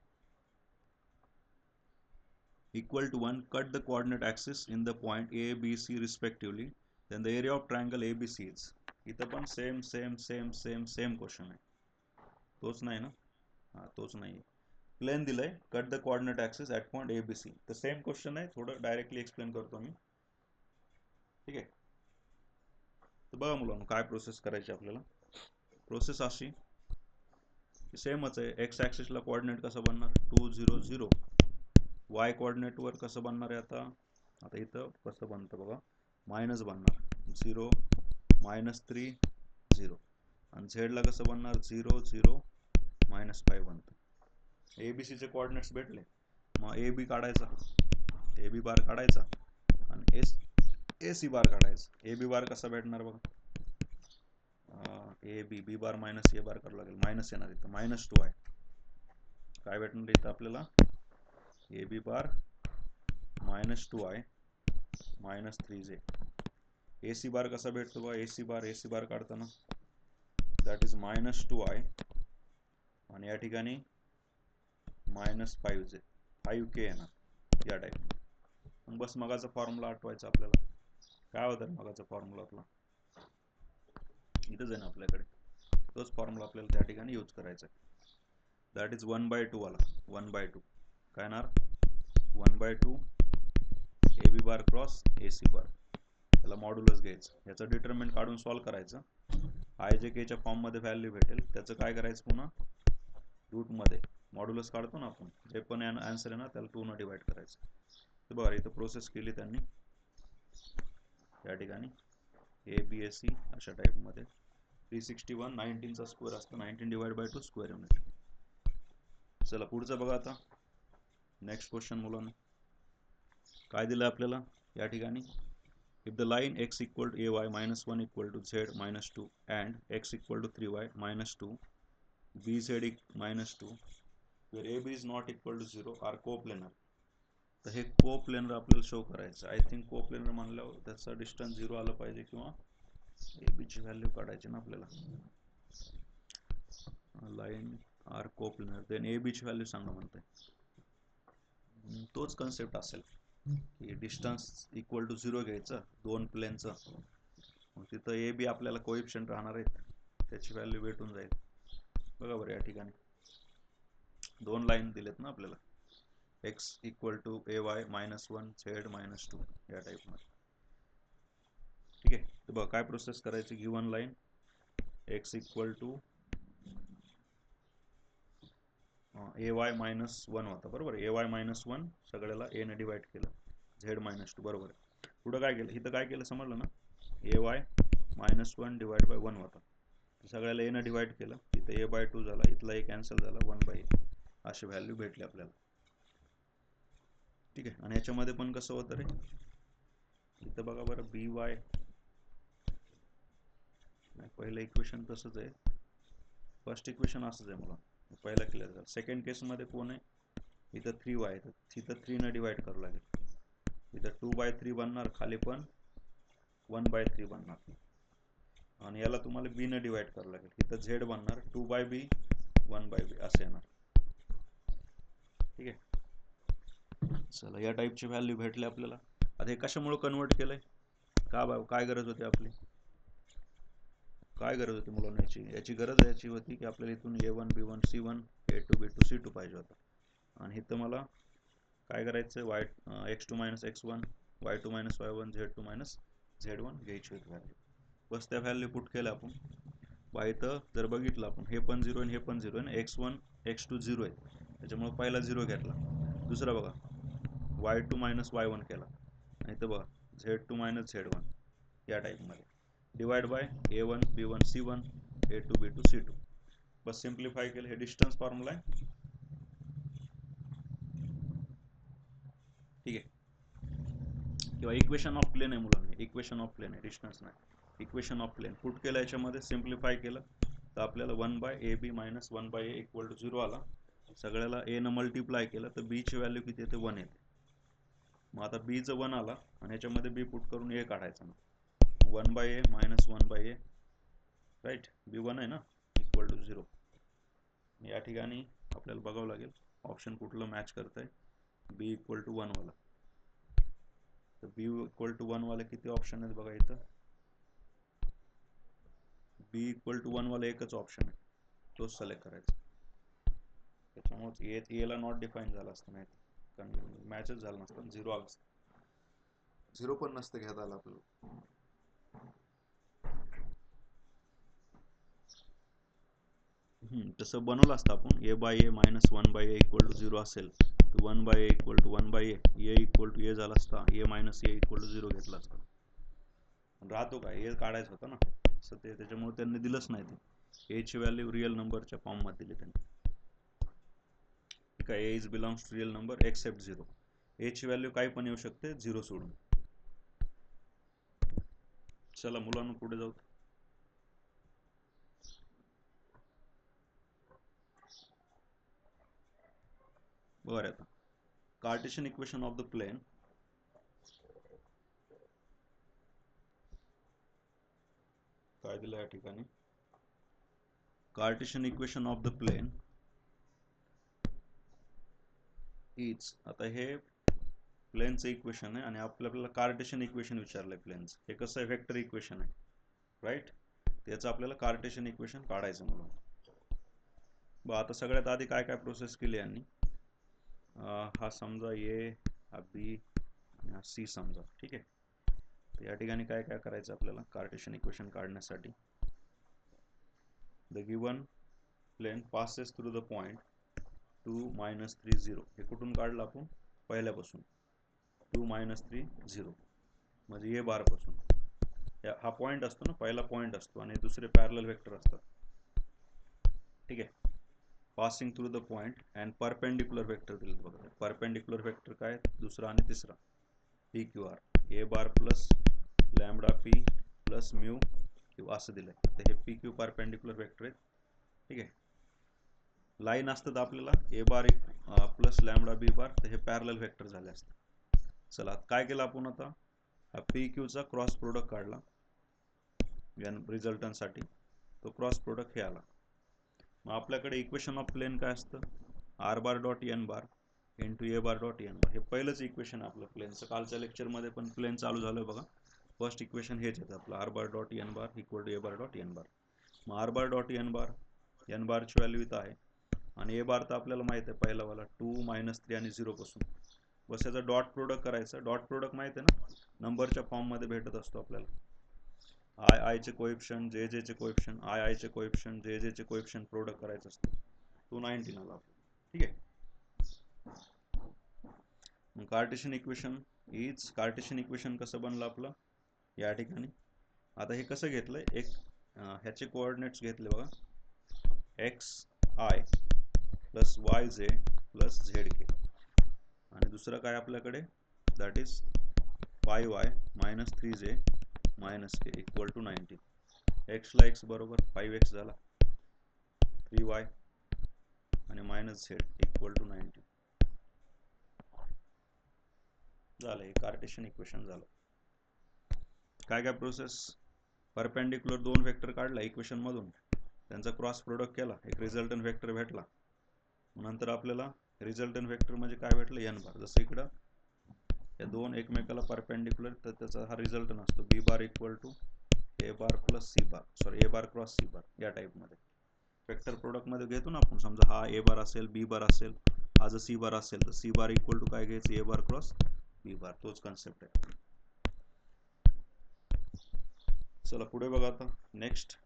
equal to 1, cut the coordinate axis in the point a b c respectively, then the area of triangle abc is. इथं पण same same same same same question आहे. तोच नाही ना, हां तोच नाही. प्लेन दिलंय, cut the coordinate axis at point A B C. तर सेम क्वेश्चन आहे, थोडं डायरेक्टली एक्सप्लेन करतो मी, ठीक आहे. तर बघा मुलांनो काय प्रोसेस करायची आपल्याला. प्रोसेस अशी सेमच आहे. एक्स ॲक्सिसला कोऑर्डिनेट कसं बनणार, 2 0 0. वाय कोऑर्डिनेटवर कसं बनणार आहे आता, आता इथं कसं बनतं बघा, मायनस बनणार 0 -3 0. आणि झेडला कसं बनणार, 0 0 -5 बनतं. ए बी सीचे कोऑर्डिनेट्स भेटले, मग ए बी काढायचा, ए बी बार काढायचा आणि ए सी बार काढायचा. ए बी बार कसा भेटणार बघा, A B B bar minus a बार करावं लागेल, मायनस येणार इथं, -2 आहे. काय भेटणार इथं आपल्याला, ए बी बार -2 आहे -3 जे. ए सी बार कसा भेटतो बघा, ए सी बार काढताना दॅट इज -2 आहे आणि या ठिकाणी -5 जे, 5K येणार या टाईप. मग बस मगाचा फॉर्म्युला आठवायचा आपल्याला. काय होतं मगाचा फॉर्म्युला आपला, इथंच आहे ना आपल्याकडे, तोच फॉर्म्युला आपल्याला त्या ठिकाणी यूज करायचा आहे. दॅट इज 1/2 आला, 1/2 काय येणार, 1/2 A B bar cross A C बार. त्याला मॉड्युलस घ्यायचं, याचं डिटर्मिनंट काढून सॉल्व करायचं. आय जे केच्या फॉर्ममध्ये व्हॅल्यू भेटेल, त्याचं काय करायचं, पुन्हा रूटमध्ये मॉड्युलस काढतो ना आपण, जे पण आन्सर आहे ना त्याला 2 डिवाइड करायचं. तर बघा इथं प्रोसेस केली त्यांनी या ठिकाणी, ए बी ए सी अशा टाईपमध्ये. 361 19चा स्क्वेअर असतं, 19 डिवाइड बाय 2 स्क्वेअर युनिट. चला पुढचं बघा आता, नेक्स्ट क्वेश्चन मुलांना. काय दिलं आपल्याला या ठिकाणी, if the line x equal to ay minus 1 equal to z minus 2 and x equal to 3y minus 2 bz minus 2 where ab is not equal to 0 are coplanar. तर हे कोप्लेनर आपल्याला शो करायचं. आय थिंक कोप्लेनर म्हणल्यावर त्याचा डिस्टन्स 0 आलं पाहिजे किंवा ए बीची व्हॅल्यू काढायची ना आपल्याला. लाईन आर कोप्लेनर, देन ए बीची व्हॅल्यू सांगा म्हणते. तोच कन्सेप्ट असेल की डिस्टन्स इक्वल टू 0 घ्यायचं दोन प्लेनचं, मग तिथं ए बी आपल्याला कोएफिशियंट राहणार आहेत, त्याची व्हॅल्यू भेटून जाईल. बघा बरं या ठिकाणी दोन लाईन दिलेत ना आपल्याला, x equal to ay -1 z -2 या टाईपमध्ये, ठीक आहे. तर बघा काय प्रोसेस करायची, given line x equal to ay -1 होता बरोबर, ay -1 सगळ्याला a ने डिवाइड केलं, z -2 बरोबर. पुढं काय केलं, इथं काय केलं समजलं ना, ay -1 डिवाइड बाय 1 होता, सगळ्याला a ने डिवाइड केलं, इथं a/2 झाला, इथला a कॅन्सल झाला, 1/a अशी व्हॅल्यू भेटली आपल्याला, ठीक आहे. आणि याच्यामध्ये पण कसं होतं रे, इथं बघा बरं, बी वाय, पहिलं इक्वेशन तसंच आहे, फर्स्ट इक्वेशन असंच आहे मला पहिला क्लिअर झालं. सेकंड केसमध्ये कोण आहे, इथं 3y आहे, तिथं 3 ने डिवाइड करावं लागेल, इथं 2/3 बनणार, खाली पण 1/3 बनणार आणि याला तुम्हाला बी ने डिवाइड करावं लागेल. इथं झेड बनणार 2/b 1/b असं येणार. ठीक आहे. चला या टाईपचे व्हॅल्यू भेटले आपल्याला. आता हे कशामुळे कन्वर्ट केलंय, काय गरज होती आपली, काय गरज होती मुलांना याची गरज याची होती की आपल्याला इथून A1 B1 C1 A2 B2 C2 पाहिजे होता. आणि इथं मला काय करायचं x2 - x1 y2 - y1 z2 - z1 घ्यायची होती व्हॅल्यू. बस त्या व्हॅल्यू पुट केल्या आपण. बा इथं जर बघितलं आपण हे पण 0 आणि हे पण 0 आहे, x1 x2 0 आहे, त्याच्यामुळे पहिला 0 घेतला. दुसरा बघा y2 - y1 केला आणि इथं बघा z2 - z1 या टाईपमध्ये divide by A1 B1 C1 A2 B2 C2. Bus simplify केलं. हे डिस्टन्स फॉर्म्युला आहे. ठीक आहे. किंवा इक्वेशन ऑफ प्लेन आहे मुलांना, इक्वेशन ऑफ प्लेन आहे, डिस्टन्स नाही. इक्वेशन ऑफ प्लेन पुट केलं, याच्यामध्ये सिम्प्लिफाय केलं तर आपल्याला 1/AB - 1/A = 0 आला. सगळ्याला A न मल्टिप्लाय केलं तर B ची व्हॅल्यू किती येते, 1 येते. मग आता B चं 1 आला आणि याच्यामध्ये B पुट करून A काढायचा. 1/A - 1/A राईट, B1 आहे ना, = 0. या ठिकाणी आपल्याला बघावं लागेल ऑप्शन कुठलं मॅच करत आहे. B = 1 वाला. तर B = 1 वाले किती ऑप्शन आहेत बघा इथं. B = 1 वाला एकच ऑप्शन आहे, तोच सिलेक्ट करायचा. त्याच्यामुळे एला नॉट डिफाईन झाला असतं, नाही कारण मॅचच झालं नसतं, 0 आलं असतं. 0 पण नसतं घेता आलं आपल्याला. तसं बनवलं असतं आपण. A/A - 1/A = 0 असेल तर 1/A = 1/A, A झाला असता, A - A = 0 घेतला असता. राहतो का, A काढायचं होतं ना, असं ते त्याच्यामुळे त्यांनी दिलंच नाही. ते A ची व्हॅल्यू रिअल नंबरच्या फॉर्ममध्ये दिली त्यांनी. ठीक आहे. A belongs to real number except 0. A ची व्हॅल्यू काही पण येऊ शकते 0 सोडून. चला मुलांना पुढे जाऊ. बघा आता cartesian equation of the plane. काय दिलं या ठिकाणी, cartesian equation of the plane is. आता हे प्लेनचं इक्वेशन आहे आणि आपल्याला कार्टेशियन इक्वेशन विचारलंय प्लेनचं. हे कसं आहे, वेक्टर इक्वेशन आहे राईट. त्याचं आपल्याला कार्टेशियन इक्वेशन काढायचं म्हणून. बघ आता सगळ्यात आधी काय काय प्रोसेस केली यांनी. हा समजा A, हा B आणि हा C समजा. ठीक आहे. तर या ठिकाणी काय काय करायचं आपल्याला कार्टेशियन इक्वेशन काढण्यासाठी. The given plane passes through the point 2 - 3 0. हे कुठून काढलं आपण, पहिल्यापासून 2 - 3 0 म्हणजे A बार पासून. हा पॉइंट असतो ना, पहिला पॉइंट असतो आणि दुसरे पॅरलल वेक्टर असतात. ठीक आहे. Passing through the point and perpendicular vector दिले बघा. परपेंडिक्युलर वेक्टर काय, दुसरा आणि तिसरा PQR. A bar plus lambda P plus mu Q असं दिलंय. तर हे PQ परपेंडिक्युलर वेक्टर आहेत. ठीक आहे. लाईन असतात आपल्याला A bar plus lambda B बार, तर हे पॅरलल वेक्टर झाले असतात. चला काय केलं आपण आता, PQचा क्रॉस प्रोडक्ट काढला रिझल्टंटसाठी. तो क्रॉस प्रोडक्ट हे आला. मग आपल्याकडे इक्वेशन ऑफ प्लेन काय असतं, R bar dot N bar into A bar dot N बार. हे पहिलंच इक्वेशन आपलं प्लेनचं. कालच्या लेक्चरमध्ये पण प्लेन चालू झालं बघा. फर्स्ट इक्वेशन हेच येतं आपलं, R bar dot N bar = A bar dot N बार. मग R बार डॉट N बार, N बारची व्हॅल्यू इथं आहे आणि A बार तर आपल्याला माहिती आहे पहिलावाला 2 - 3 आणि 0 पासून. बस याचा डॉट प्रोडक्ट करायचं. डॉट प्रोडक्ट माहिती आहे ना, नंबरच्या फॉर्ममध्ये भेटत असतो आपल्याला. I चे कोएफिशियंट, J चे कोएफिशियंट, I चे कोएफिशियंट, J चे कोएफिशियंट प्रोडक्ट करायचं असतं. 219 आला. ठीक आहे. मग Cartesian equation is, Cartesian equation कसं बनलं आपलं या ठिकाणी. आता हे कसं घेतलंय, एक ह्याचे कोऑर्डिनेट्स घेतले बघा, XI plus YZ plus ZK आणि दुसरं काय आपल्याकडे, that is 5Y - 3Z - K = 19. x ला x बरोबर 5x झाला, 3y आणि -z = 19 झालं. हे कार्टेशियन इक्वेशन झालं. काय काय प्रोसेस, परपेंडिक्युलर दोन वेक्टर काढला इक्वेशन मधून, त्यांचा क्रॉस प्रोडक्ट केला, एक रिझल्टंट वेक्टर भेटला, नंतर आपल्याला रिझल्टंट वेक्टर म्हणजे काय भेटलं, एन बार. जसं इकडं या दोन एकमेकाला परपेंडिक्युलर, तर त्याचा हा रिझल्टंट असतो B bar equal to A bar plus C bar, sorry A bar cross C bar. या टाईपमध्ये वेक्टर प्रोडक्टमध्ये घेतो ना आपण, समजा हा ए बार असेल, बी बार असेल, हा जर सी बार असेल तर सी बार इक्वल टू काय घ्यायचं, ए बार क्रॉस बी बार. तोच कन्सेप्ट आहे. चला पुढे बघा आता next.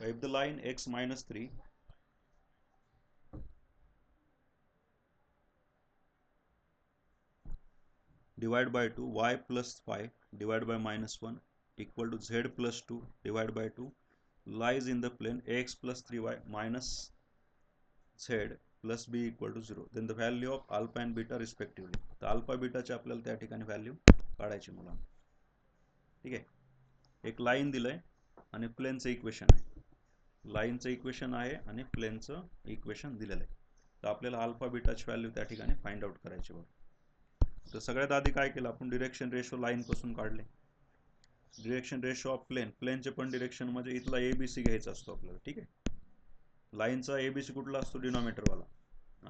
if the line x minus 3 divided by 2 y plus 5 divided by minus 1 equal to z plus 2 divided by 2 lies in the plane ax plus 3y minus z plus b equal to 0, then the value of alpha and beta respectively. तर अल्फा बीटाची आपल्याला त्या ठिकाणी व्हॅल्यू काढायची मुलांना. ठीक आहे, एक लाईन दिलंय आणि प्लेनचं इक्वेशन आहे, लाईनचं इक्वेशन आहे आणि प्लेनचं इक्वेशन दिलेलं आहे. तर आपल्याला अल्फा बीटाची व्हॅल्यू त्या ठिकाणी फाइंड आउट करायची बघा. तर सगळ्यात आधी काय केलं आपण, डिरेक्शन रेशो लाईन पासून काढले. डिरेक्शन रेशो ऑफ प्लेन, प्लेनचे पण डिरेक्शन म्हणजे इथला एबीसी घ्यायचा असतो आपल्याला. ठीक आहे, लाईनचा एबीसी कुठला असतो, डिनॉमिनेटरवाला,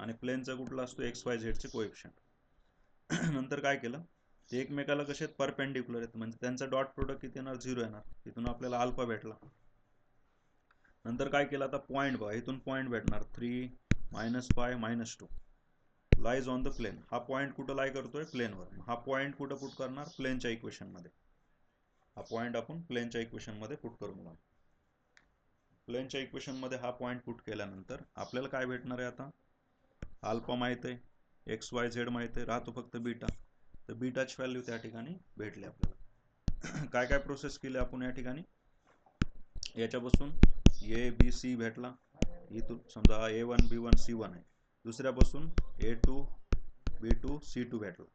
आणि प्लेनचा कुठला असतो, एक्स वाय झेडचे कोएफिशियंट. नंतर काय केलं, ते एकमेकाला कसे आहेत, परपेंडिक्युलर आहेत, म्हणजे त्यांचा डॉट प्रोडक्ट किती येणार, 0 येणार. तिथून आपल्याला अल्फा भेटला. नंतर काय केलं, आता पॉईंट बघा, इथून पॉईंट भेटणार 3 -5 -2 लाईज ऑन द प्लेन. हा पॉईंट कुठं लाई करतोय, प्लेनवर. हा पॉईंट कुठं पुट करणार, प्लेनच्या इक्वेशन मध्ये. हा पॉईंट आपण प्लेनच्या इक्वेशन मध्ये पुट करू. म्हणून प्लेनच्या इक्वेशन मध्ये हा पॉईंट पुट केल्यानंतर आपल्याला काय भेटणार आहे, आता अल्फा माहित आहे, एक्स वाय झेड माहित आहे, राहतो फक्त बीटा. तर बीटाची व्हॅल्यू त्या ठिकाणी भेटली आपल्याला. काय काय प्रोसेस केली आपण या ठिकाणी, याच्यापासून ए बी सी भेटला, इथून समजा A1 B1 C1 आहे, दुसऱ्यापासून A2 B2 C2 भेटला.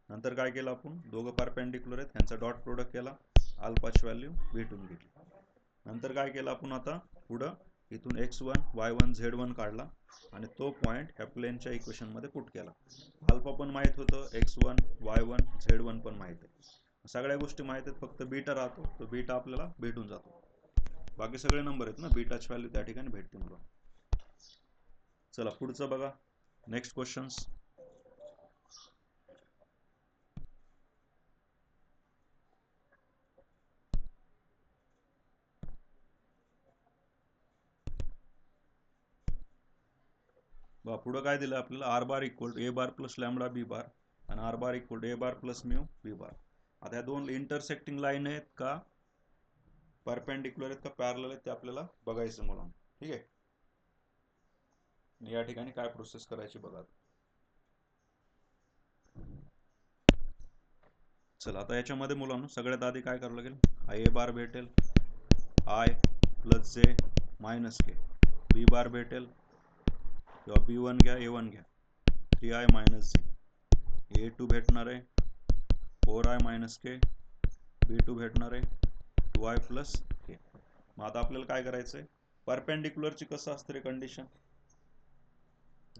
नंतर काय केलं आपण, दोघं परपेंडिक्युलर आहेत, त्यांचा डॉट प्रोडक्ट केला, अल्फाची व्हॅल्यू भेटून घेतली. नंतर काय केलं आपण, आता पुढं इथून x1 y1 z1 काढला आणि तो पॉईंट ह्या प्लेनच्या इक्वेशन मध्ये पुट केला. अल्फा पण माहित होतं, x1 y1 z1 पण माहित आहे, सगळ्या गोष्टी माहित आहेत, फक्त बीटा राहतो, तो बीटा आपल्याला भेटून जातो. बाकी सगळे नंबर आहेत ना, बीटाची व्हॅल्यू त्या ठिकाणी भेटते मला. चला पुढचं बघा, नेक्स्ट क्वेश्चन्स. बघा पुढं काय दिलं आपल्याला, R bar equal to A bar plus lambda B bar आणि R bar equal to A bar plus mu B bar. आता या दोन इंटरसेक्टिंग लाईन आहेत का, परपेंडिक्युलर आहेत का पॅरलल आहेत, ते आपल्याला बघायचं मला. ठीक आहे, या ठिकाणी काय प्रोसेस करायची बघा. चला आता याच्यामध्ये मुलांना सगळ्यात आधी काय करावं लागेल, हा ए बार भेटेल, आय प्लस जे मायनस के, बी बार भेटेल किंवा B1 घ्या A1 घ्या 3i मायनस जे, A2 भेटणार आहे 4i मायनस के, B2 भेटणार आहे 2i प्लस के. मग आता आपल्याला काय करायचं आहे, परपेंडिक्युलरची कसं असतं रे कंडिशन,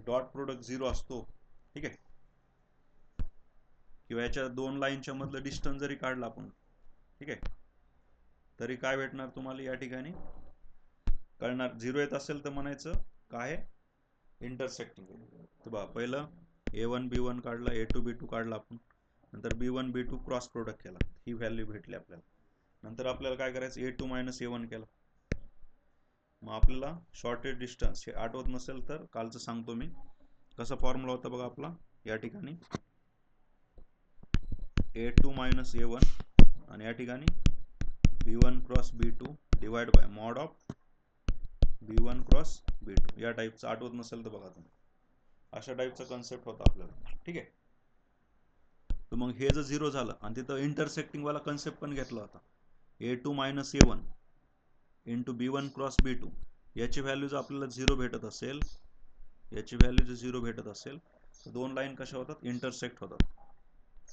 डॉट प्रोडक्ट 0 असतो. ठीक आहे, किंवा याच्या दोन लाईनच्या मधलं डिस्टन्स जरी काढला आपण, ठीक आहे, तरी काय भेटणार तुम्हाला या ठिकाणी कळणार, 0 येत असेल तर म्हणायचं काय इंटरसेक्टिंग. तर बघा पहिलं A1 B1 काढला, A2 B2 काढला आपण, नंतर B1 B2 क्रॉस प्रोडक्ट केला, ही व्हॅल्यू भेटली आपल्याला. नंतर आपल्याला काय करायचं, A2 मायनस A1 केला. मग आपल्याला शॉर्टेज डिस्टन्स हे आठवत नसेल तर कालचं सांगतो मी, कसा फॉर्म्युला होता बघा आपला, या ठिकाणी A2 मायनस A1 आणि या ठिकाणी B1 cross B2 divide by mod of B1 cross B2. या टाईपचं आठवत नसेल तर बघा तुम्ही, अशा टाईपचा कन्सेप्ट होता आपल्याला. ठीक आहे, तर मग हे जर 0 झालं आणि तिथं इंटरसेक्टिंग वाला कन्सेप्ट पण घेतला होता, A2 minus A1 into B1 cross B2, याची व्हॅल्यू जर आपल्याला 0 भेटत असेल, याची व्हॅल्यू जर 0 भेटत असेल तर दोन लाईन कशा होतात, इंटरसेक्ट होतात.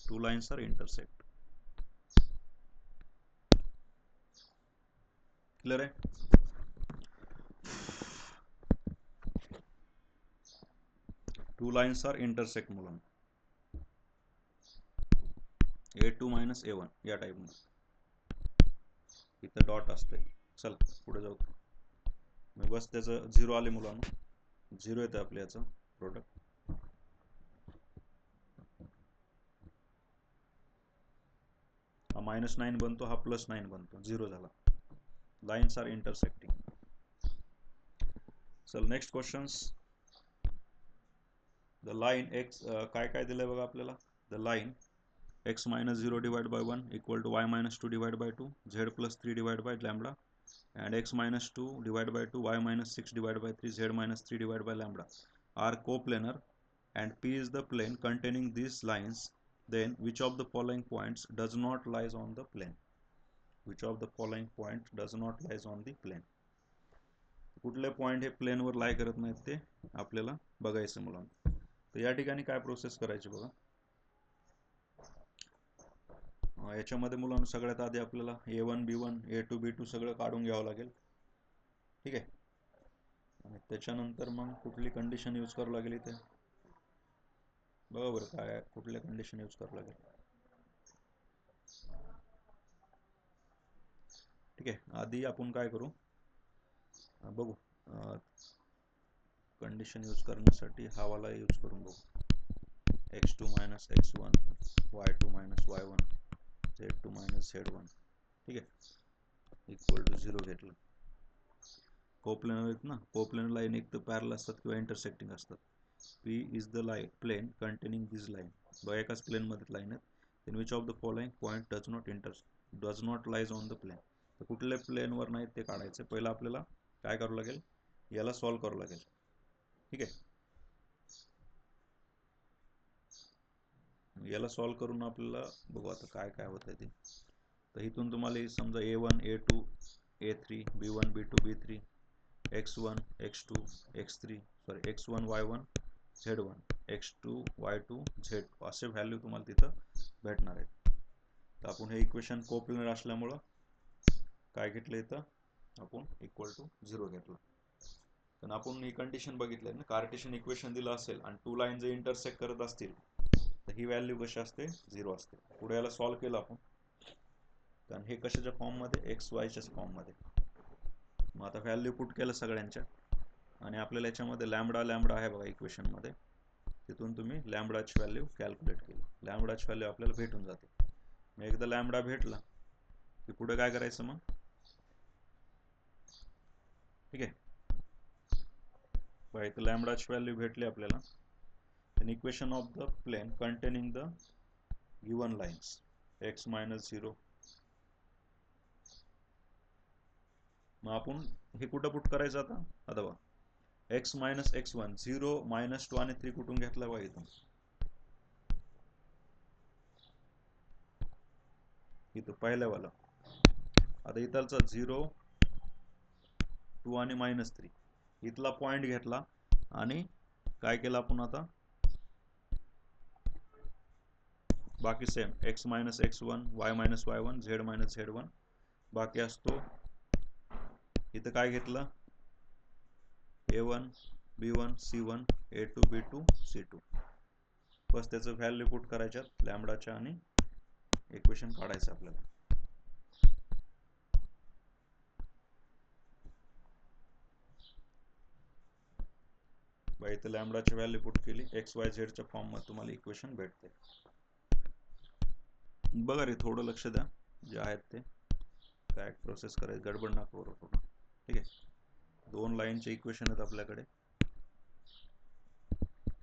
Two lines are intersect. Clear आहे. टू लाईन्स आर इंटरसेक्ट म्हणून. A2 मायनस A1 या टाईपमध्ये इथं डॉट असते. चल पुढे जाऊ. बस त्याचं 0 आले मुलांना, 0 येतं आपल्या याचं प्रोडक्ट. हा -9 बनतो, हा +9 बनतो, 0 झाला. Lines are intersecting. चल next questions. The line X काय काय दिलंय बघा आपल्याला. The line x minus 0 divided by 1 equal to y minus 2 divided by 2 z plus 3 divided by lambda, and x minus 2 divided by 2 y minus 6 divided by 3 z minus 3 divided by lambda are coplanar, and P is the plane containing these lines. Then which of the following points does not lies on the plane? Which of the following point does not lies on the plane? कुठले पॉइंट हे प्लेनवर लाय करत नाहीत ते आपल्याला बघायचं मुलांना. तर या ठिकाणी काय प्रोसेस करायची बघा. याच्यामध्ये मुलांना सगळ्यात आधी आपल्याला A1 B1 A2 B2 सगळं काढून घ्यावं लागेल. ठीक आहे. आणि त्याच्यानंतर मग कुठली कंडिशन यूज करावं लागेल इथे बरोबर. काय कुठल्या कंडिशन यूज करावं लागेल. ठीक आहे. आधी आपण काय करू बघू. कंडिशन यूज करण्यासाठी हा वाला यूज करून बघू. x2 minus x1 y2 minus y1 z2 minus z1. ठीक आहे. इक्वल टू 0 घेतलं. कोप्लेनर आहेत ना, कोप्लेनर लाईन एक तर पॅरल असतात किंवा इंटरसेक्टिंग असतात. P is the plane containing this line. बघा एकाच प्लेनमध्ये लाईन आहेत. In which of the following point does not lies on the plane. तर कुठल्या प्लेनवर नाही ते काढायचं. पहिलं आपल्याला काय करावं लागेल, याला सॉल्व करावं लागेल. ठीक आहे. याला सॉल्व करून आपल्याला बघू आता काय काय होतं ते. तर इथून तुम्हाला समजा A1 A2 A3 B1 B2 B3 x1 x2 x3 sorry x1 y1 z1 x2 y2 z असे व्हॅल्यू तुम्हाला तिथं भेटणार आहेत. तर आपण हे इक्वेशन कोप्लेनर असल्यामुळं काय घेतलं इथं आपण इक्वल टू 0 घेतलं. पण आपण ही कंडिशन बघितली ना, कार्टेशियन इक्वेशन दिलं असेल आणि टू लाईन जर इंटरसेक्ट करत असतील तर ही व्हॅल्यू कशी असते, 0 असते. पुढे याला सॉल्व केलं आपण, कारण हे कशाच्या फॉर्ममध्ये एक्स वायच्याच फॉर्ममध्ये. मग आता व्हॅल्यू पुट केलं सगळ्यांच्या आणि आपल्याला याच्यामध्ये लॅम्बडा लॅम्बडा आहे बघा इक्वेशनमध्ये. तिथून तुम्ही लॅम्बडाची व्हॅल्यू कॅल्क्युलेट केली. लॅम्बडाची व्हॅल्यू आपल्याला भेटून जाते. मग एकदा लॅम्बडा भेटला की पुढे काय करायचं मग. ठीक आहे. बघा इथं लॅम्बडाची व्हॅल्यू भेटली आपल्याला. an equation of the plane containing the given lines x minus 0. मग आपण हे कुठं पुट करायचं आता बघा x minus x1 0 minus 2 आणि 3 कुठून घेतला बघा इथून. इथं पहिल्यावाला आता इथलचा 0 2 आणि -3 इथला पॉइंट घेतला आणि काय केलं आपण आता बाकी same x minus x1 y minus y1 z minus z1 बाकी असतो. इथं काय घेतलं A1 B1 C1 A2 B2 C2. बस त्याचं व्हॅल्यू पुट करायच्यात लॅम्बडाच्या आणि इक्वेशन काढायचं आपल्याला. बाई इथं लॅम्बडाची व्हॅल्यू पुट केली एक्स वाय झेडच्या फॉर्ममध्ये तुम्हाला इक्वेशन भेटते. बघा रे थोडं लक्ष द्या जे आहेत ते काय प्रोसेस करायची, गडबड ना करू पूर्ण. ठीक आहे. 2 लाईनचे इक्वेशन आहेत आपल्याकडे.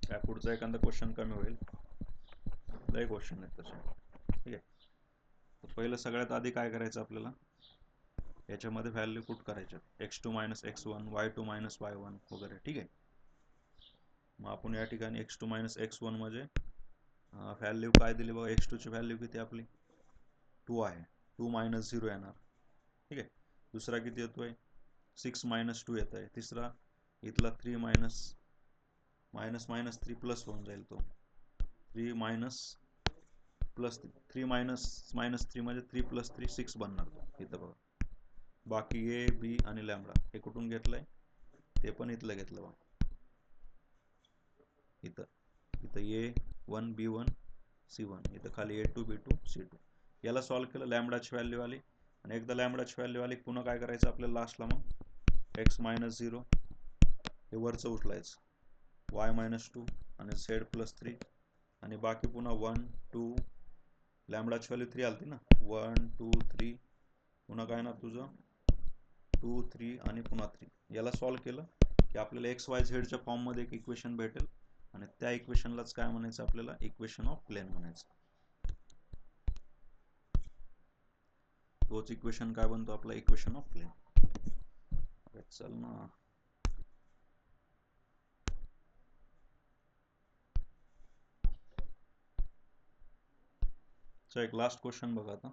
त्या पुढचा एखादा क्वेश्चन कमी होईल, लय क्वेश्चन आहेत तसे. ठीक आहे. तर पहिलं सगळ्यात आधी काय करायचं आपल्याला, याच्यामध्ये व्हॅल्यू पुट करायच्या x2 minus x1 y2 minus y1 वगैरे. ठीक आहे. मग आपण या ठिकाणी x2 minus x1 म्हणजे व्हॅल्यू काय दिली बघा. x2 ची व्हॅल्यू किती आपली 2 आहे. 2 minus 0 येणार. ठीक आहे. दुसरा किती येतोय 6 minus 2 येत आहे. तिसरा इथला 3 minus 3 प्लस होऊन जाईल तो 3 minus प्लस 3 minus 3 म्हणजे 3 plus 3 6 बनणार इथं बघा. बाकी ए बी आणि लॅम्बडा हे कुठून घेतलंय, ते पण इथलं घेतलं बघा. इथं A1 B1 C1, इथं खाली A2 B2 C2. याला सॉल्व्ह केलं, लॅम्बडाची व्हॅल्यू आली आणि एकदा लॅम्बडाची व्हॅल्यू आली पुन्हा काय करायचं आपल्याला लास्टला मग x मायनस 0 हे वरचं उचलायचं, y मायनस 2 आणि z प्लस 3 आणि बाकी पुन्हा 1 2 लॅम्बडाची व्हॅल्यू 3 आलती ना, 1 2 3 पुन्हा काय ना तुझं 2 3 आणि पुन्हा 3. याला सॉल्व्ह केलं की आपल्याला एक्स वाय झेडच्या फॉर्ममध्ये एक इक्वेशन भेटेल आणि त्या इक्वेशनलाच काय म्हणायचं आपल्याला, इक्वेशन ऑफ प्लेन म्हणायचं. तोच इक्वेशन काय बनतो आपला, इक्वेशन ऑफ प्लेन. चल ना, चल एक लास्ट क्वेश्चन बघा आता.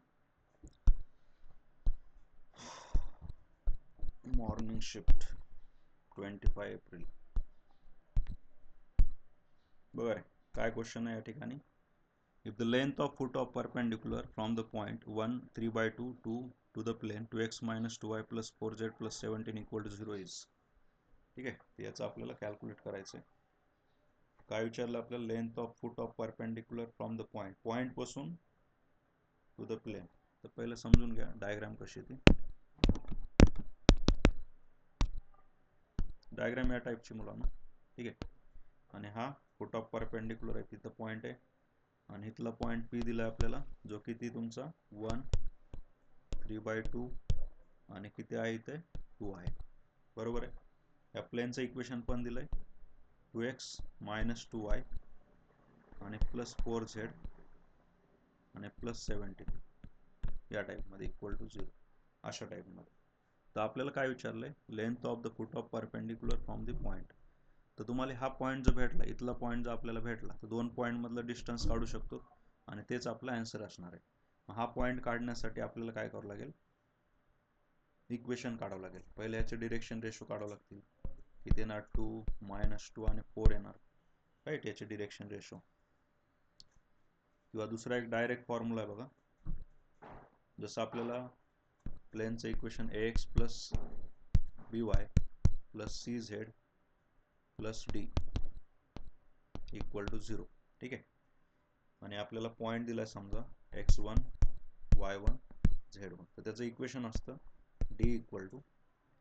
Morning shift 25 April. बघा काय क्वेश्चन आहे या ठिकाणी. If the length of foot of perpendicular from the point 1 3/2 to the plane 2x minus 2y plus 4z plus 17 equal to 0 is. ठीक आहे, तर याचं आपल्याला कॅल्क्युलेट करायचं आहे. काय विचारलं आपल्याला, length of foot of perpendicular from the point पासून टू द प्लेन. तर पहिलं समजून घ्या डायग्राम कशी ती. डायग्राम या टाईपची मुलांना, ठीक आहे. आणि हा फूट ऑफ परपेंडिक्युलर आहे, तिथं पॉईंट आहे आणि इथला पॉईंट पी दिला आपल्याला, जो किती तुमचा 1 3/2 आणि किती आहे इथे 2 आहे, बरोबर आहे. या प्लेनचं इक्वेशन पण दिलंय 2x मायनस 2y आणि प्लस 4z आणि प्लस 17 या टाईपमध्ये इक्वल टू 0, अशा टाईपमध्ये. तर आपल्याला काय विचारलंय, length of the foot of perpendicular from the point. तर तुम्हाला हा पॉईंट जो भेटला, इथला पॉईंट जो आपल्याला भेटला, तर दोन पॉईंटमधलं डिस्टन्स काढू शकतो आणि तेच आपला आन्सर असणार आहे. हा पॉईंट काढण्यासाठी आपल्याला काय करावं लागेल, इक्वेशन काढावं लागेल. पहिले याचे डिरेक्शन रेशो काढावं लागतील. किती येणार, 2 मायनस 2 आणि 4 येणार, राईट, याचे डिरेक्शन रेशो. किंवा दुसरा एक डायरेक्ट फॉर्म्युला आहे बघा, जसं आपल्याला प्लेनचं equation ax plus by plus cz plus d equal to 0, ठीक आहे. आणि आपल्याला पॉईंट दिला समजा x1 y1 z1, तर त्याचं इक्वेशन असतं d इक्वल टू,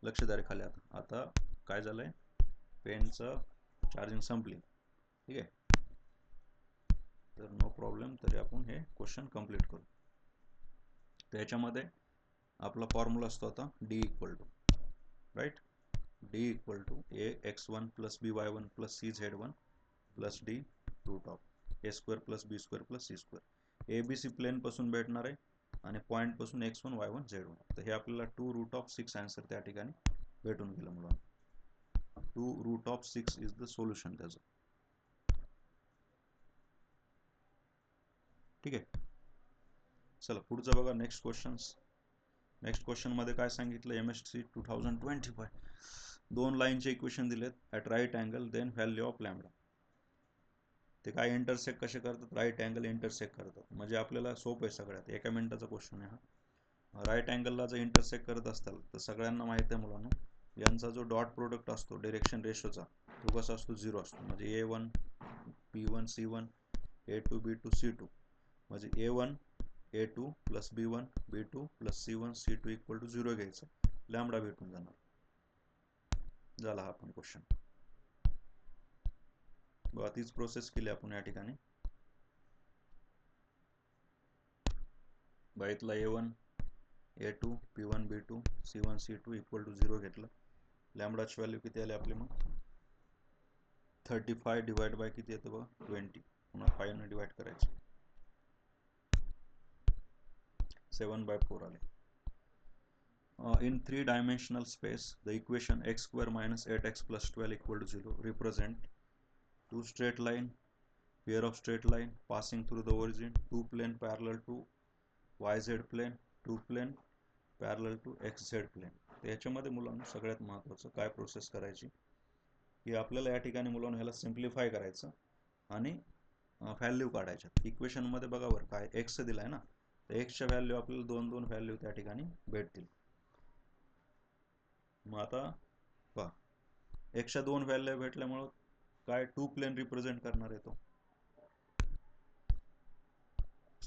लक्ष द्या रे खाली. आता काय झालंय, पेनचं चार्जिंग संपली, ठीक आहे. तर नो प्रॉब्लेम, तरी आपण हे क्वेश्चन कंप्लीट करू. तर याच्यामध्ये आपला फॉर्म्युला असतो आता d equal to, right, d equal to ax1 plus by1 plus cz1 plus d root of a² plus b² plus c². ABC plane पासून भेटणार आहे आणि पॉईंट पासून x1 y1 z1. तर हे आपल्याला 2 रूट ऑफ 6 आन्सर त्या ठिकाणी भेटून गेलं मुलांना. 2 root of 6 is the solution त्याचं, ठीक आहे. चला पुढचं बघा, नेक्स्ट क्वेश्चन्स. नेक्स्ट क्वेश्चन मध्ये काय सांगितलं, MSc 2025 दोन लाईनचे इक्वेशन दिलेत, at right angle then value of lambda. ते काय इंटरसेक्ट कसे करतात, राईट अँगल इंटरसेक्ट करतात. म्हणजे आपल्याला सोपं आहे सगळ्यात, एका मिनिटाचा क्वेश्चन आहे हा. राईट अँगलला जर इंटरसेक्ट करत असताल तर सगळ्यांना माहिती आहे मुलांना, यांचा जो डॉट प्रोडक्ट असतो डिरेक्शन रेशोचा, तो कसा असतो, 0 असतो. म्हणजे A1 B1 C1 A2 B2 C2, म्हणजे A1 A2 plus B1 B2 plus C1 C2 equal to 0 घ्यायचं, लॅम्बडा भेटून जाणार. झाला हा पण क्वेश्चन. बघा तीच प्रोसेस केली आपण या ठिकाणी. बघा इथला A1 A2 P1 B2 C1 C2 equal to 0 घेतलं. लॅम्बडाची व्हॅल्यू किती आली आपली मग, 35 डिवाइड बाय किती येतं बघा, 20. पुन्हा 5 ने डिवाइड करायचं, 7/4 आले. In 3-dimensional space, the equation x² minus 8x plus 12 equal to 0 represent two straight line, pair of straight line passing through the origin, two plane parallel to yz plane, two plane parallel to xz plane. तर याच्यामध्ये मुलांना सगळ्यात महत्त्वाचं काय प्रोसेस करायची, की आपल्याला या ठिकाणी मुलांना ह्याला सिम्प्लिफाय करायचं आणि व्हॅल्यू काढायच्या. इक्वेशनमध्ये बघा बरं काय एक्स दिलाय ना, तर एक्सच्या व्हॅल्यू आपल्याला 2 व्हॅल्यू त्या ठिकाणी भेटतील. मग आता पहा, एक्सच्या 2 व्हॅल्यू भेटल्यामुळं काय 2 प्लेन रिप्रेझेंट करणार आहे तो,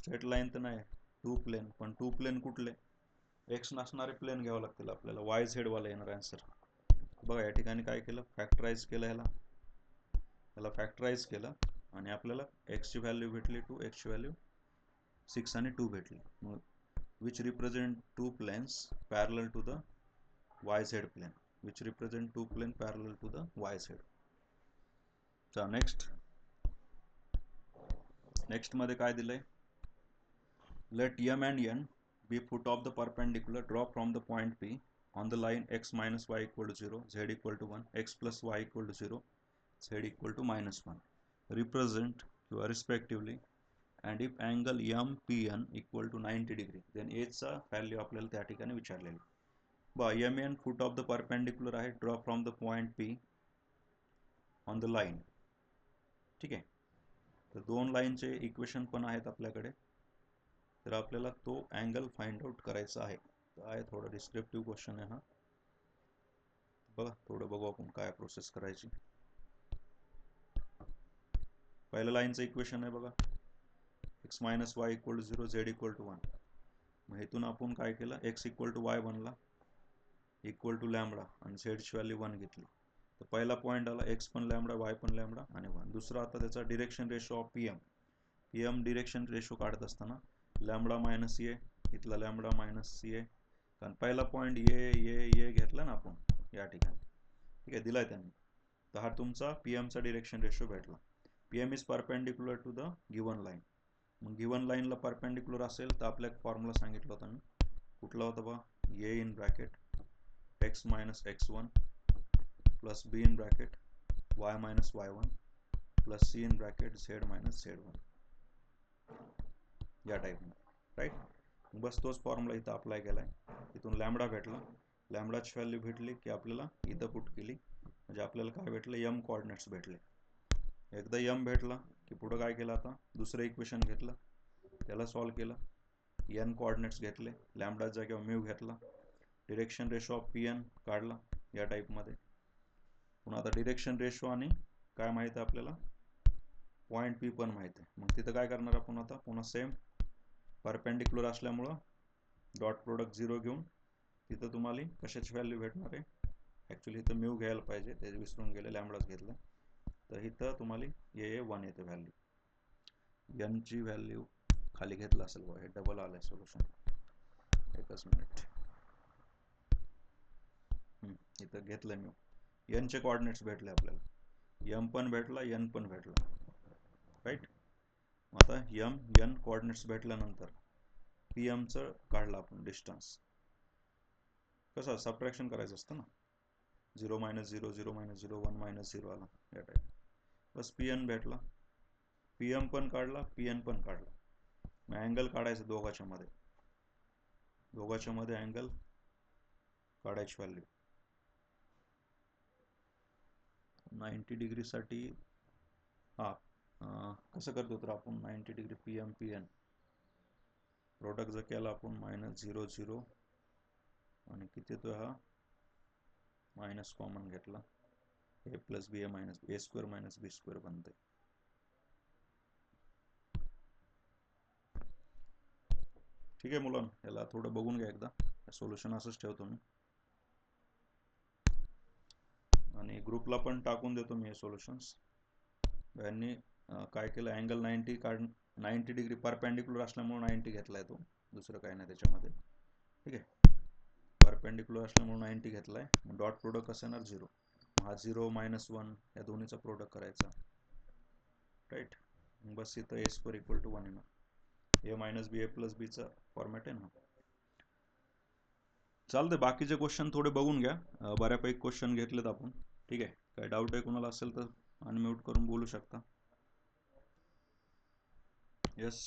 स्ट्रेट लाईन तर नाही, टू प्लेन, पण टू प्लेन कुठले, एक्स नसणारे प्लेन घ्यावं लागतील आपल्याला, वाय झेड वाला येणार आन्सर. बघा या ठिकाणी काय केलं, फॅक्टराईज केलं, ह्याला फॅक्टराईज केलं आणि आपल्याला एक्सची व्हॅल्यू भेटली 2, एक्सची व्हॅल्यू 6 आणि 2 भेटली. मग which represent two planes parallel to the y z plane, which represent two plane parallel to the y z. चा नेक्स्ट मध्ये काय दिलंय, let m and n be foot of the perpendicular draw from the point P on the line x minus y equal to 0, z equal to 1, x plus y equal to 0, z equal to minus 1, represent respectively, and if angle MPN equal to 90 degree, then A चा व्हॅल्यू आपल्याला त्या ठिकाणी विचारलेली. बा MN foot of the perpendicular आहे, draw from the point P on the line. ठीक आहे, तर दोन लाईनचे इक्वेशन पण आहेत आपल्याकडे, तर आपल्याला तो अँगल फाइंड आउट करायचा आहे. आहे थोडा डिस्क्रिप्टिव्ह क्वेश्चन आहे हा, बघा थोडं बघू आपण काय प्रोसेस करायची. पहिल्या लाईनचं इक्वेशन आहे बघा, x minus y equal to 0, z equal to 1. मग इथून आपण काय केलं, एक्स इक्वल टू वाय बनला इक्वल टू लॅमडा आणि झेडची व्हॅल्यू 1 घेतली. तर पहिला पॉईंट आला, एक्स पण लॅमडा, वाय पण लॅमडा आणि 1. दुसरा आता त्याचा direction ratio of PM direction ratio काढत असताना लॅमडा मायनस ए, इथला लॅमडा मायनस सी ए, कारण पहिला पॉईंट ये घेतला ना आपण या ठिकाणी, ठीक आहे, दिलाय त्यांनी. तर हा तुमचा पीएमचा डिरेक्शन रेशो भेटला. PM is perpendicular to the given line. मग गिवन लाईनला परपेंडिक्युलर असेल तर आपल्या फॉर्म्युला सांगितलं होता मी, कुठला होता बा, A in bracket X minus x1 plus B in bracket Y minus y1 plus C in bracket Z minus z1, या टाईपने, राईट. बस तोच फॉर्म्युला इथं अप्लाय केलाय. इथून लॅमडा भेटला, लॅमडाची व्हॅल्यू भेटली की आपल्याला इथं पुट केली, म्हणजे आपल्याला काय भेटलं, यम कोऑर्डिनेट्स भेटले. एकदा यम भेटला की पुढं काय केलं, आता दुसरं इक्वेशन घेतलं, त्याला सॉल्व केलं, एन कोऑर्डिनेट्स घेतले, लॅमडा जागेवर म्यू घेतला, direction ratio of P N काढला या टाईपमध्ये. पुन्हा आता डिरेक्शन रेशो आणि काय माहिती आहे आपल्याला, पॉईंट पी पण माहिती आहे. मग तिथं काय करणार आपण आता, पुन्हा सेम परपेंडिक्युलर असल्यामुळं डॉट प्रोडक्ट 0 घेऊन तिथं तुम्हाला कशाची व्हॅल्यू भेटणार आहे, ॲक्च्युली इथं म्यू घ्यायला पाहिजे, ते विसरून गेले, लॅमडाच घेतलं. तर इथं तुम्हाला ये 1 येते व्हॅल्यू, एनची व्हॅल्यू खाली घेतलं असेल बघा, हे डबल आलं आहे सोल्युशन. एकच मिनिट, इथं घेतलं म्यू, एनचे कोऑर्डिनेट्स भेटले आपल्याला, एम पण भेटला, एन पण भेटला, राईट. आता एम एन कोऑर्डिनेट्स भेटल्यानंतर पी एमचं काढलं आपण डिस्टन्स, कसं सबट्रॅक्शन करायचं असतं ना, 0 मायनस 0, 0 मायनस 0, 1 मायनस 0 आला या टाईप. बस पी एन भेटला, पी एम पण काढला, पी एन पण काढला. मग अँगल काढायचं दोघाच्या मध्ये अँगल काढायची व्हॅल्यू 90 डिग्रीसाठी. हां, कसं करतो तर आपण 90 degree P M P N product जर केला आपण -0 0 आणि किती येतो हा, मायनस कॉमन घेतला, ए प्लस बी ए मायनस ए स्क्वेअर मायनस बी स्क्वेअर बनते. ठीक आहे मुलांनो, याला थोडं बघून घ्या एकदा, सोल्युशन असंच ठेवतो मी आणि ग्रुपला पण टाकून देतो मी हे सोल्युशन्स. यांनी काय केलं, अँगल 90 डिग्री परपेंडिक्युलर असल्यामुळे 90 घेतलाय तो, दुसरं काय नाही त्याच्यामध्ये, ठीक आहे. परपेंडिक्युलर असल्यामुळे 90 घेतलाय. डॉट प्रोडक्ट कसं येणार 0, हा 0 मायनस 1 या दोन्हीचा प्रोडक्ट करायचा, राईट. बस इथं ए स्क्वेअर इक्वल टू 1 येणार, ए मायनस बी ए प्लस बीचा फॉर्मॅट आहे ना. चालतंय, बाकीचे क्वेश्चन थोडे बघून घ्या, बऱ्यापैकी क्वेश्चन घेतलेत आपण, ठीक आहे. काय डाऊट आहे कोणाला असेल तर अनम्यूट करून बोलू शकता. यस.